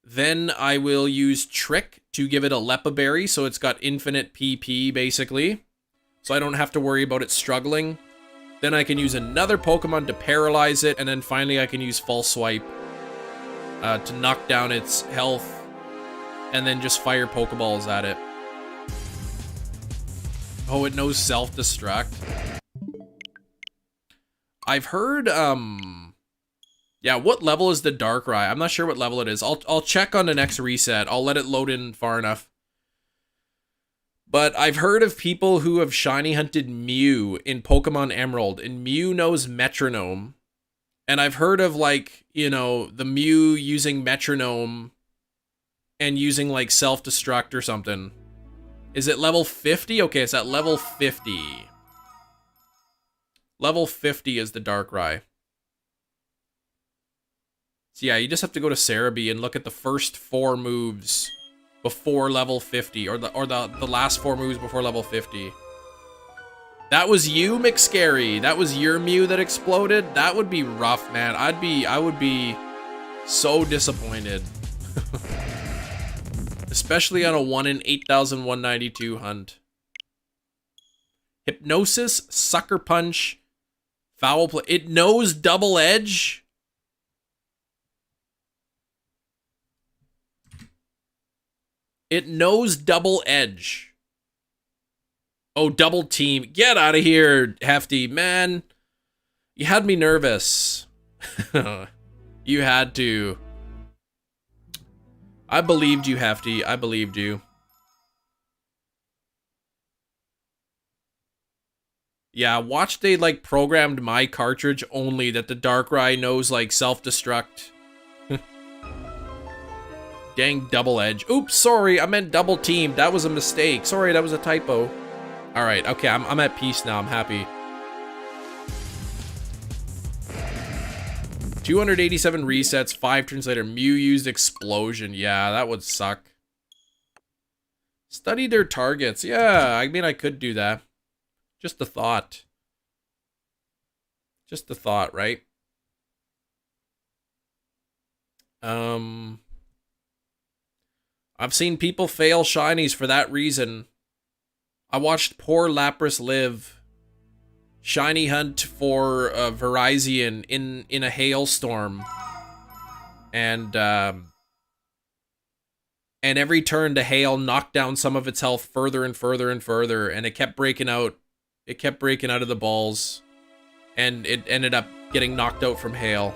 Then I will use Trick to give it a Lepa Berry, so it's got infinite PP, basically. So I don't have to worry about it struggling. Then I can use another Pokemon to paralyze it, and then finally I can use False Swipe to knock down its health, and then just fire Pokeballs at it. Oh, it knows Self-Destruct. I've heard, yeah, what level is the Darkrai? I'm not sure what level it is. I'll check on the next reset. I'll let it load in far enough. But I've heard of people who have shiny hunted Mew in Pokemon Emerald, and Mew knows Metronome. And I've heard of, like, you know, the Mew using Metronome and using, like, Self-Destruct or something. Is it level 50? Okay, it's at level 50. Level 50 is the Darkrai. So yeah, you just have to go to Cerebi and look at the first 4 moves before level 50, or the last 4 moves before level 50. That was you, McScary. That was your Mew that exploded. That would be rough, man. I would be so disappointed. Especially on a 1 in 8,192 hunt. Hypnosis, Sucker Punch, Foul Play. It knows Double Edge. It knows Double Edge. Oh, Double Team. Get out of here, Hefty. Man, you had me nervous. You had to. I believed you, Hefty. I believed you. Yeah, watch they, like, programmed my cartridge only that the Darkrai knows, like, Self-Destruct. Dang Double Edge. Oops, sorry, I meant Double Team. That was a mistake. Sorry, that was a typo. Alright, okay, I'm at peace now. I'm happy. 287 resets, 5 turns later. Mew used Explosion. Yeah, that would suck. Study their targets. Yeah, I mean, I could do that. Just a thought. Just a thought, right? I've seen people fail shinies for that reason. I watched poor Lapras live. Shiny hunt for Virizion in a hailstorm. And every turn the hail knocked down some of its health further and further and further, and it kept breaking out. It kept breaking out of the balls. And it ended up getting knocked out from hail.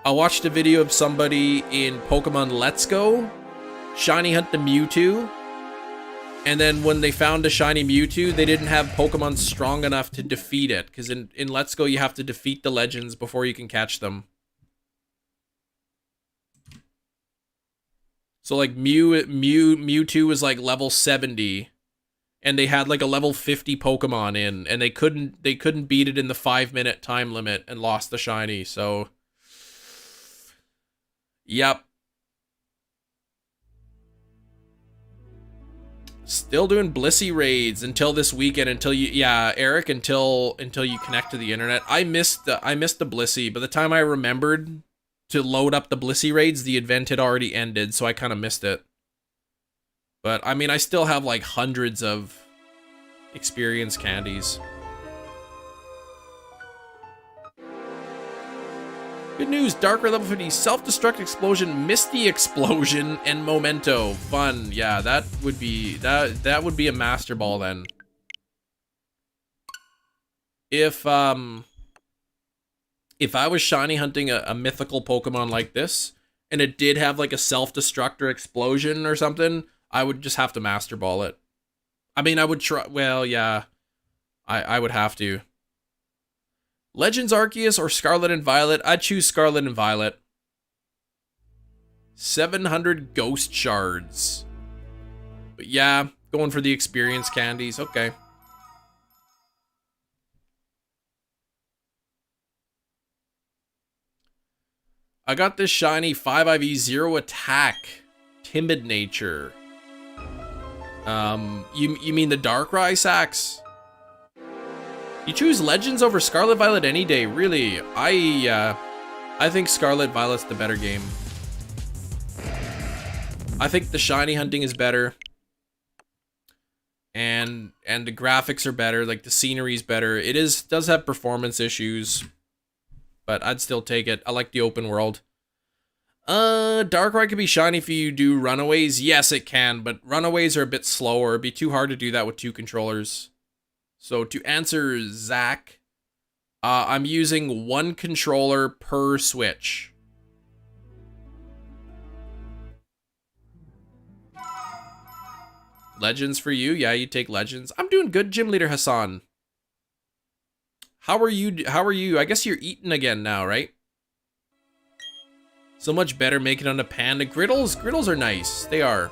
I watched a video of somebody in Pokemon Let's Go shiny hunt the Mewtwo, And then when they found a shiny Mewtwo, they didn't have Pokemon strong enough to defeat it. Because in Let's Go, you have to defeat the legends before you can catch them. So like Mewtwo was like level 70. And they had like a level 50 Pokemon in. And they couldn't beat it in the 5-minute time limit and lost the shiny. So, yep. Still doing Blissey raids until this weekend, until you, yeah, Eric, until you connect to the internet. I missed the Blissey. By the time I remembered to load up the Blissey raids, the event had already ended, so I kind of missed it. But I mean, I still have like hundreds of experience candies. Good news, Darkrai level 50, self-destruct explosion, Misty explosion, and Memento. Fun. Yeah, that would be a Master Ball then. If I was shiny hunting a mythical Pokemon like this, and it did have like a self-destruct or explosion or something, I would just have to Master Ball it. I mean, I would try, well, yeah. I would have to. Legends Arceus or Scarlet and Violet? I'd choose Scarlet and Violet. 700 Ghost Shards. But yeah, going for the experience candies. Okay. I got this shiny 5IV 0 attack. Timid nature. You mean the Darkrai Sax? You choose Legends over Scarlet Violet any day, really. I think Scarlet Violet's the better game. I think the shiny hunting is better. And the graphics are better, like the scenery's better. It does have performance issues, but I'd still take it. I like the open world. Darkrai could be shiny if you do Runaways. Yes, it can, but Runaways are a bit slower. It'd be too hard to do that with 2 controllers. So to answer Zach, I'm using 1 controller per Switch. Legends for you? Yeah, you take Legends. I'm doing good, Gym Leader Hassan. How are you? I guess you're eating again now, right? So much better making on a Panda. Griddles are nice. They are.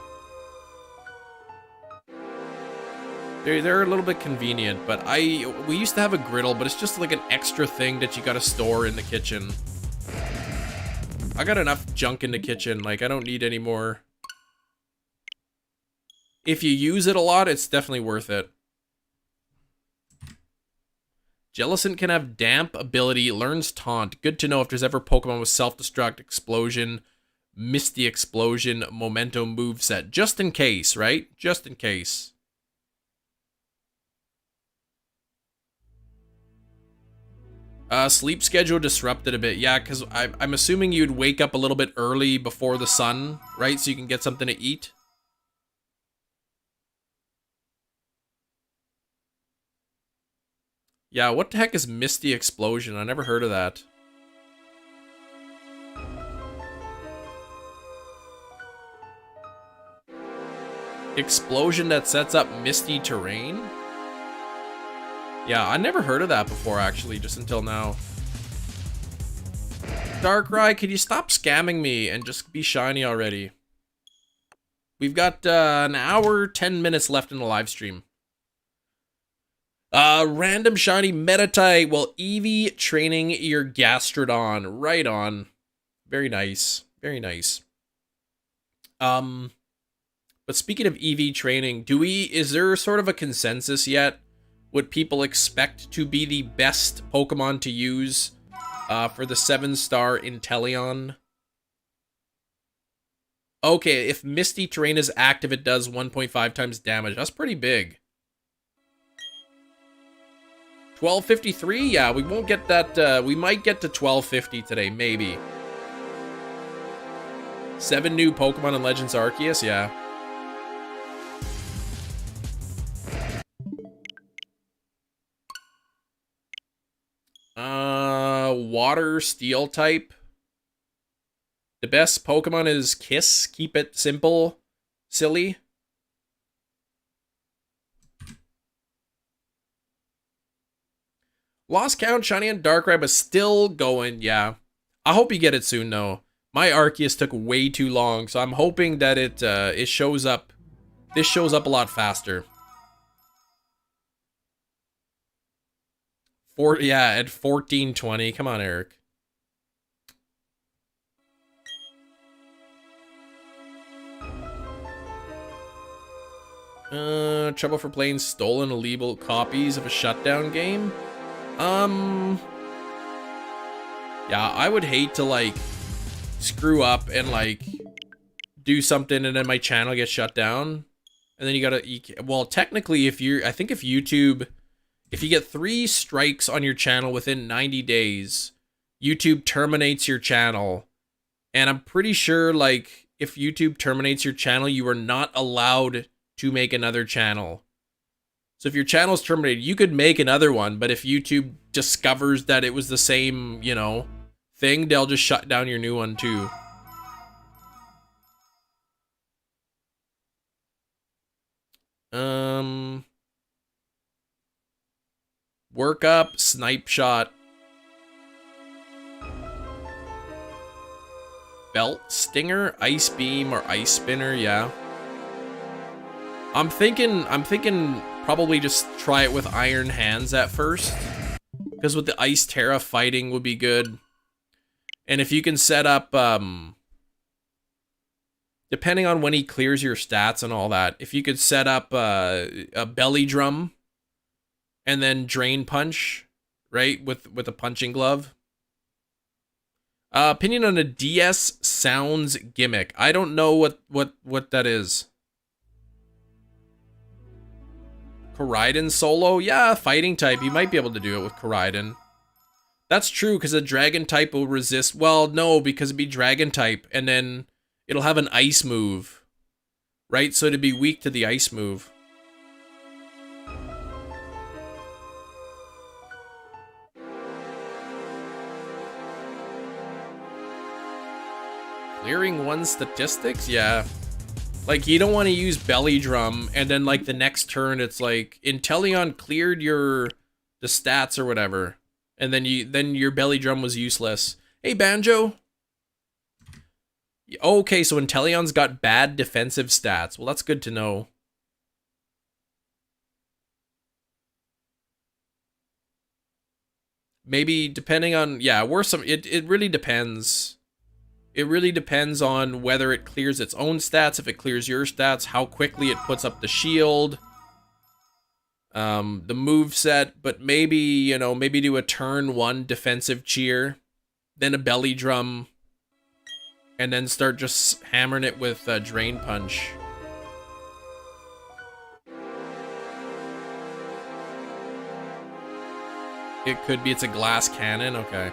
They're a little bit convenient, but we used to have a griddle, but it's just like an extra thing that you gotta store in the kitchen. I got enough junk in the kitchen, like I don't need any more. If you use it a lot, it's definitely worth it. Jellicent can have Damp ability, learns Taunt. Good to know if there's ever Pokemon with Self-Destruct, Explosion, Misty Explosion, Memento moveset. Just in case, right? Just in case. Sleep schedule disrupted a bit. Yeah, because I'm assuming you'd wake up a little bit early before the sun, right? So you can get something to eat. Yeah, what the heck is Misty Explosion? I never heard of that. Explosion that sets up misty terrain? Yeah, I never heard of that before, actually, just until now. Darkrai, could you stop scamming me and just be shiny already? We've got an hour, 10 minutes left in the live stream. Random shiny Meditite. Well, Eevee training your Gastrodon. Right on. Very nice. Very nice. But speaking of Eevee training, is there sort of a consensus yet? What people expect to be the best Pokemon to use for the 7-star Inteleon? Okay, if Misty Terrain is active, it does 1.5 times damage. That's pretty big. 1253? Yeah, we won't get that. We might get to 1250 today, maybe. 7 new Pokemon in Legends Arceus? Yeah. Water Steel type. The best Pokemon is Kiss. Keep it simple, silly. Lost count, shiny and Darkrai, but still going. Yeah. I hope you get it soon, though. My Arceus took way too long, so I'm hoping that it shows up. This shows up a lot faster. Yeah, at 1420. Come on, Eric. Trouble for playing stolen illegal copies of a shutdown game? Yeah, I would hate to, like, screw up and, like, do something and then my channel gets shut down. And then you gotta, well, technically, I think if YouTube, if you get 3 strikes on your channel within 90 days, YouTube terminates your channel. And I'm pretty sure, like, if YouTube terminates your channel, you are not allowed to make another channel. So if your channel's terminated, you could make another one, but if YouTube discovers that it was the same, you know, thing, they'll just shut down your new one too. Work up, snipe shot. Belt stinger, ice beam, or ice spinner, yeah. I'm thinking probably just try it with iron hands at first. Because with the Ice Terra, fighting would be good. And if you can set up, depending on when he clears your stats and all that, if you could set up a belly drum and then drain punch, right, with a punching glove. Opinion on a DS sounds gimmick. I don't know what that is. Koraidon solo? Yeah, fighting type. You might be able to do it with Koraidon. That's true, because a dragon type will resist. Well, no, because it'd be dragon type, and then it'll have an ice move. Right? So it'd be weak to the ice move. Clearing 1 statistics? Yeah. Like, you don't want to use belly drum, and then, like, the next turn, it's like, Inteleon cleared the stats or whatever, and then your belly drum was useless. Hey, Banjo. Okay, so Inteleon's got bad defensive stats. Well, that's good to know. Maybe depending on, yeah, it really depends. It really depends on whether it clears its own stats, if it clears your stats, how quickly it puts up the shield, the move set, but maybe, you know, maybe do a turn 1 defensive cheer, then a belly drum, and then start just hammering it with drain punch. It could be, it's a glass cannon, okay.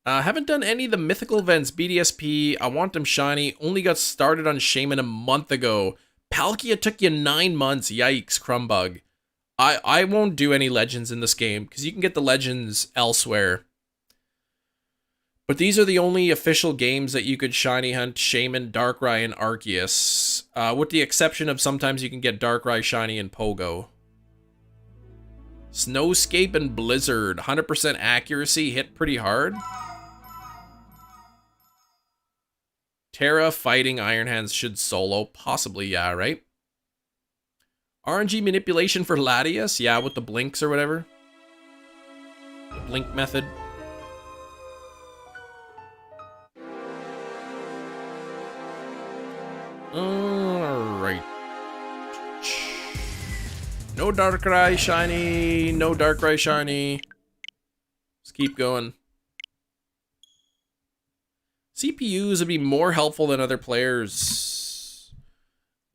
Haven't done any of the mythical events, BDSP, I want them shiny, only got started on Shaman a month ago. Palkia took you 9 months, yikes, Crumbug. I won't do any legends in this game, because you can get the legends elsewhere. But these are the only official games that you could shiny hunt Shaman, Darkrai, and Arceus. With the exception of sometimes you can get Darkrai shiny in Pogo. Snowscape and Blizzard, 100% accuracy, hit pretty hard. Terra fighting Iron Hands should solo. Possibly, yeah, right? RNG manipulation for Latias? Yeah, with the blinks or whatever. The blink method. Alright. No Darkrai shiny. No Darkrai shiny. Let's keep going. CPUs would be more helpful than other players.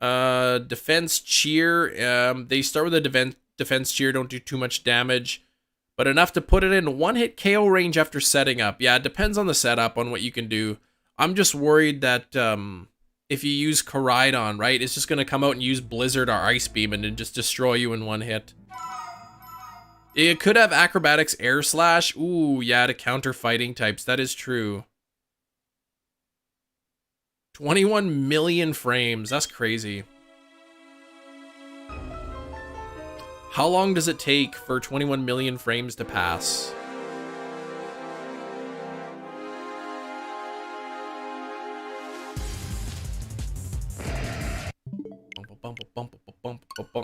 Defense cheer. They start with a defense cheer, don't do too much damage, but enough to put it in 1-hit KO range after setting up. Yeah, it depends on the setup, on what you can do. I'm just worried that if you use Koraidon, right, it's just going to come out and use Blizzard or Ice Beam and then just destroy you in 1 hit. It could have Acrobatics Air Slash. Ooh, yeah, to counter fighting types. That is true. 21 million frames. That's crazy. How long does it take for 21 million frames to pass?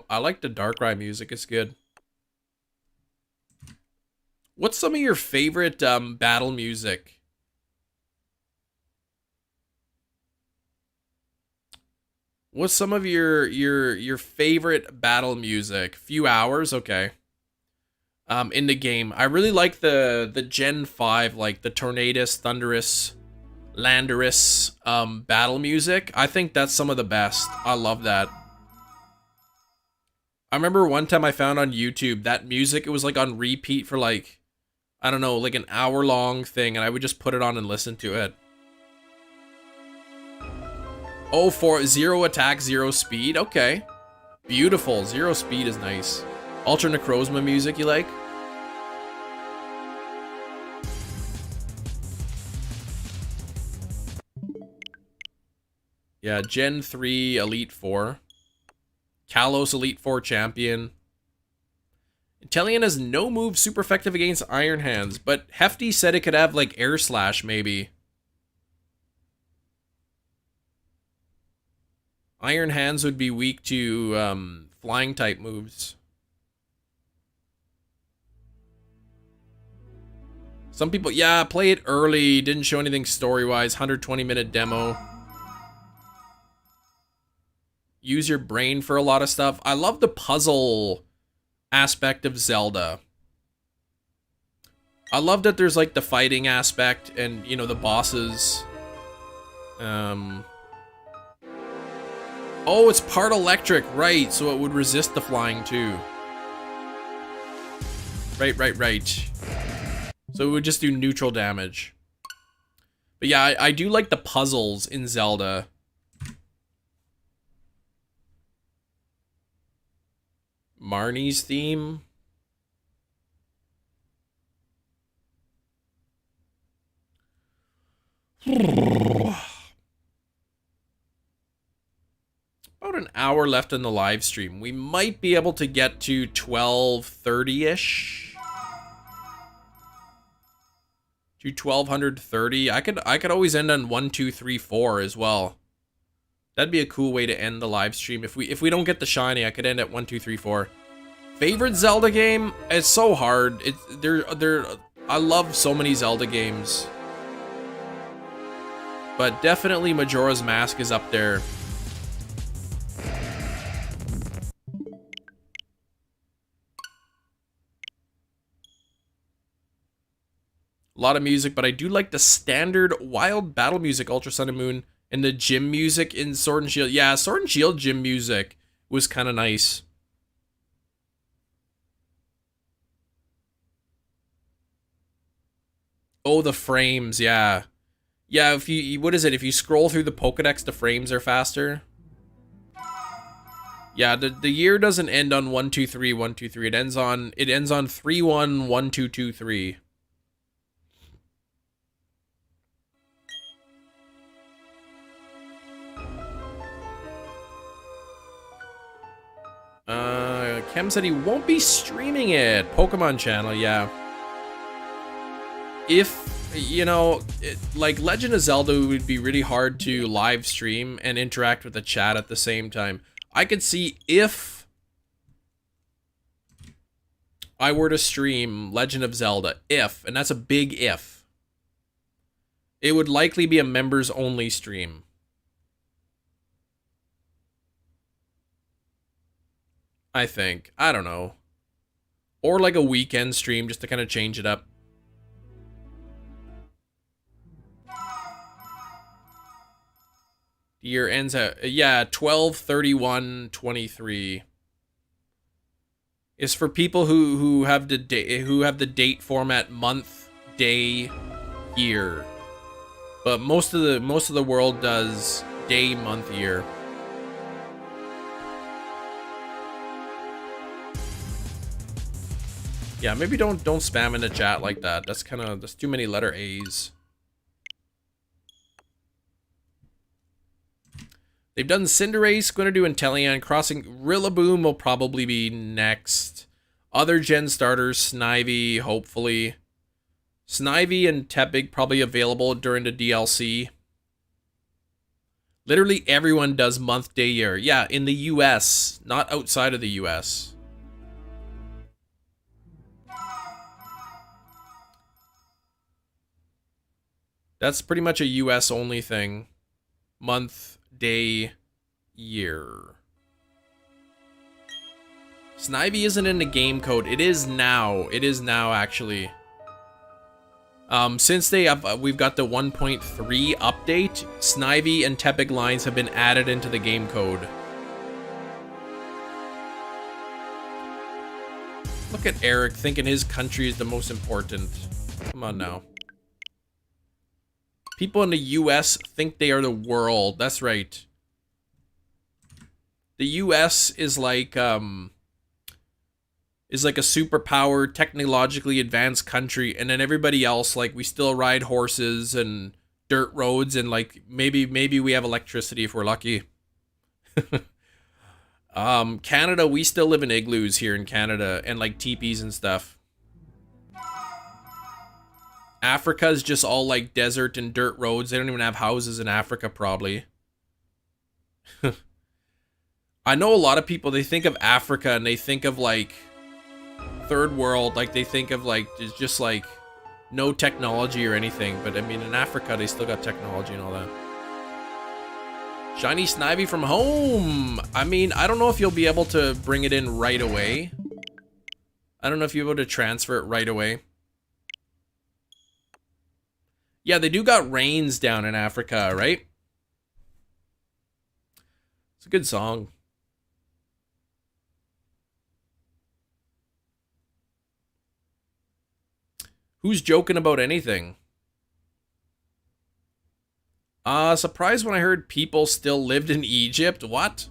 I like the Darkrai music. It's good. What's some of your favorite battle music? What's some of your favorite battle music? Few hours, okay. In the game, I really like the Gen 5, like the Tornadus, Thundurus, Landorus battle music. I think that's some of the best. I love that. I remember one time I found on YouTube that music, it was like on repeat for like, I don't know, like an hour-long thing, and I would just put it on and listen to it. Oh, for 0 attack, 0 speed? Okay. Beautiful. 0 speed is nice. Ultra Necrozma music you like? Yeah, Gen 3 Elite 4. Kalos Elite 4 Champion. Inteleon has no move super effective against Iron Hands, but Hefty said it could have like Air Slash maybe. Iron Hands would be weak to flying type moves. Some people, yeah, play it early, didn't show anything story-wise, 120-minute demo. Use your brain for a lot of stuff. I love the puzzle aspect of Zelda. I love that there's like the fighting aspect and, you know, the bosses. Oh, it's part electric, right, so it would resist the flying too. Right. So it would just do neutral damage. But yeah, I do like the puzzles in Zelda. Marnie's theme. About an hour left in the live stream. We might be able to get to 12:30-ish. To 1230. I could always end on 1, 2, 3, 4 as well. That'd be a cool way to end the live stream. If we don't get the shiny, I could end at 1, 2, 3, 4. Favorite Zelda game? It's so hard. I love so many Zelda games. But definitely Majora's Mask is up there. A lot of music, but I do like the standard wild battle music, Ultra Sun and Moon, and the gym music in Sword and Shield. Yeah, Sword and Shield gym music was kind of nice. Oh, the frames, yeah. Yeah, if you, what is it? If you scroll through the Pokedex, the frames are faster. Yeah, the year doesn't end on 1, 2, 3, 1, 2, 3. It ends on 3, 1, 1, 2, 2, 3. Kem said he won't be streaming it. Pokemon channel, yeah. If, you know, like Legend of Zelda would be really hard to live stream and interact with the chat at the same time. I could see if I were to stream Legend of Zelda, and that's a big if, it would likely be a members only stream. I think. I don't know. Or like a weekend stream just to kind of change it up. The year ends at, yeah, 12/31/23. Is for people who have the date format month, day, year. But most of the world does day, month, year. Yeah, maybe don't spam in the chat like that. That's too many letter A's. They've done Cinderace, Squirtle, and Teleon. Crossing Rillaboom will probably be next. Other gen starters, Snivy, hopefully. Snivy and Tepig probably available during the DLC. Literally everyone does month, day, year. Yeah, in the US, not outside of the US. That's pretty much a US only thing. Month, day, year. Snivy isn't in the game code. It is now. It is now, actually. Since we've got the 1.3 update, Snivy and Tepig lines have been added into the game code. Look at Eric thinking his country is the most important. Come on now. People in the US think they are the world. That's right. The US is like a superpower, technologically advanced country, and then everybody else, like, we still ride horses and dirt roads, and like maybe we have electricity if we're lucky. Canada, we still live in igloos here in Canada, and like teepees and stuff. Africa is just all like desert and dirt roads. They don't even have houses in Africa, probably. I know a lot of people, they think of Africa and they think of like third world, like they think of like just like no technology or anything, but I mean in Africa they still got technology and all that. Shiny Snivy from home. I mean, I don't know if you'll be able to bring it in right away. I don't know if you're able to transfer it right away. Yeah, they do got rains down in Africa, right? It's a good song. Who's joking about anything? Surprised when I heard people still lived in Egypt. What?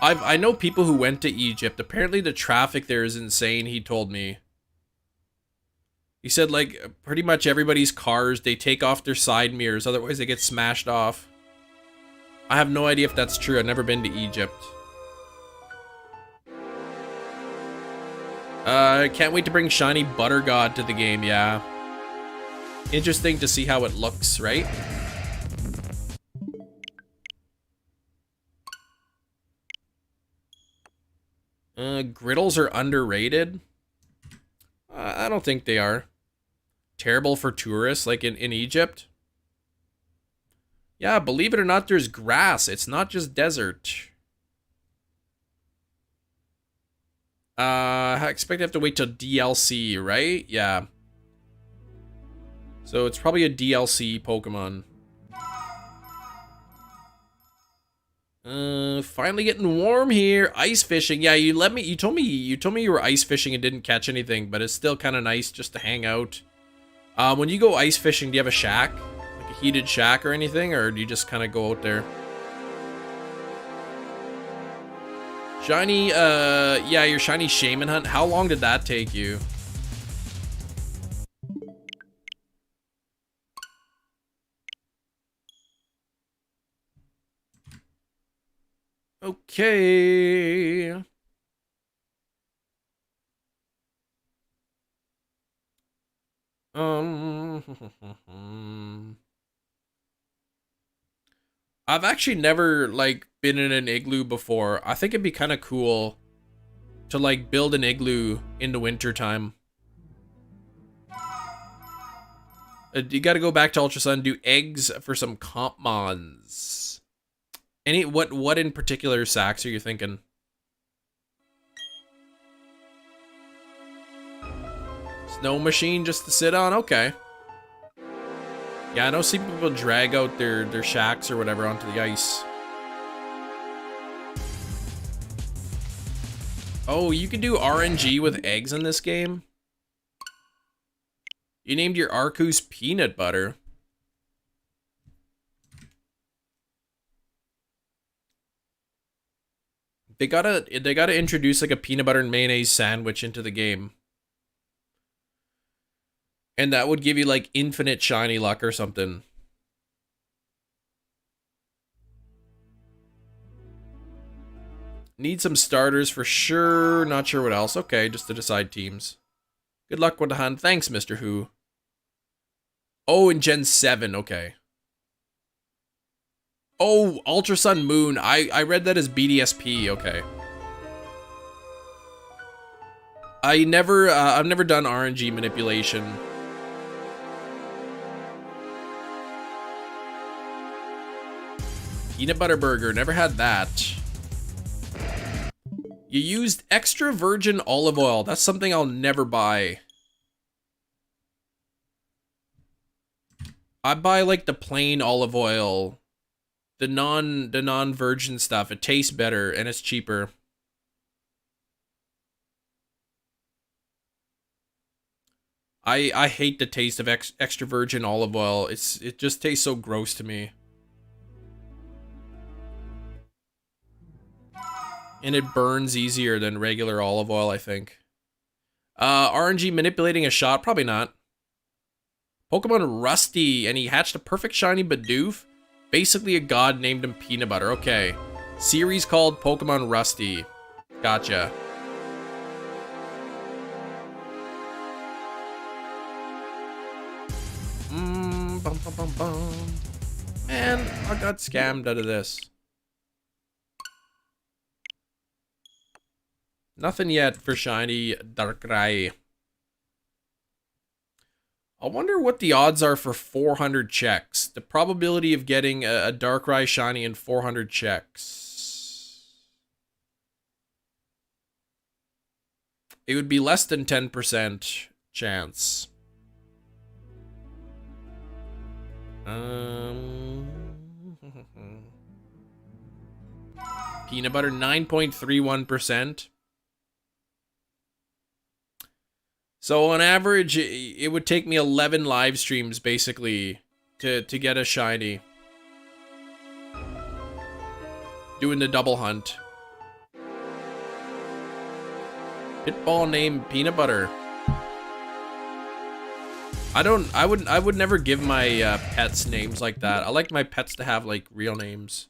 I know people who went to Egypt. Apparently the traffic there is insane, he told me. He said, like, pretty much everybody's cars, they take off their side mirrors, otherwise they get smashed off. I have no idea if that's true. I've never been to Egypt. Can't wait to bring Shiny Butter God to the game, yeah. Interesting to see how it looks, right? Griddles are underrated? I don't think they are. Terrible for tourists, like in Egypt? Yeah, believe it or not, there's grass. It's not just desert. I expect I have to wait till DLC, right? Yeah. So it's probably a DLC Pokemon. Finally getting warm here. Ice fishing. Yeah, you told me you were ice fishing and didn't catch anything, but it's still kind of nice just to hang out. When you go ice fishing, do you have a shack? Like a heated shack or anything, or do you just kind of go out there? Shiny, yeah, your shiny shaman hunt. How long did that take you? Okay. I've actually never, like, been in an igloo before. I think it'd be kind of cool to, like, build an igloo in the winter time. You gotta go back to Ultra Sun, do eggs for some Compmons. What in particular sacks are you thinking? Snow machine just to sit on? Okay. Yeah, I know some people drag out their shacks or whatever onto the ice. Oh, you can do RNG with eggs in this game? You named your Arceus Peanut Butter. They gotta introduce like a peanut butter and mayonnaise sandwich into the game. And that would give you like infinite shiny luck or something. Need some starters for sure. Not sure what else. Okay, just to decide teams. Good luck with the hunt. Thanks, Mr. Who. Oh, in Gen 7. Okay. Oh, Ultra Sun Moon. I read that as BDSP. Okay. I've never done RNG manipulation. Peanut butter burger. Never had that. You used extra virgin olive oil. That's something I'll never buy. I buy like the plain olive oil. The non-virgin stuff. It tastes better and it's cheaper. I hate the taste of extra virgin olive oil. It just tastes so gross to me. And it burns easier than regular olive oil, I think. RNG manipulating a shot? Probably not. Pokemon Rusty, and he hatched a perfect shiny Bidoof. Basically a god named him Peanut Butter. Okay. Series called Pokemon Rusty. Gotcha. Bum, bum, bum, bum. Man, I got scammed out of this. Nothing yet for shiny Darkrai. I wonder what the odds are for 400 checks. The probability of getting a Darkrai shiny in 400 checks. It would be less than 10% chance. Peanut butter 9.31%. So on average, it would take me 11 live streams basically to get a shiny. Doing the double hunt. Pitball named Peanut Butter. I would never give my pets names like that. I like my pets to have like real names.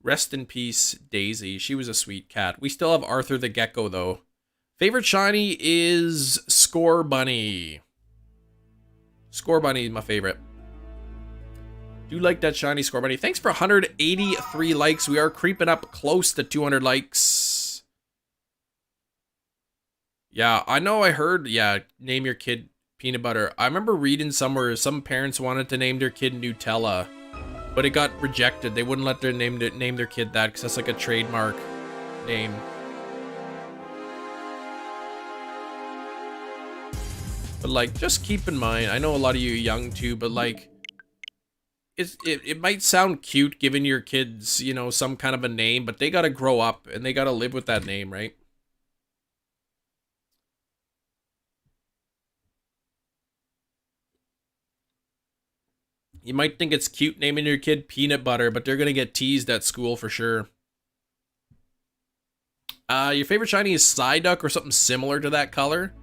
Rest in peace, Daisy. She was a sweet cat. We still have Arthur the Gecko, though. Favorite shiny is Score Bunny. Score Bunny is my favorite. Do like that shiny Score Bunny. Thanks for 183 likes. We are creeping up close to 200 likes. Yeah, I know I heard, yeah, name your kid Peanut Butter. I remember reading somewhere some parents wanted to name their kid Nutella, but it got rejected. They wouldn't let their name their kid that because that's like a trademark name. But like, just keep in mind, I know a lot of you are young too, but like, it might sound cute giving your kids, you know, some kind of a name, but they gotta grow up and they gotta live with that name, right? You might think it's cute naming your kid Peanut Butter, but they're gonna get teased at school for sure. Your favorite shiny is Psyduck or something similar to that color?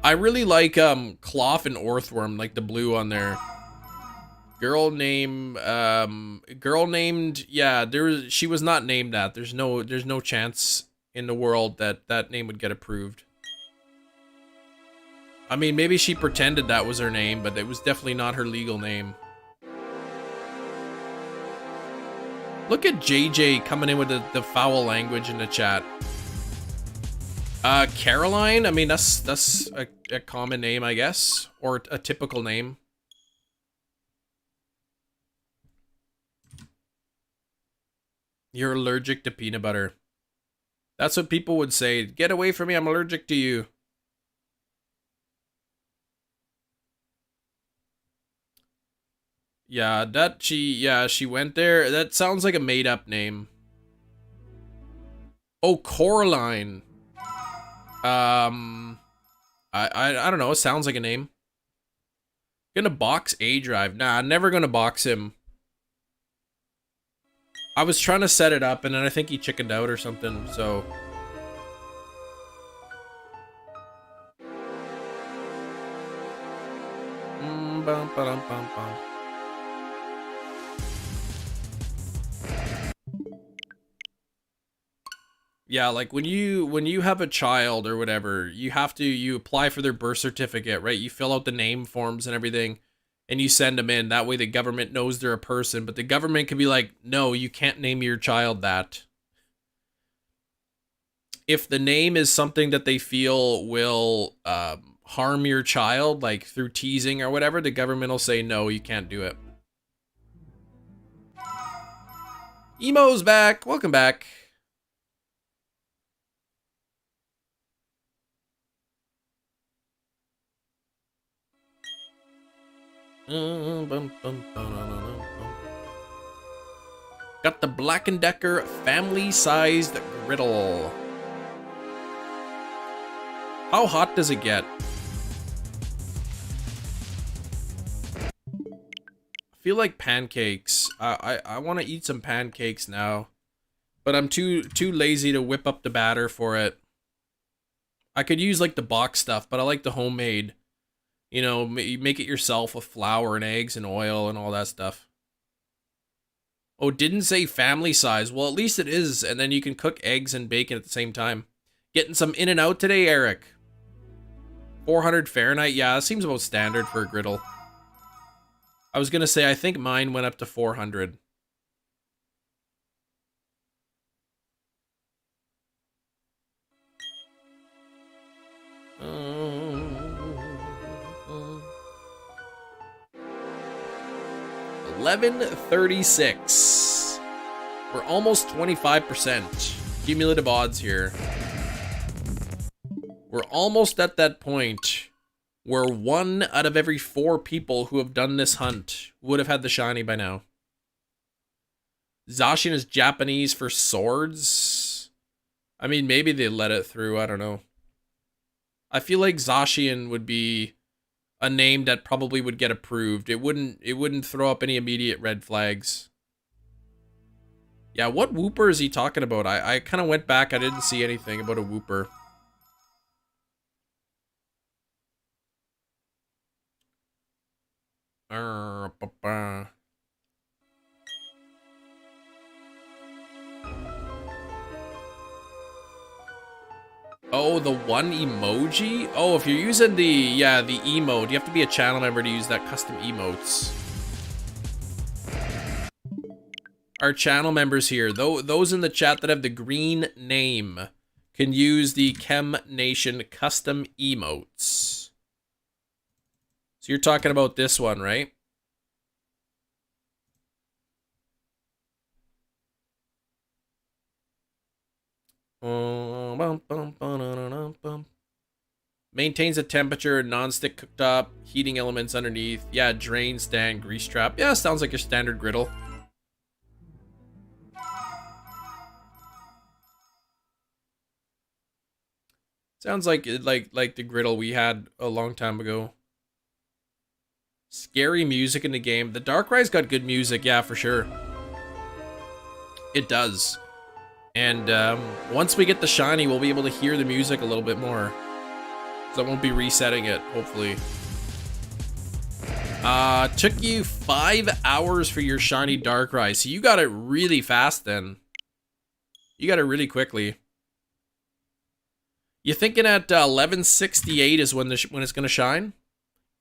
I really like Cloth and Orthworm, like the blue on there. Girl named, yeah, she was not named that. There's no chance in the world that that name would get approved. I mean, maybe she pretended that was her name, but it was definitely not her legal name. Look at JJ coming in with the foul language in the chat. Caroline? I mean, that's a common name, I guess. Or a typical name. You're allergic to peanut butter. That's what people would say. Get away from me, I'm allergic to you. Yeah, she went there. That sounds like a made-up name. Oh, Coraline. I don't know. It sounds like a name. Gonna box A-Drive. Nah, never gonna box him. I was trying to set it up, and then I think he chickened out or something, so... Yeah, like when you have a child or whatever, you apply for their birth certificate, right? You fill out the name forms and everything, and you send them in. That way the government knows they're a person, but the government can be like, no, you can't name your child that. If the name is something that they feel will harm your child, like through teasing or whatever, the government will say, no, you can't do it. Emo's back. Welcome back. Got the Black & Decker family-sized griddle. How hot does it get? I feel like pancakes. I want to eat some pancakes now, but I'm too lazy to whip up the batter for it. I could use like the box stuff, but I like the homemade. You know, you make it yourself with flour and eggs and oil and all that stuff. Oh, didn't say family size. Well, at least it is, and then you can cook eggs and bacon at the same time. Getting some in and out today, Eric. 400 Fahrenheit. Yeah, that seems about standard for a griddle. I was gonna say, I think mine went up to 400. $11.36. We're almost 25% cumulative odds here. We're almost at that point where 1 out of every 4 people who have done this hunt would have had the shiny by now. Zacian is Japanese for swords. I mean, maybe they let it through. I don't know. I feel like Zacian would be a name that probably would get approved. It wouldn't throw up any immediate red flags. Yeah, what whooper is he talking about? I kind of went back. I didn't see anything about a whooper. Oh, the one emoji? Oh, if you're using the emote, you have to be a channel member to use that custom emotes. Our channel members here, those in the chat that have the green name, can use the Chem Nation custom emotes. So you're talking about this one, right? Maintains a temperature, non-stick cooktop, heating elements underneath. Yeah, drain, stand, grease trap. Yeah, sounds like your standard griddle. Sounds like the griddle we had a long time ago. Scary music in the game. The Darkrai's got good music, yeah, for sure. It does. And once we get the shiny, we'll be able to hear the music a little bit more. So I won't be resetting it, hopefully. Took you 5 hours for your shiny Darkrai, so you got it really fast then. You got it really quickly. You thinking at 1168 is when it's gonna shine?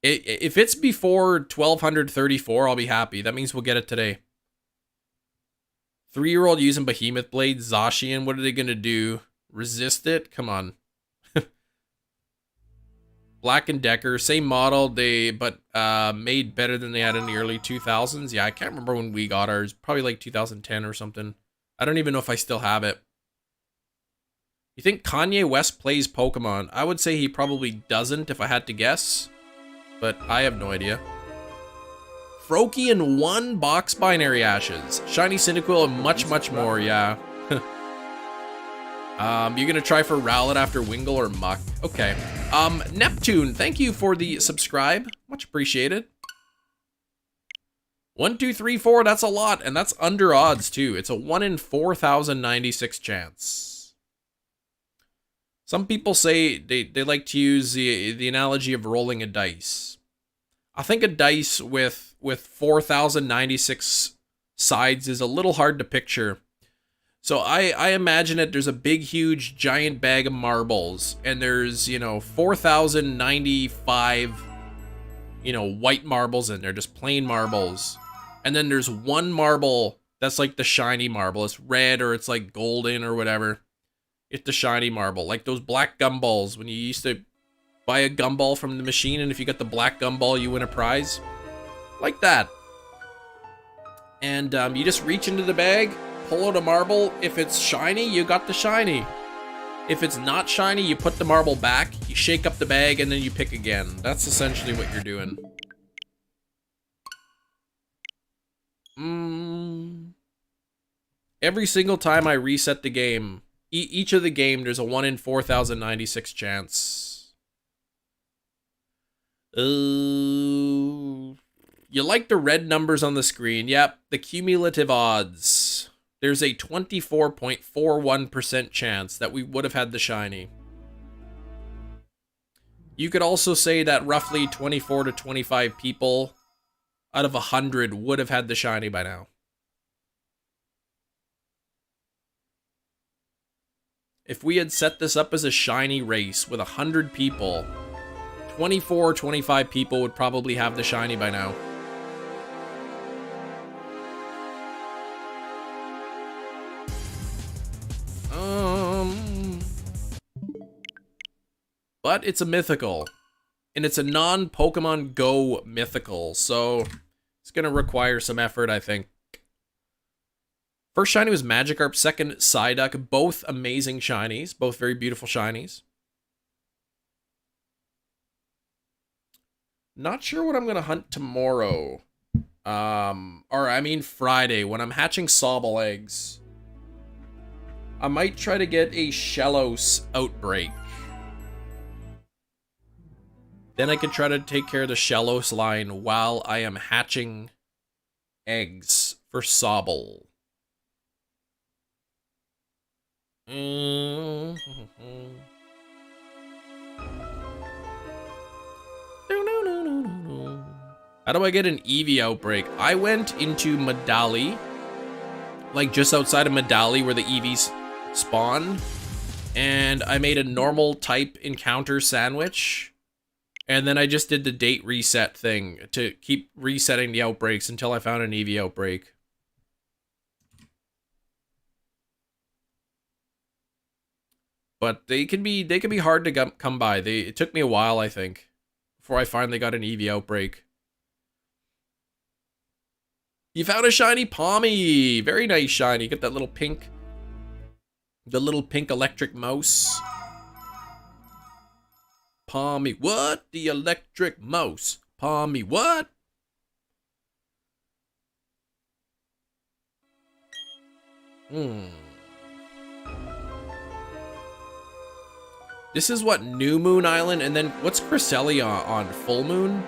If it's before 1234, I'll be happy. That means we'll get it today. 3-year-old using Behemoth Blade, Zacian. What are they gonna do? Resist it? Come on. Black & Decker, same model, but made better than they had in the early 2000s. Yeah, I can't remember when we got ours. Probably like 2010 or something. I don't even know if I still have it. You think Kanye West plays Pokemon? I would say he probably doesn't if I had to guess, but I have no idea. Froakie and 1 box binary ashes. Shiny Cyndaquil and much, much more, yeah. You're gonna try for Rowlet after Wingull or Muck. Okay. Neptune, thank you for the subscribe. Much appreciated. 1, 2, 3, 4, that's a lot, and that's under odds too. It's a 1 in 4,096 chance. Some people say they like to use the analogy of rolling a dice. I think a dice with 4,096 sides is a little hard to picture. So I imagine it, there's a big, huge, giant bag of marbles, and there's, 4,095, white marbles in there, just plain marbles. And then there's one marble that's like the shiny marble. It's red or it's like golden or whatever. It's the shiny marble. Like those black gumballs when you used to buy a gumball from the machine, and if you got the black gumball, you win a prize. Like that. And you just reach into the bag, pull out a marble. If it's shiny, you got the shiny. If it's not shiny, you put the marble back, you shake up the bag, and then you pick again. That's essentially what you're doing. Every single time I reset the game, each of the game, there's a 1 in 4,096 chance. You like the red numbers on the screen. Yep, the cumulative odds. There's a 24.41% chance that we would have had the shiny. You could also say that roughly 24 to 25 people out of 100 would have had the shiny by now. If we had set this up as a shiny race with 100 people, 24 or 25 people would probably have the shiny by now. But it's a mythical. And it's a non-Pokemon Go mythical, so it's going to require some effort, I think. First shiny was Magikarp, second Psyduck, both amazing shinies, both very beautiful shinies. Not sure what I'm going to hunt tomorrow. Friday, when I'm hatching Sobble eggs. I might try to get a Shellos outbreak. Then I could try to take care of the Shellos line while I am hatching eggs for Sobble. How do I get an Eevee outbreak? I went into Medali, like just outside of Medali where the Eevees spawn, and I made a normal type encounter sandwich. And then I just did the date reset thing to keep resetting the outbreaks until I found an Eevee outbreak. But they can be hard to come by. It took me a while, I think, before I finally got an Eevee outbreak. You found a shiny Pommy. Very nice shiny. Get that little pink, the little pink electric mouse. Pommy, what? The electric mouse. Pommy, what? This is what, New Moon Island? And then what's Cresselia on? Full Moon?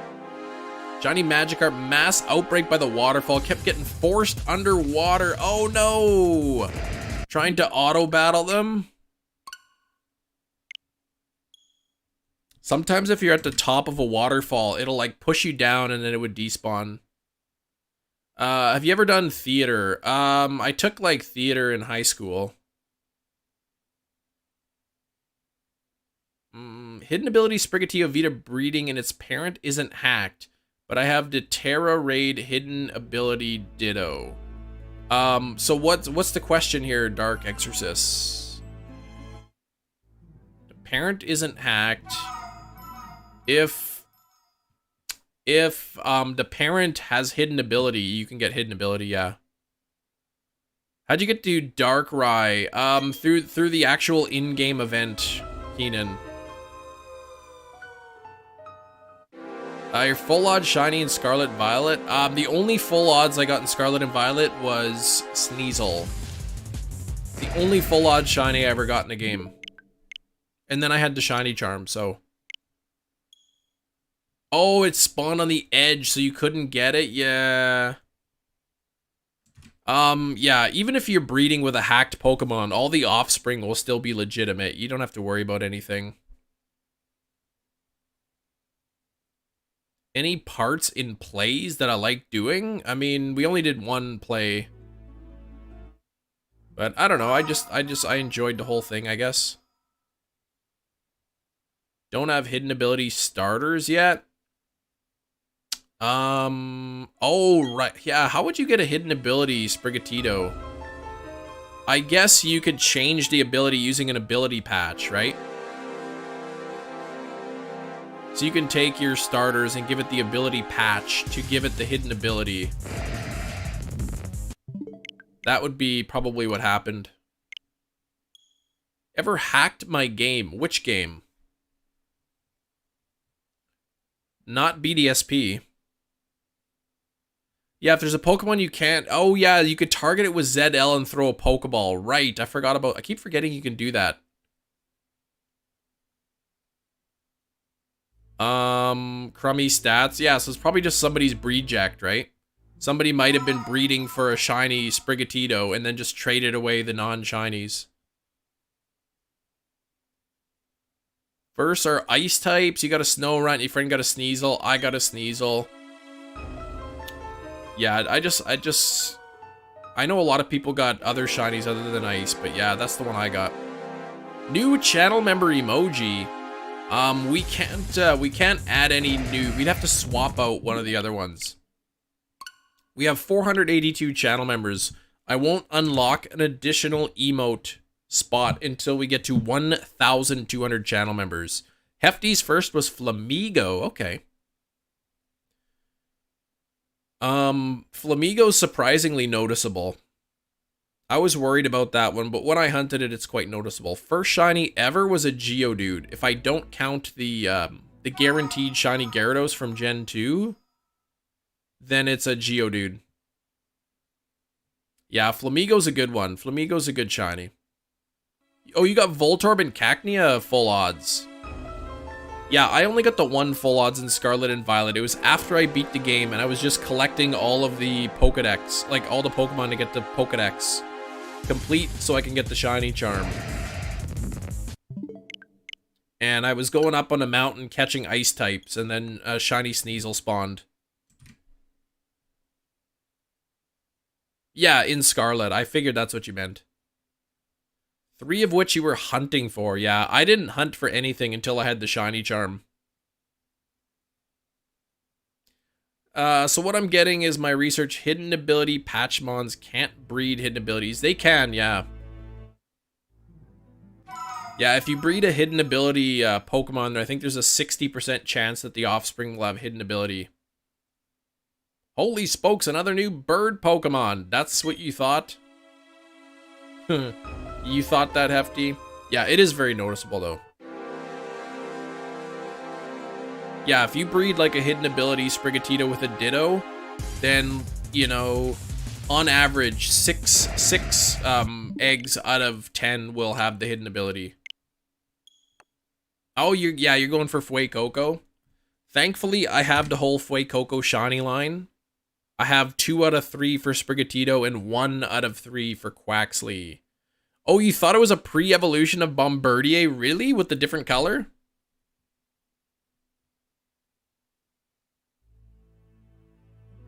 Shiny Magikarp, mass outbreak by the waterfall. Kept getting forced underwater. Oh no! Trying to auto battle them? Sometimes if you're at the top of a waterfall, it'll like push you down and then it would despawn. Have you ever done theater? I took like theater in high school. Hidden ability Sprigatito Vita breeding and its parent isn't hacked, but I have the Terra Raid hidden ability Ditto. So what's the question here, Dark Exorcist? The parent isn't hacked. If the parent has hidden ability, you can get hidden ability, yeah. How'd you get to Darkrai? Through the actual in-game event, Keenan. Your full odds shiny in Scarlet Violet. The only full odds I got in Scarlet and Violet was Sneasel. The only full odds shiny I ever got in a game. And then I had the shiny charm, so. Oh, it spawned on the edge, so you couldn't get it? Yeah. Yeah, even if you're breeding with a hacked Pokemon, all the offspring will still be legitimate. You don't have to worry about anything. Any parts in plays that I like doing? I mean, we only did one play. But I don't know, I enjoyed the whole thing, I guess. Don't have hidden ability starters yet. Oh, right. Yeah, how would you get a hidden ability, Sprigatito? I guess you could change the ability using an ability patch, right? So you can take your starters and give it the ability patch to give it the hidden ability. That would be probably what happened. Ever hacked my game? Which game? Not BDSP. Yeah, if there's a Pokemon you can't... Oh, yeah, you could target it with ZL and throw a Pokeball. Right, I forgot about... I keep forgetting you can do that. Crummy stats. Yeah, so it's probably just somebody's breed jacked, right? Somebody might have been breeding for a shiny Sprigatito and then just traded away the non-shinies. First are ice types. You got a Snorunt, your friend got a Sneasel, I got a Sneasel. Yeah, I know a lot of people got other shinies other than ice, but yeah, that's the one I got. New channel member emoji. We can't add any new. We'd have to swap out one of the other ones. We have 482 channel members. I won't unlock an additional emote spot until we get to 1,200 channel members. Hefty's first was Flamigo. Okay. Flamigo's surprisingly noticeable. I was worried about that one, but when I hunted it, it's quite noticeable. First shiny ever was a Geodude. If I don't count the guaranteed shiny Gyarados from Gen 2, then it's a Geodude. Yeah, Flamigo's a good one. Flamigo's a good shiny. Oh, you got Voltorb and Cacnea full odds. Yeah, I only got the one full odds in Scarlet and Violet. It was after I beat the game, and I was just collecting all of the Pokedex, like all the Pokemon to get the Pokedex complete so I can get the shiny charm. And I was going up on a mountain catching ice types, and then a shiny Sneasel spawned. Yeah, in Scarlet. I figured that's what you meant. 3 of which you were hunting for. Yeah, I didn't hunt for anything until I had the shiny charm. So what I'm getting is my research. Hidden ability Patchmons can't breed hidden abilities. They can, yeah. Yeah, if you breed a hidden ability Pokemon, I think there's a 60% chance that the offspring will have hidden ability. Holy spokes, another new bird Pokemon. That's what you thought? You thought that, Hefty? Yeah, it is very noticeable, though. Yeah, if you breed, like, a hidden ability Sprigatito with a Ditto, then, you know, on average, six eggs out of 10 will have the hidden ability. Oh, you're going for Fuecoco? Thankfully, I have the whole Fuecoco shiny line. I have 2 out of 3 for Sprigatito and 1 out of 3 for Quaxly. Oh, you thought it was a pre-evolution of Bombardier? Really? With the different color?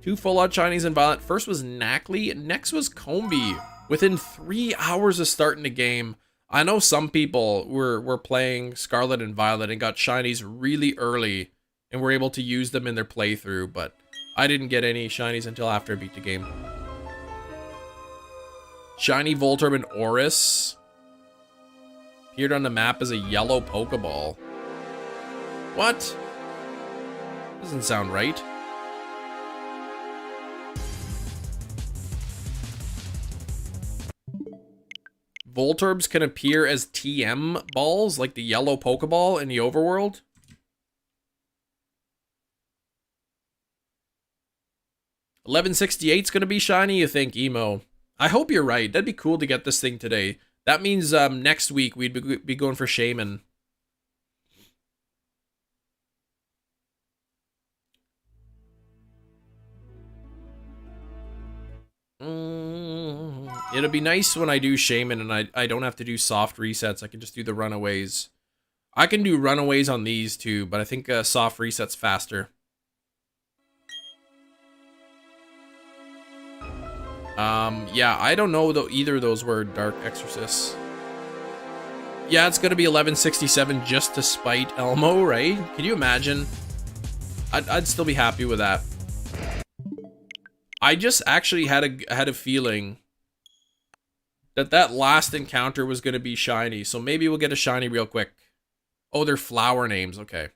Two full-out shinies in Violet. First was Knackley, next was Combi. Within 3 hours of starting the game. I know some people were playing Scarlet and Violet and got shinies really early and were able to use them in their playthrough, but I didn't get any shinies until after I beat the game. Shiny Voltorb and Oris appeared on the map as a yellow Pokeball. What? Doesn't sound right. Voltorbs can appear as TM balls, like the yellow Pokeball in the overworld. $11.68's gonna be shiny, you think, Emo? I hope you're right. That'd be cool to get this thing today. That means next week we'd be going for Shaman. It'll be nice when I do Shaman and I don't have to do soft resets. I can just do the runaways. I can do runaways on these too, but I think soft resets faster. Yeah, I don't know though either of those were Dark Exorcists. Yeah, it's gonna be 1167 just to spite Elmo, right? Can you imagine? I'd still be happy with that. I just actually had a feeling that that last encounter was gonna be shiny, so maybe we'll get a shiny real quick. Oh, they're flower names, okay.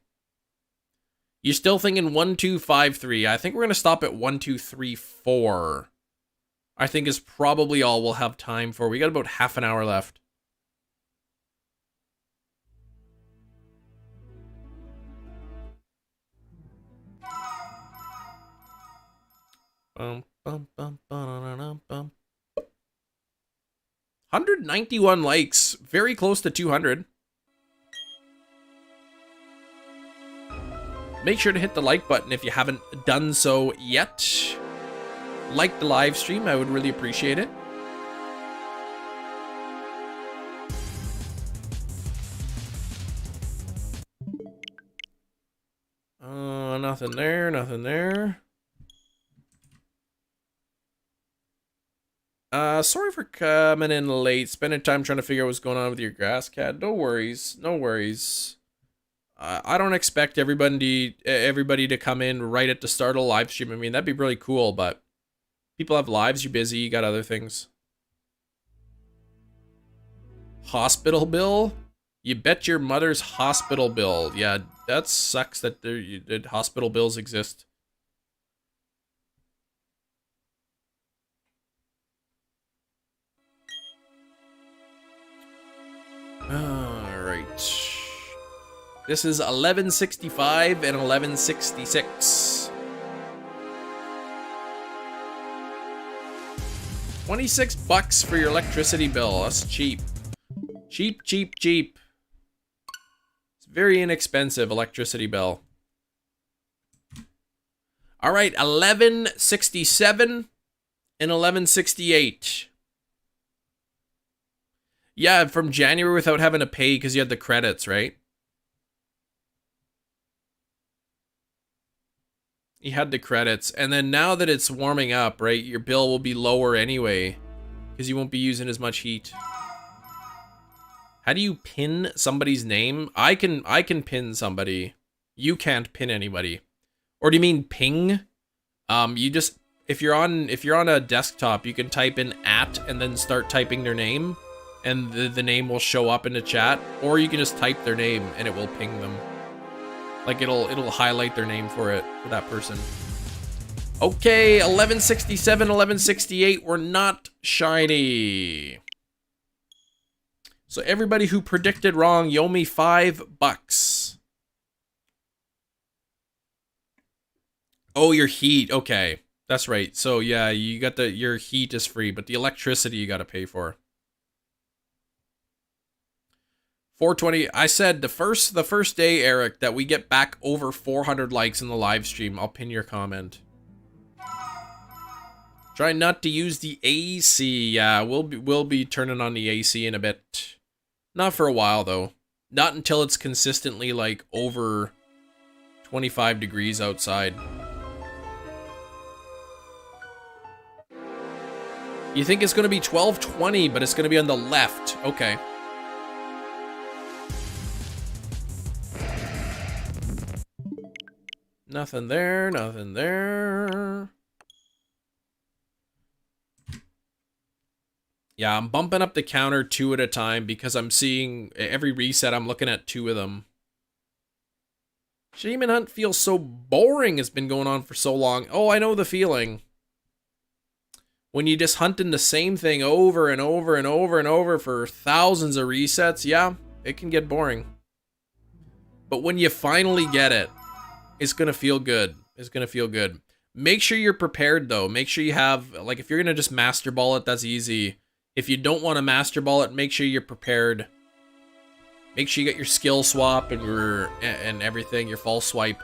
You still thinking 1, 2, 5, 3? I think we're gonna stop at 1, 2, 3, 4. I think is probably all we'll have time for. We got about half an hour left. Bum, bum, bum, 191 likes, very close to 200. Make sure to hit the like button if you haven't done so yet. Like the live stream, I would really appreciate it. Nothing there, nothing there. Sorry for coming in late, spending time trying to figure out what's going on with your grass cat. No worries, no worries. I don't expect everybody to come in right at the start of the live stream. I mean, that'd be really cool, but people have lives, you're busy, you got other things. Hospital bill? You bet your mother's hospital bill. Yeah, that sucks that that hospital bills exist. Alright. This is 1165 and 1166. 26 bucks for your electricity bill. That's cheap. Cheap, cheap, cheap. It's very inexpensive electricity bill. Alright, 1167 and 1168. Yeah, from January without having to pay because you had the credits, right? You had the credits. And then now that it's warming up, right, your bill will be lower anyway because you won't be using as much heat. How do you pin somebody's name? I can pin somebody. You can't pin anybody. Or do you mean ping? You just if you're on a desktop, you can type in @ and then start typing their name. And the name will show up in the chat, or you can just type their name and it will ping them. Like it'll highlight their name for that person. Okay, 1167, 1168 were not shiny. So everybody who predicted wrong, you owe me $5. Oh, your heat. Okay, that's right. So yeah, you got your heat is free, but the electricity you got to pay for. 420. I said the first day, Eric, that we get back over 400 likes in the live stream, I'll pin your comment. Try not to use the AC. Yeah, we'll be turning on the AC in a bit. Not for a while though. Not until it's consistently like over 25 degrees outside. You think it's going to be 1220, but it's going to be on the left. Okay. Nothing there, nothing there. Yeah, I'm bumping up the counter 2 at a time because I'm seeing every reset, I'm looking at 2 of them. Shaman Hunt feels so boring. It's been going on for so long. Oh, I know the feeling. When you just hunting the same thing over and over and over and over for thousands of resets, yeah, it can get boring. But when you finally get it, it's going to feel good. It's going to feel good. Make sure you're prepared, though. Make sure you have, like, if you're going to just master ball it, that's easy. If you don't want to master ball it, make sure you're prepared. Make sure you get your skill swap and everything, your false swipe.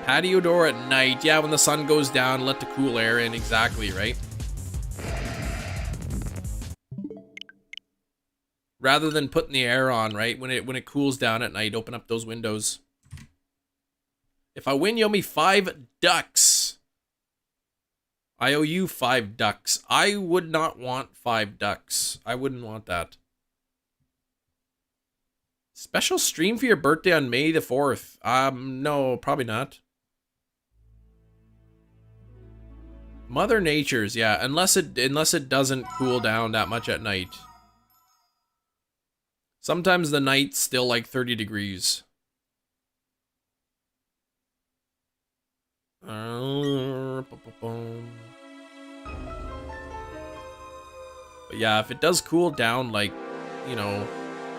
Patio door at night. Yeah, when the sun goes down, let the cool air in. Exactly, right? Rather than putting the air on, right? When it cools down at night, open up those windows. If I win, you owe me $5. I owe you 5 ducks. I would not want 5 ducks. I wouldn't want that. Special stream for your birthday on May the 4th. No, probably not. Mother Nature's, yeah, unless it doesn't cool down that much at night. Sometimes the night's still like 30 degrees. But yeah, if it does cool down like, you know,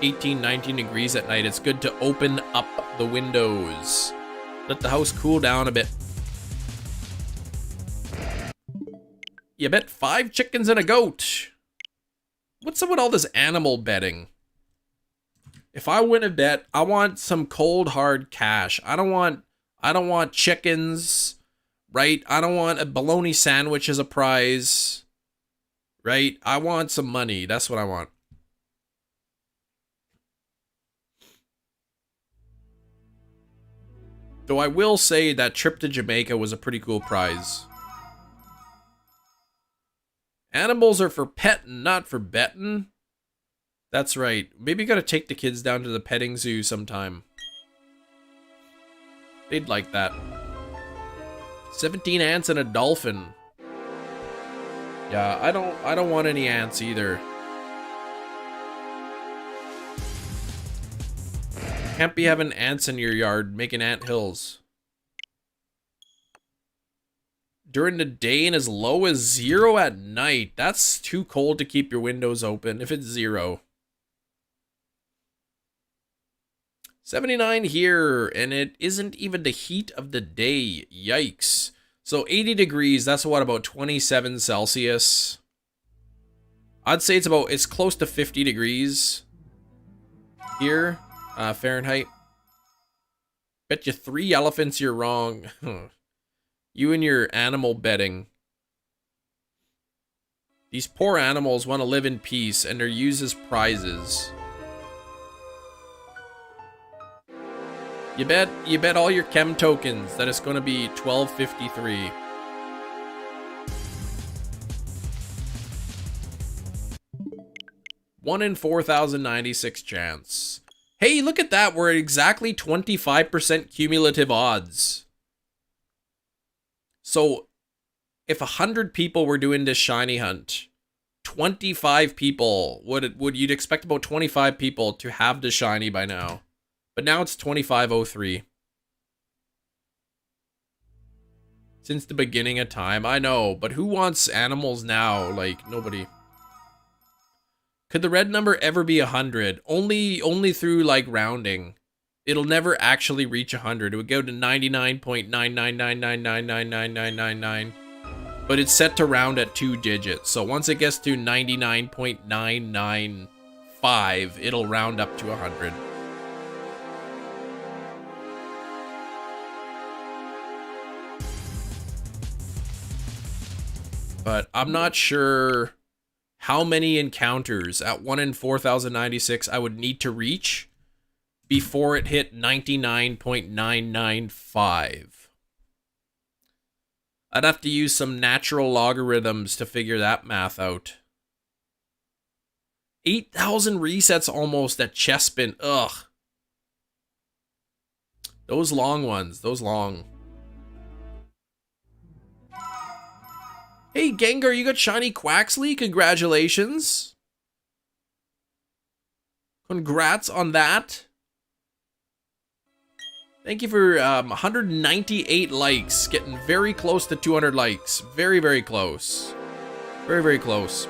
18, 19 degrees at night, it's good to open up the windows. Let the house cool down a bit. You bet 5 chickens and a goat. What's up with all this animal betting? If I win a bet, I want some cold hard cash. I don't want chickens, right? I don't want a bologna sandwich as a prize, right? I want some money. That's what I want. Though I will say that trip to Jamaica was a pretty cool prize. Animals are for petting, not for betting. That's right. Maybe you gotta take the kids down to the petting zoo sometime. They'd like that. 17 ants and a dolphin. Yeah, I don't want any ants either. Can't be having ants in your yard making ant hills. During the day and as low as 0 at night. That's too cold to keep your windows open if it's 0. 79 here, and it isn't even the heat of the day. Yikes. So 80 degrees, that's what, about 27 Celsius? I'd say it's close to 50 degrees here, Fahrenheit. Bet you 3 elephants you're wrong. You and your animal betting. These poor animals want to live in peace, and they're used as prizes. You bet all your chem tokens that it's going to be 1253. One in 4,096 chance. Hey, look at that. We're at exactly 25% cumulative odds. So, if 100 people were doing this shiny hunt, 25 people would you'd expect about 25 people to have the shiny by now. But now it's 2503. Since the beginning of time, I know, but who wants animals now? Like, nobody. Could the red number ever be 100? Only through, like, rounding. It'll never actually reach 100. It would go to 99.999999999. But it's set to round at 2 digits. So once it gets to 99.995, it'll round up to 100. But I'm not sure how many encounters at 1 in 4,096 I would need to reach before it hit 99.995. I'd have to use some natural logarithms to figure that math out. 8,000 resets almost at Chespin. Ugh. Those long ones. Those long. Hey, Gengar, you got shiny Quaxley? Congratulations. Congrats on that. Thank you for 198 likes. Getting very close to 200 likes. Very, very close. Very, very close.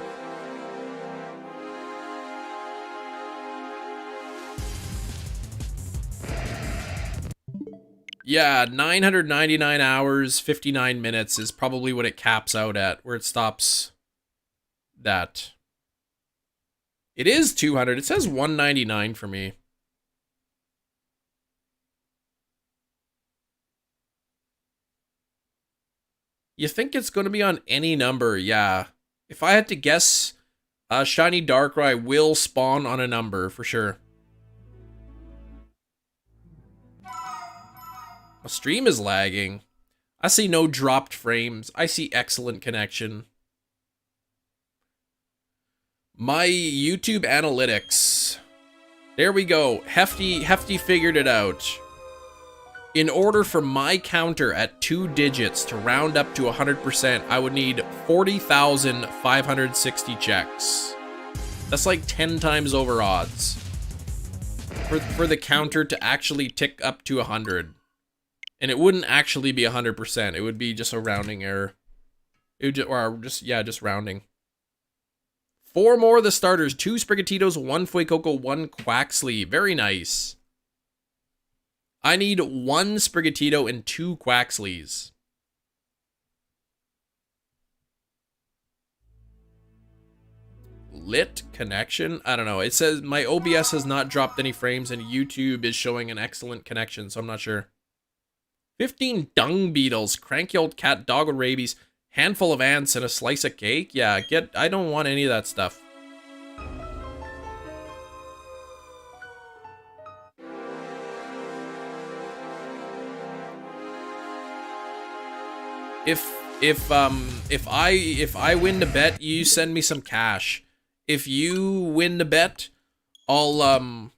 Yeah, 999 hours, 59 minutes is probably what it caps out at, where it stops that. It is 200. It says 199 for me. You think it's going to be on any number, yeah. If I had to guess, shiny Darkrai will spawn on a number, for sure. My stream is lagging. I see no dropped frames. I see excellent connection. My YouTube analytics. There we go. Hefty figured it out. In order for my counter at 2 digits to round up to 100%, I would need 40,560 checks. That's like 10 times over odds. For the counter to actually tick up to 100. And it wouldn't actually be 100%. It would be just a rounding error. It would just rounding. 4 more of the starters. 2 Sprigatitos, 1 Fuecoco, 1 Quaxley. Very nice. I need 1 Sprigatito and 2 Quaxleys. Lit connection? I don't know. It says my OBS has not dropped any frames and YouTube is showing an excellent connection, so I'm not sure. 15 dung beetles, cranky old cat, dog with rabies, handful of ants, and a slice of cake? Yeah, I don't want any of that stuff. If I win the bet, you send me some cash. If you win the bet, I'll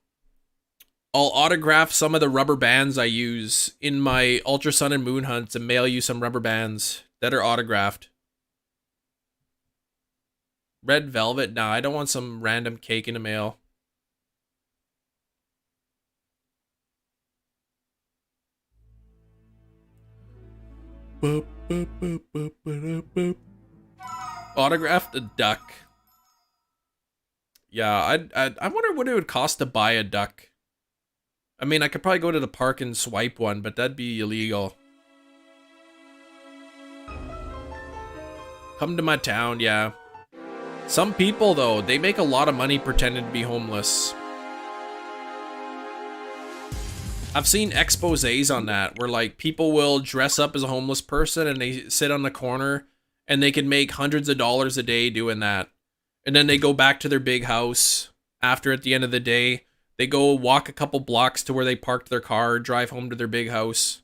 autograph some of the rubber bands I use in my Ultra Sun and Moon hunts and mail you some rubber bands that are autographed. Red velvet? Nah, I don't want some random cake in the mail. Autographed a duck. Yeah, I wonder what it would cost to buy a duck. I mean, I could probably go to the park and swipe one, but that'd be illegal. Come to my town, yeah. Some people, though, they make a lot of money pretending to be homeless. I've seen exposés on that, where, like, people will dress up as a homeless person and they sit on the corner and they can make hundreds of dollars a day doing that. And then they go back to their big house after, at the end of the day. They go walk a couple blocks to where they parked their car, drive home to their big house.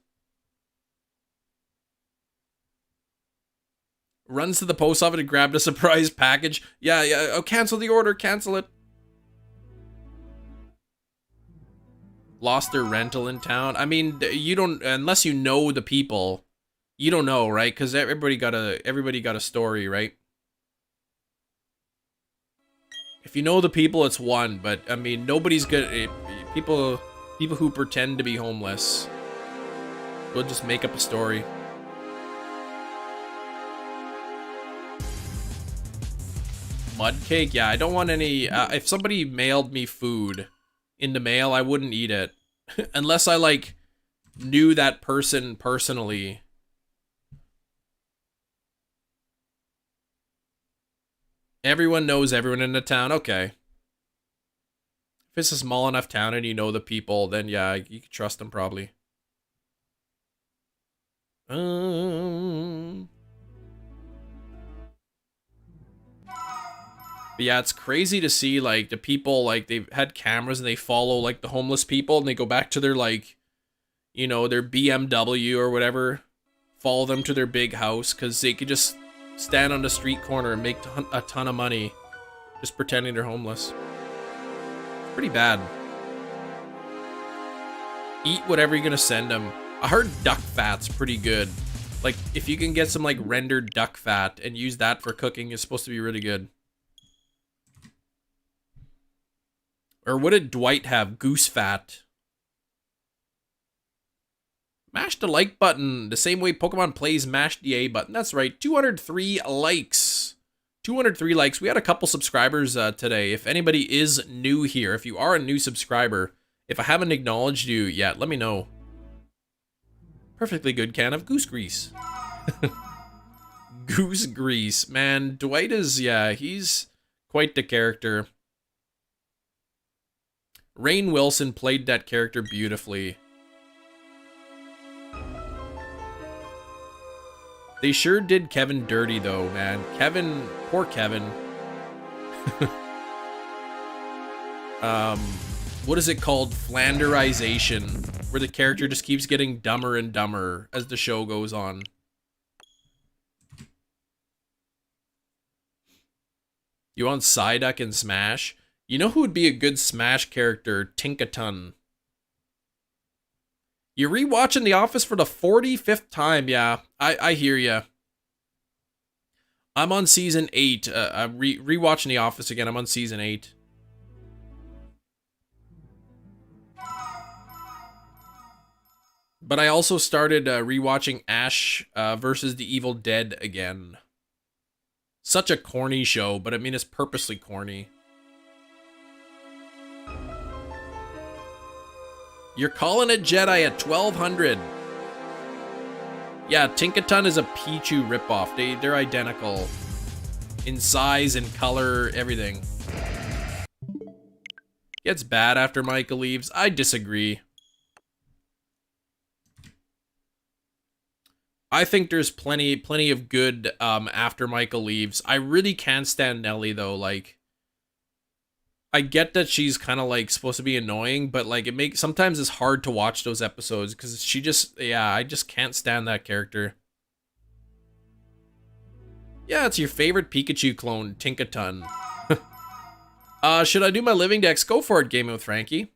Runs to the post office and grabbed a surprise package. Yeah, oh, cancel the order, cancel it. Lost their rental in town. I mean, you don't, unless you know the people, you don't know, right? Because everybody got a story, right? If you know the people, it's one, but I mean, nobody's good. People who pretend to be homeless will just make up a story. Mud cake? Yeah, I don't want any. If somebody mailed me food in the mail, I wouldn't eat it unless I like knew that person personally. Everyone knows everyone in the town. Okay. If it's a small enough town and you know the people, then yeah, you can trust them probably. But yeah, it's crazy to see, like, the people, like, they've had cameras and they follow, like, the homeless people and they go back to their, like, you know, their BMW or whatever. Follow them to their big house because they could just stand on the street corner and make a ton of money just pretending they're homeless. It's pretty bad. Eat whatever you're gonna send them. I heard duck fat's pretty good. Like, if you can get some, like, rendered duck fat and use that for cooking, it's supposed to be really good. Or what did Dwight have? Goose fat. Mash the like button the same way Pokemon plays mash the A button. That's right, 203 likes. 203 likes. We had a couple subscribers today. If anybody is new here, if you are a new subscriber, if I haven't acknowledged you yet, let me know. Perfectly good can of goose grease. Goose grease. Man, Dwight is, yeah, he's quite the character. Rainn Wilson played that character beautifully. They sure did Kevin dirty, though, man. Kevin, poor Kevin. What is it called? Flanderization, where the character just keeps getting dumber and dumber as the show goes on. You want Psyduck in Smash? You know who would be a good Smash character? Tinkaton. You're rewatching The Office for the 45th time, yeah. I hear ya. I'm on season 8. I'm rewatching The Office again. I'm on season 8. But I also started rewatching Ash versus the Evil Dead again. Such a corny show, but I mean, it's purposely corny. You're calling it Jedi at 1200. Yeah, Tinkaton is a Pichu ripoff. They're identical. In size and color, everything. Gets bad after Micah leaves. I disagree. I think there's plenty of good after Michael leaves. I really can't stand Nelly though. Like, I get that she's kind of like supposed to be annoying, but like sometimes it's hard to watch those episodes because she just, yeah, I just can't stand that character. Yeah, it's your favorite Pikachu clone, Tinkaton. Should I do my living decks? Go for it, Gaming with Frankie.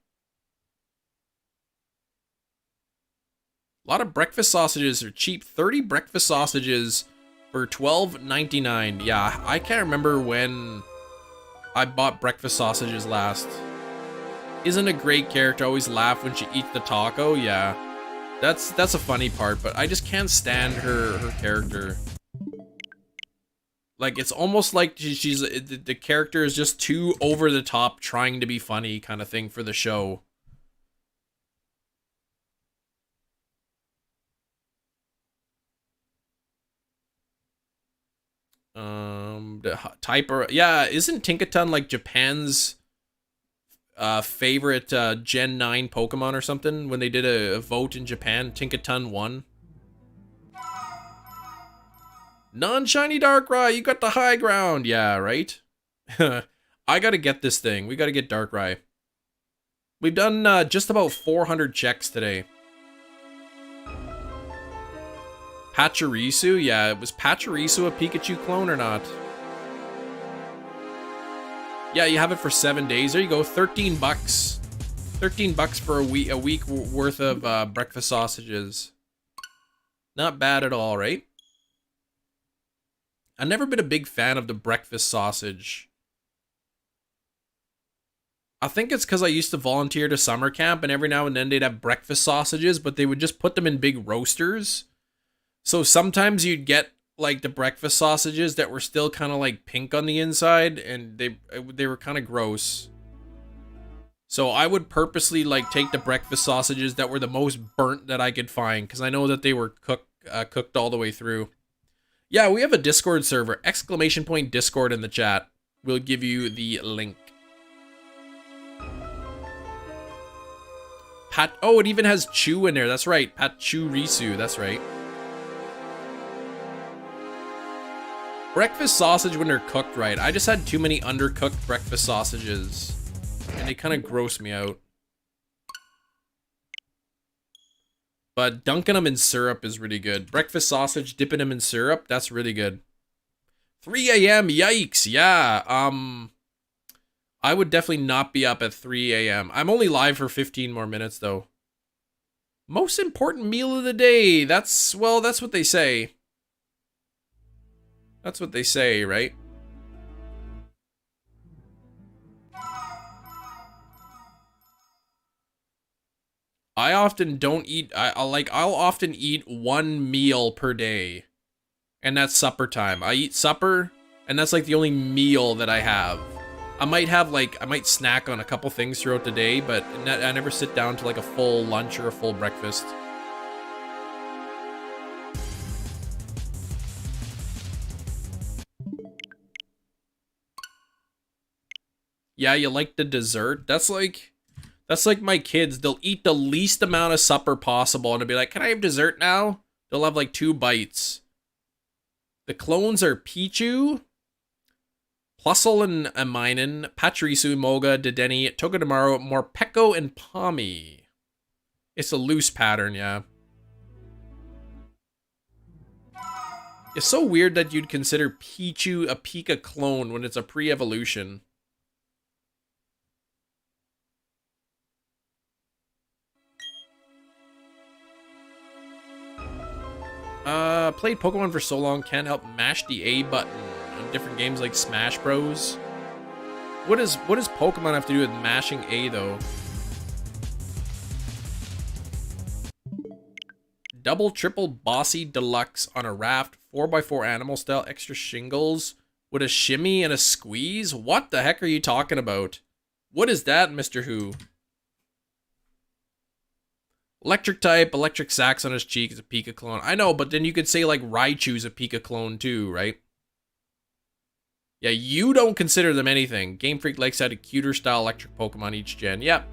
A lot of breakfast sausages are cheap. 30 breakfast sausages for $12.99. Yeah, I can't remember when I bought breakfast sausages last. Isn't a great character. I always laugh when she eats the taco. Yeah, that's a funny part, but I just can't stand her character. Like, it's almost like the character is just too over the top trying to be funny kind of thing for the show. The Typer, yeah, isn't Tinkaton like Japan's favorite Gen 9 Pokemon or something? When they did a vote in Japan, Tinkaton won. Non-shiny Darkrai, you got the high ground. Yeah, right? I gotta get this thing. We gotta get Darkrai. We've done just about 400 checks today. Pachirisu? Yeah, was Pachirisu a Pikachu clone or not? Yeah, you have it for 7 days. There you go, 13 bucks. 13 bucks for a week worth of breakfast sausages. Not bad at all, right? I've never been a big fan of the breakfast sausage. I think it's because I used to volunteer to summer camp, and every now and then they'd have breakfast sausages, but they would just put them in big roasters. So sometimes you'd get like the breakfast sausages that were still kind of like pink on the inside, and they were kind of gross. So I would purposely like take the breakfast sausages that were the most burnt that I could find, because I know that they were cooked all the way through. Yeah, we have a Discord server. ! Discord in the chat. We'll give you the link. Oh, it even has Chew in there. That's right. Pachirisu. That's right. Breakfast sausage when they're cooked right. I just had too many undercooked breakfast sausages, and they kind of gross me out. But dunking them in syrup is really good. Breakfast sausage, dipping them in syrup, that's really good. 3 a.m. Yikes. Yeah. I would definitely not be up at 3 a.m. I'm only live for 15 more minutes though. Most important meal of the day. That's what they say. That's what they say, right? I often don't eat, I'll often eat one meal per day. And that's supper time. I eat supper, and that's like the only meal that I have. I might snack on a couple things throughout the day, but I never sit down to like a full lunch or a full breakfast. Yeah, you like the dessert? That's like my kids. They'll eat the least amount of supper possible and they'll be like, can I have dessert now? They'll have like 2 bites. The clones are Pichu, Plusle and Aminen, Pachirisu, Moga, Dedenne, Togedemaru, Morpeko, and Pami. It's a loose pattern, yeah. It's so weird that you'd consider Pichu a Pika clone when it's a pre-evolution. Played Pokemon for so long, can't help mash the A button on different games like Smash Bros. What does Pokemon have to do with mashing A though? Double, triple, bossy, deluxe on a raft, 4x4 animal style, extra shingles with a shimmy and a squeeze? What the heck are you talking about? What is that, Mr. Who? Electric type, electric sax on his cheek is a Pika clone. I know, but then you could say like Raichu's a Pika clone too, right? Yeah, you don't consider them anything. Game Freak likes had a cuter style electric Pokemon each gen. Yep.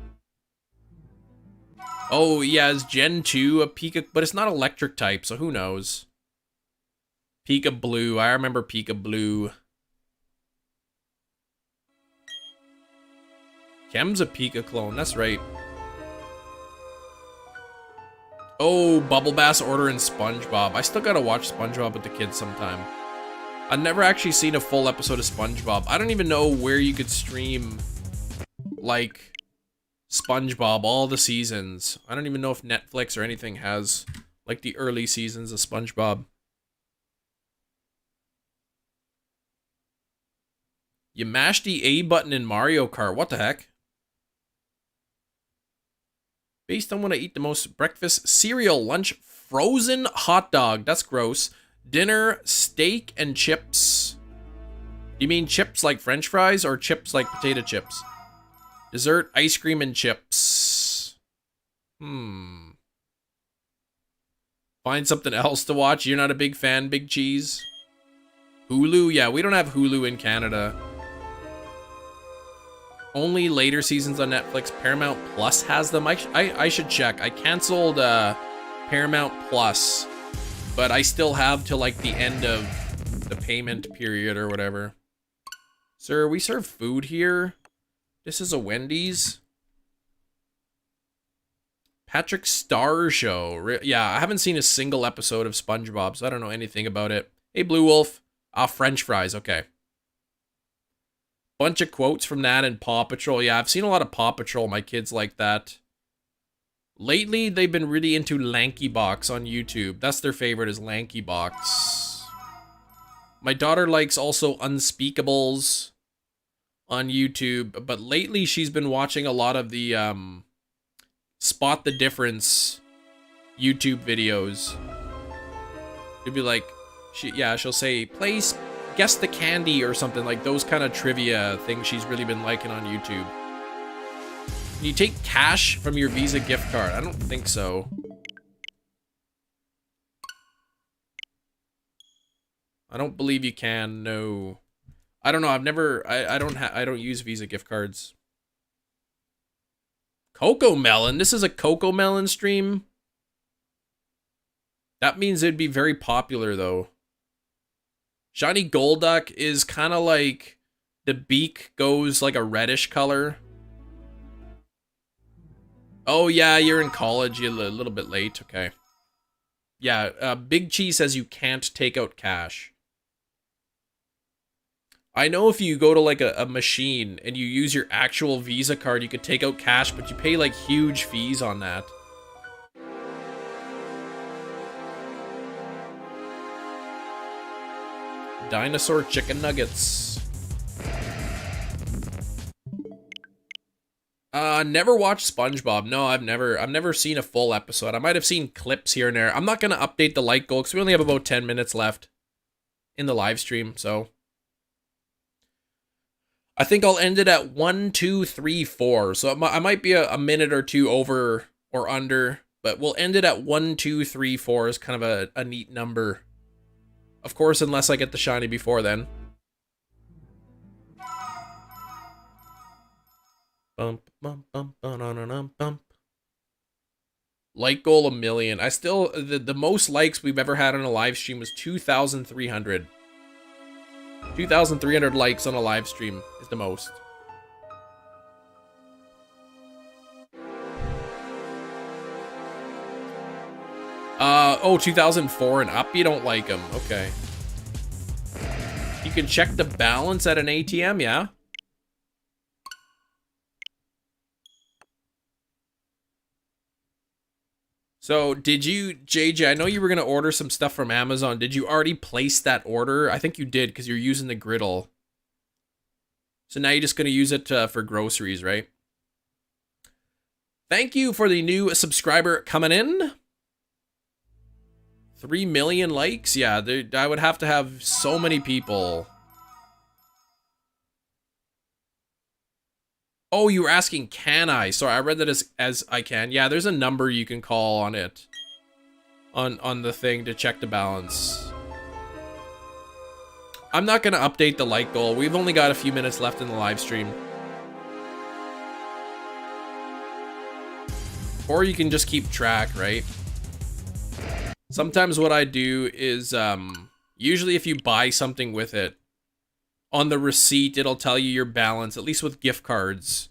Oh, yeah, is Gen 2 a Pika? But it's not electric type, so who knows? Pika Blue. I remember Pika Blue. Chem's a Pika clone. That's right. Oh, Bubble Bass ordering SpongeBob. I still gotta watch SpongeBob with the kids sometime. I've never actually seen a full episode of SpongeBob. I don't even know where you could stream, like, SpongeBob, all the seasons. I don't even know if Netflix or anything has, like, the early seasons of SpongeBob. You mashed the A button in Mario Kart. What the heck? Based on what I eat the most: breakfast, cereal, lunch, frozen hot dog. That's gross. Dinner, steak and chips. You mean chips like French fries or chips like potato chips? Dessert, ice cream and chips. Find something else to watch. You're not a big fan, Big Cheese? Hulu? Yeah, we don't have Hulu in Canada. Only later seasons on Netflix. Paramount Plus has them. I should check. I canceled Paramount Plus, but I still have till like the end of the payment period or whatever. Sir, we serve food here. This is a Wendy's. Patrick Star Show. Yeah, I haven't seen a single episode of SpongeBob, so I don't know anything about it. Hey, Blue Wolf. French fries. Okay. Bunch of quotes from that and Paw Patrol. Yeah, I've seen a lot of Paw Patrol. My kids like that. Lately, they've been really into Lanky Box on YouTube. That's their favorite, is Lanky Box. My daughter likes also Unspeakables on YouTube, but lately she's been watching a lot of the Spot the Difference YouTube videos. It'd be like, she'll say, place, guess the candy or something, like those kind of trivia things she's really been liking on YouTube. Can you take cash from your Visa gift card? I don't think so. I don't believe you can, no. I don't know, I've never, I don't use Visa gift cards. Coco Melon? This is a Coco Melon stream? That means it'd be very popular though. Shiny Golduck is kind of like, the beak goes like a reddish color. Oh yeah, you're in college, you're a little bit late, okay. Yeah, Big Cheese says you can't take out cash. I know if you go to like a machine and you use your actual Visa card, you could take out cash, but you pay like huge fees on that. Dinosaur chicken nuggets. Never watched SpongeBob. No, I've never seen a full episode. I might have seen clips here and there. I'm not gonna update the like goal because we only have about 10 minutes left in the live stream, so I think I'll end it at 1, 2, 3, 4. So I might be a minute or two over or under, but we'll end it at 1, 2, 3, 4 is kind of a neat number. Of course, unless I get the shiny before then. Bump, bump, bump, bump. Like goal 1 million. I still, the most likes we've ever had on a live stream was 2,300. 2,300 likes on a live stream is the most. Oh, 2004 and up, you don't like them. Okay. You can check the balance at an ATM, yeah? So, did you, JJ, I know you were going to order some stuff from Amazon. Did you already place that order? I think you did, because you're using the griddle. So now you're just going to use it for groceries, right? Thank you for the new subscriber coming in. 3 million likes? Yeah, I would have to have so many people. Oh, you were asking, can I? Sorry, I read that as I can. Yeah, there's a number you can call on it. On the thing to check the balance. I'm not going to update the like goal. We've only got a few minutes left in the live stream. Or you can just keep track, right? Sometimes what I do is, usually if you buy something with it, on the receipt, it'll tell you your balance, at least with gift cards.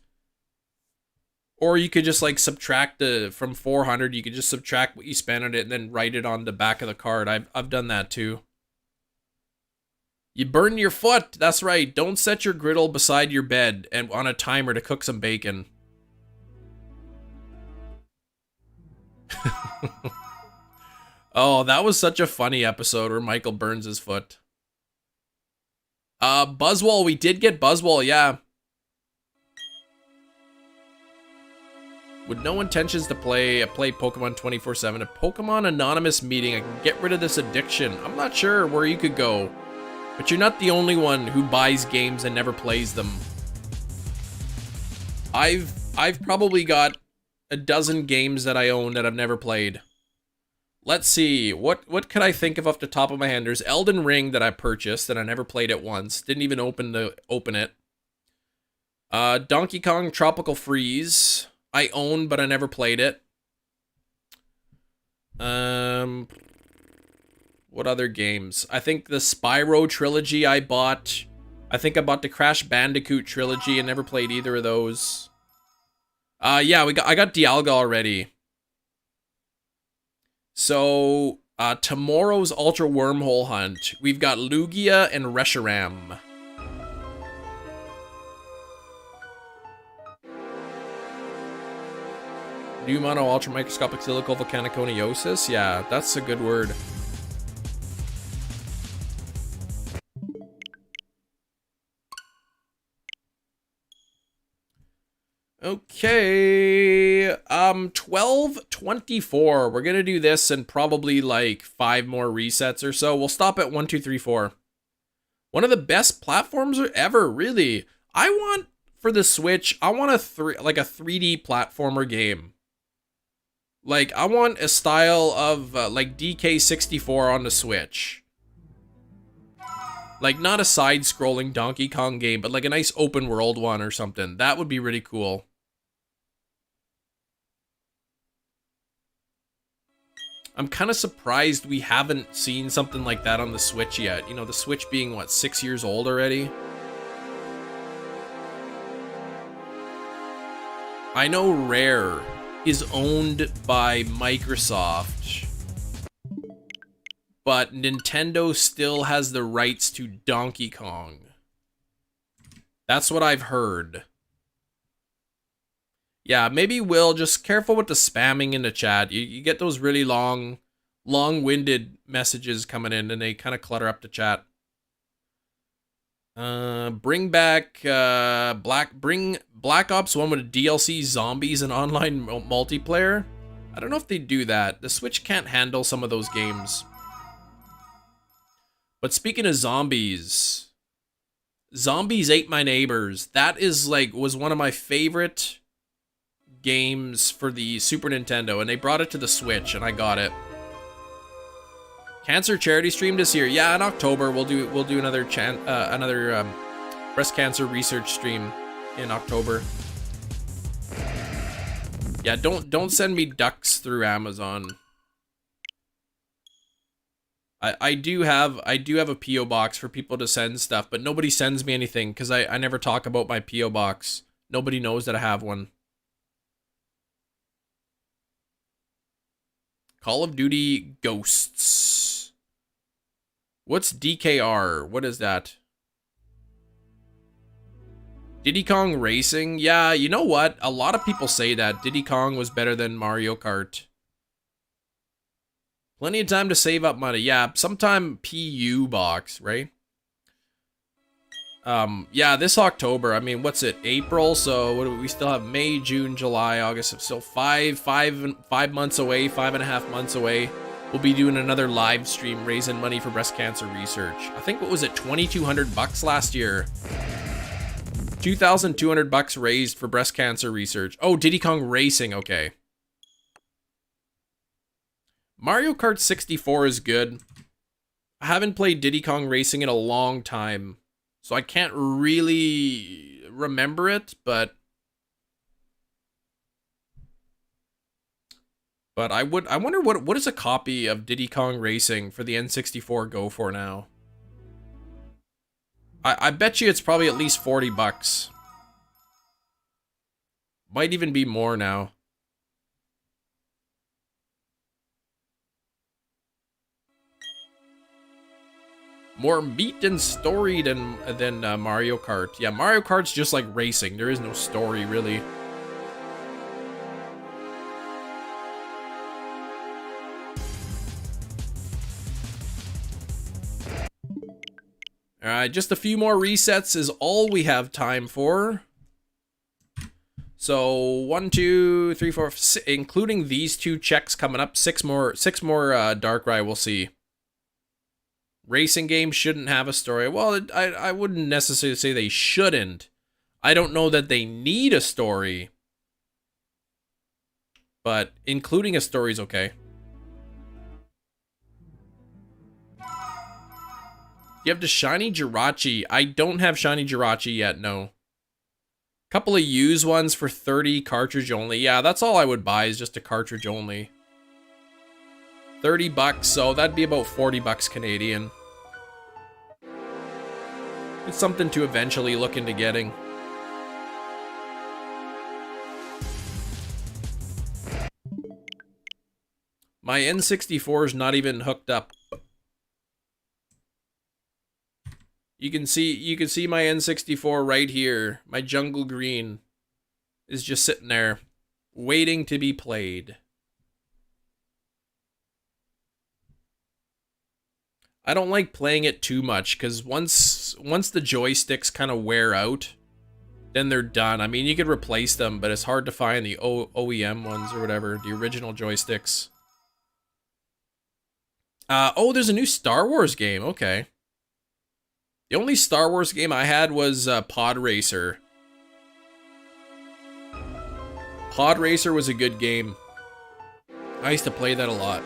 Or you could just like subtract from 400, you could just subtract what you spent on it and then write it on the back of the card. I've done that too. You burn your foot, that's right. Don't set your griddle beside your bed and on a timer to cook some bacon. Oh, that was such a funny episode where Michael burns his foot. Buzzwole, we did get Buzzwole, yeah. With no intentions to play Pokemon 24/7, a Pokemon Anonymous meeting, I can get rid of this addiction. I'm not sure where you could go, but you're not the only one who buys games and never plays them. I've probably got a dozen games that I own that I've never played. Let's see, what could I think of off the top of my head? There's Elden Ring that I purchased that I never played it once. Didn't even open it. Donkey Kong Tropical Freeze. I own, but I never played it. What other games? I think the Spyro trilogy I bought. I think I bought the Crash Bandicoot trilogy and never played either of those. Yeah, I got Dialga already. So, tomorrow's Ultra Wormhole Hunt. We've got Lugia and Reshiram. Pneumono ultramicroscopic silico volcaniconiosis? Yeah, that's a good word. Okay, 12:24. We're gonna do this and probably like 5 more resets or so. We'll stop at 1, 2, 3, 4. One of the best platforms ever, really. I want, for the Switch, I want a 3D platformer game. Like, I want a style of, like, DK64 on the Switch. Like, not a side-scrolling Donkey Kong game, but like a nice open-world one or something. That would be really cool. I'm kind of surprised we haven't seen something like that on the Switch yet. You know, the Switch being, what, 6 years old already? I know Rare is owned by Microsoft, but Nintendo still has the rights to Donkey Kong. That's what I've heard. Yeah, maybe Will, just careful with the spamming in the chat. You get those really long-winded messages coming in and they kind of clutter up the chat. Bring back Black Ops 1 with a DLC, zombies, and online multiplayer. I don't know if they do that. The Switch can't handle some of those games. But speaking of zombies, Zombies Ate My Neighbors. That is was one of my favorite games for the Super Nintendo, and they brought it to the Switch, and I got it. Cancer charity stream this year. Yeah, in October we'll do another breast cancer research stream in October. Yeah, don't send me ducks through Amazon. I do have a PO box for people to send stuff, but nobody sends me anything because I never talk about my PO box. Nobody knows that I have one. Call of Duty Ghosts. What's DKR? What is that? Diddy Kong Racing? Yeah, you know what? A lot of people say that Diddy Kong was better than Mario Kart. Plenty of time to save up money. Yeah, sometime PU box, right? Yeah, this October. I mean, what's it? April. So what do we still have? May, June, July, August. So 5 months away, 5.5 months away. We'll be doing another live stream raising money for breast cancer research. I think, what was it? $2,200 last year. 2,200 bucks raised for breast cancer research. Oh, Diddy Kong Racing. Okay. Mario Kart 64 is good. I haven't played Diddy Kong Racing in a long time, so I can't really remember it, but I wonder what does a copy of Diddy Kong Racing for the N64 go for now? I bet you it's probably at least 40 bucks. Might even be more now. More meat and story than Mario Kart. Yeah, Mario Kart's just like racing. There is no story, really. Alright, just a few more resets is all we have time for. So 1, 2, 3, 4, 6, including these 2 checks coming up. 6 more Darkrai we'll see. Racing games shouldn't have a story. Well, I wouldn't necessarily say they shouldn't. I don't know that they need a story. But including a story is okay. You have the shiny Jirachi. I don't have shiny Jirachi yet, no. Couple of used ones for 30, cartridge only. Yeah, that's all I would buy is just a cartridge only. 30 bucks, so that'd be about 40 bucks Canadian. It's something to eventually look into getting. My N64 is not even hooked up. You can see my N64 right here. My jungle green is just sitting there waiting to be played. I don't like playing it too much because once the joysticks kind of wear out, then they're done. I mean, you could replace them, but it's hard to find the OEM ones or whatever, the original joysticks. Oh, there's a new Star Wars game. Okay. The only Star Wars game I had was Pod Racer. Pod Racer was a good game. I used to play that a lot.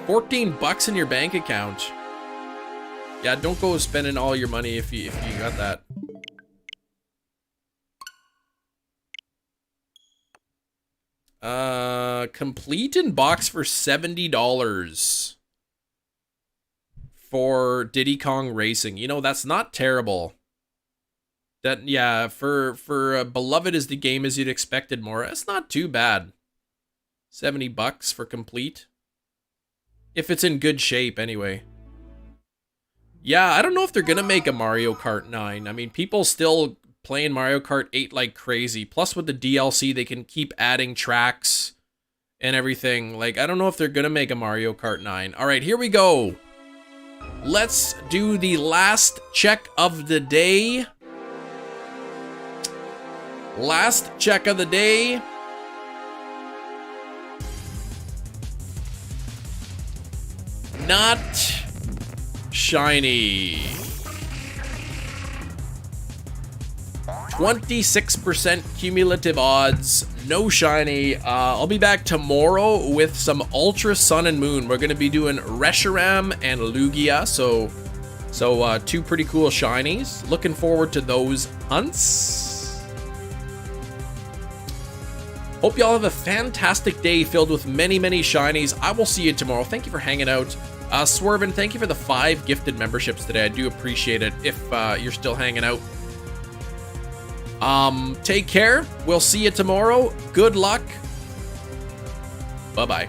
14 bucks in your bank account. Yeah, don't go spending all your money if you got that. Complete in box for $70 for Diddy Kong Racing. You know, that's not terrible. That, yeah, for beloved as the game as you'd expected more, that's not too bad. 70 bucks for complete. If it's in good shape, anyway. Yeah, I don't know if they're gonna make a Mario Kart 9. I mean, people still playing Mario Kart 8 like crazy. Plus, with the DLC, they can keep adding tracks and everything. Like, I don't know if they're gonna make a Mario Kart 9. All right, here we go. Let's do the last check of the day. Last check of the day. Not shiny. 26% cumulative odds. No shiny. I'll be back tomorrow with some Ultra Sun and Moon. We're going to be doing Reshiram and Lugia. So 2 pretty cool shinies. Looking forward to those hunts. Hope y'all have a fantastic day filled with many, many shinies. I will see you tomorrow. Thank you for hanging out. Swervin, thank you for the 5 gifted memberships today. I do appreciate it if you're still hanging out. Take care. We'll see you tomorrow. Good luck. Bye-bye.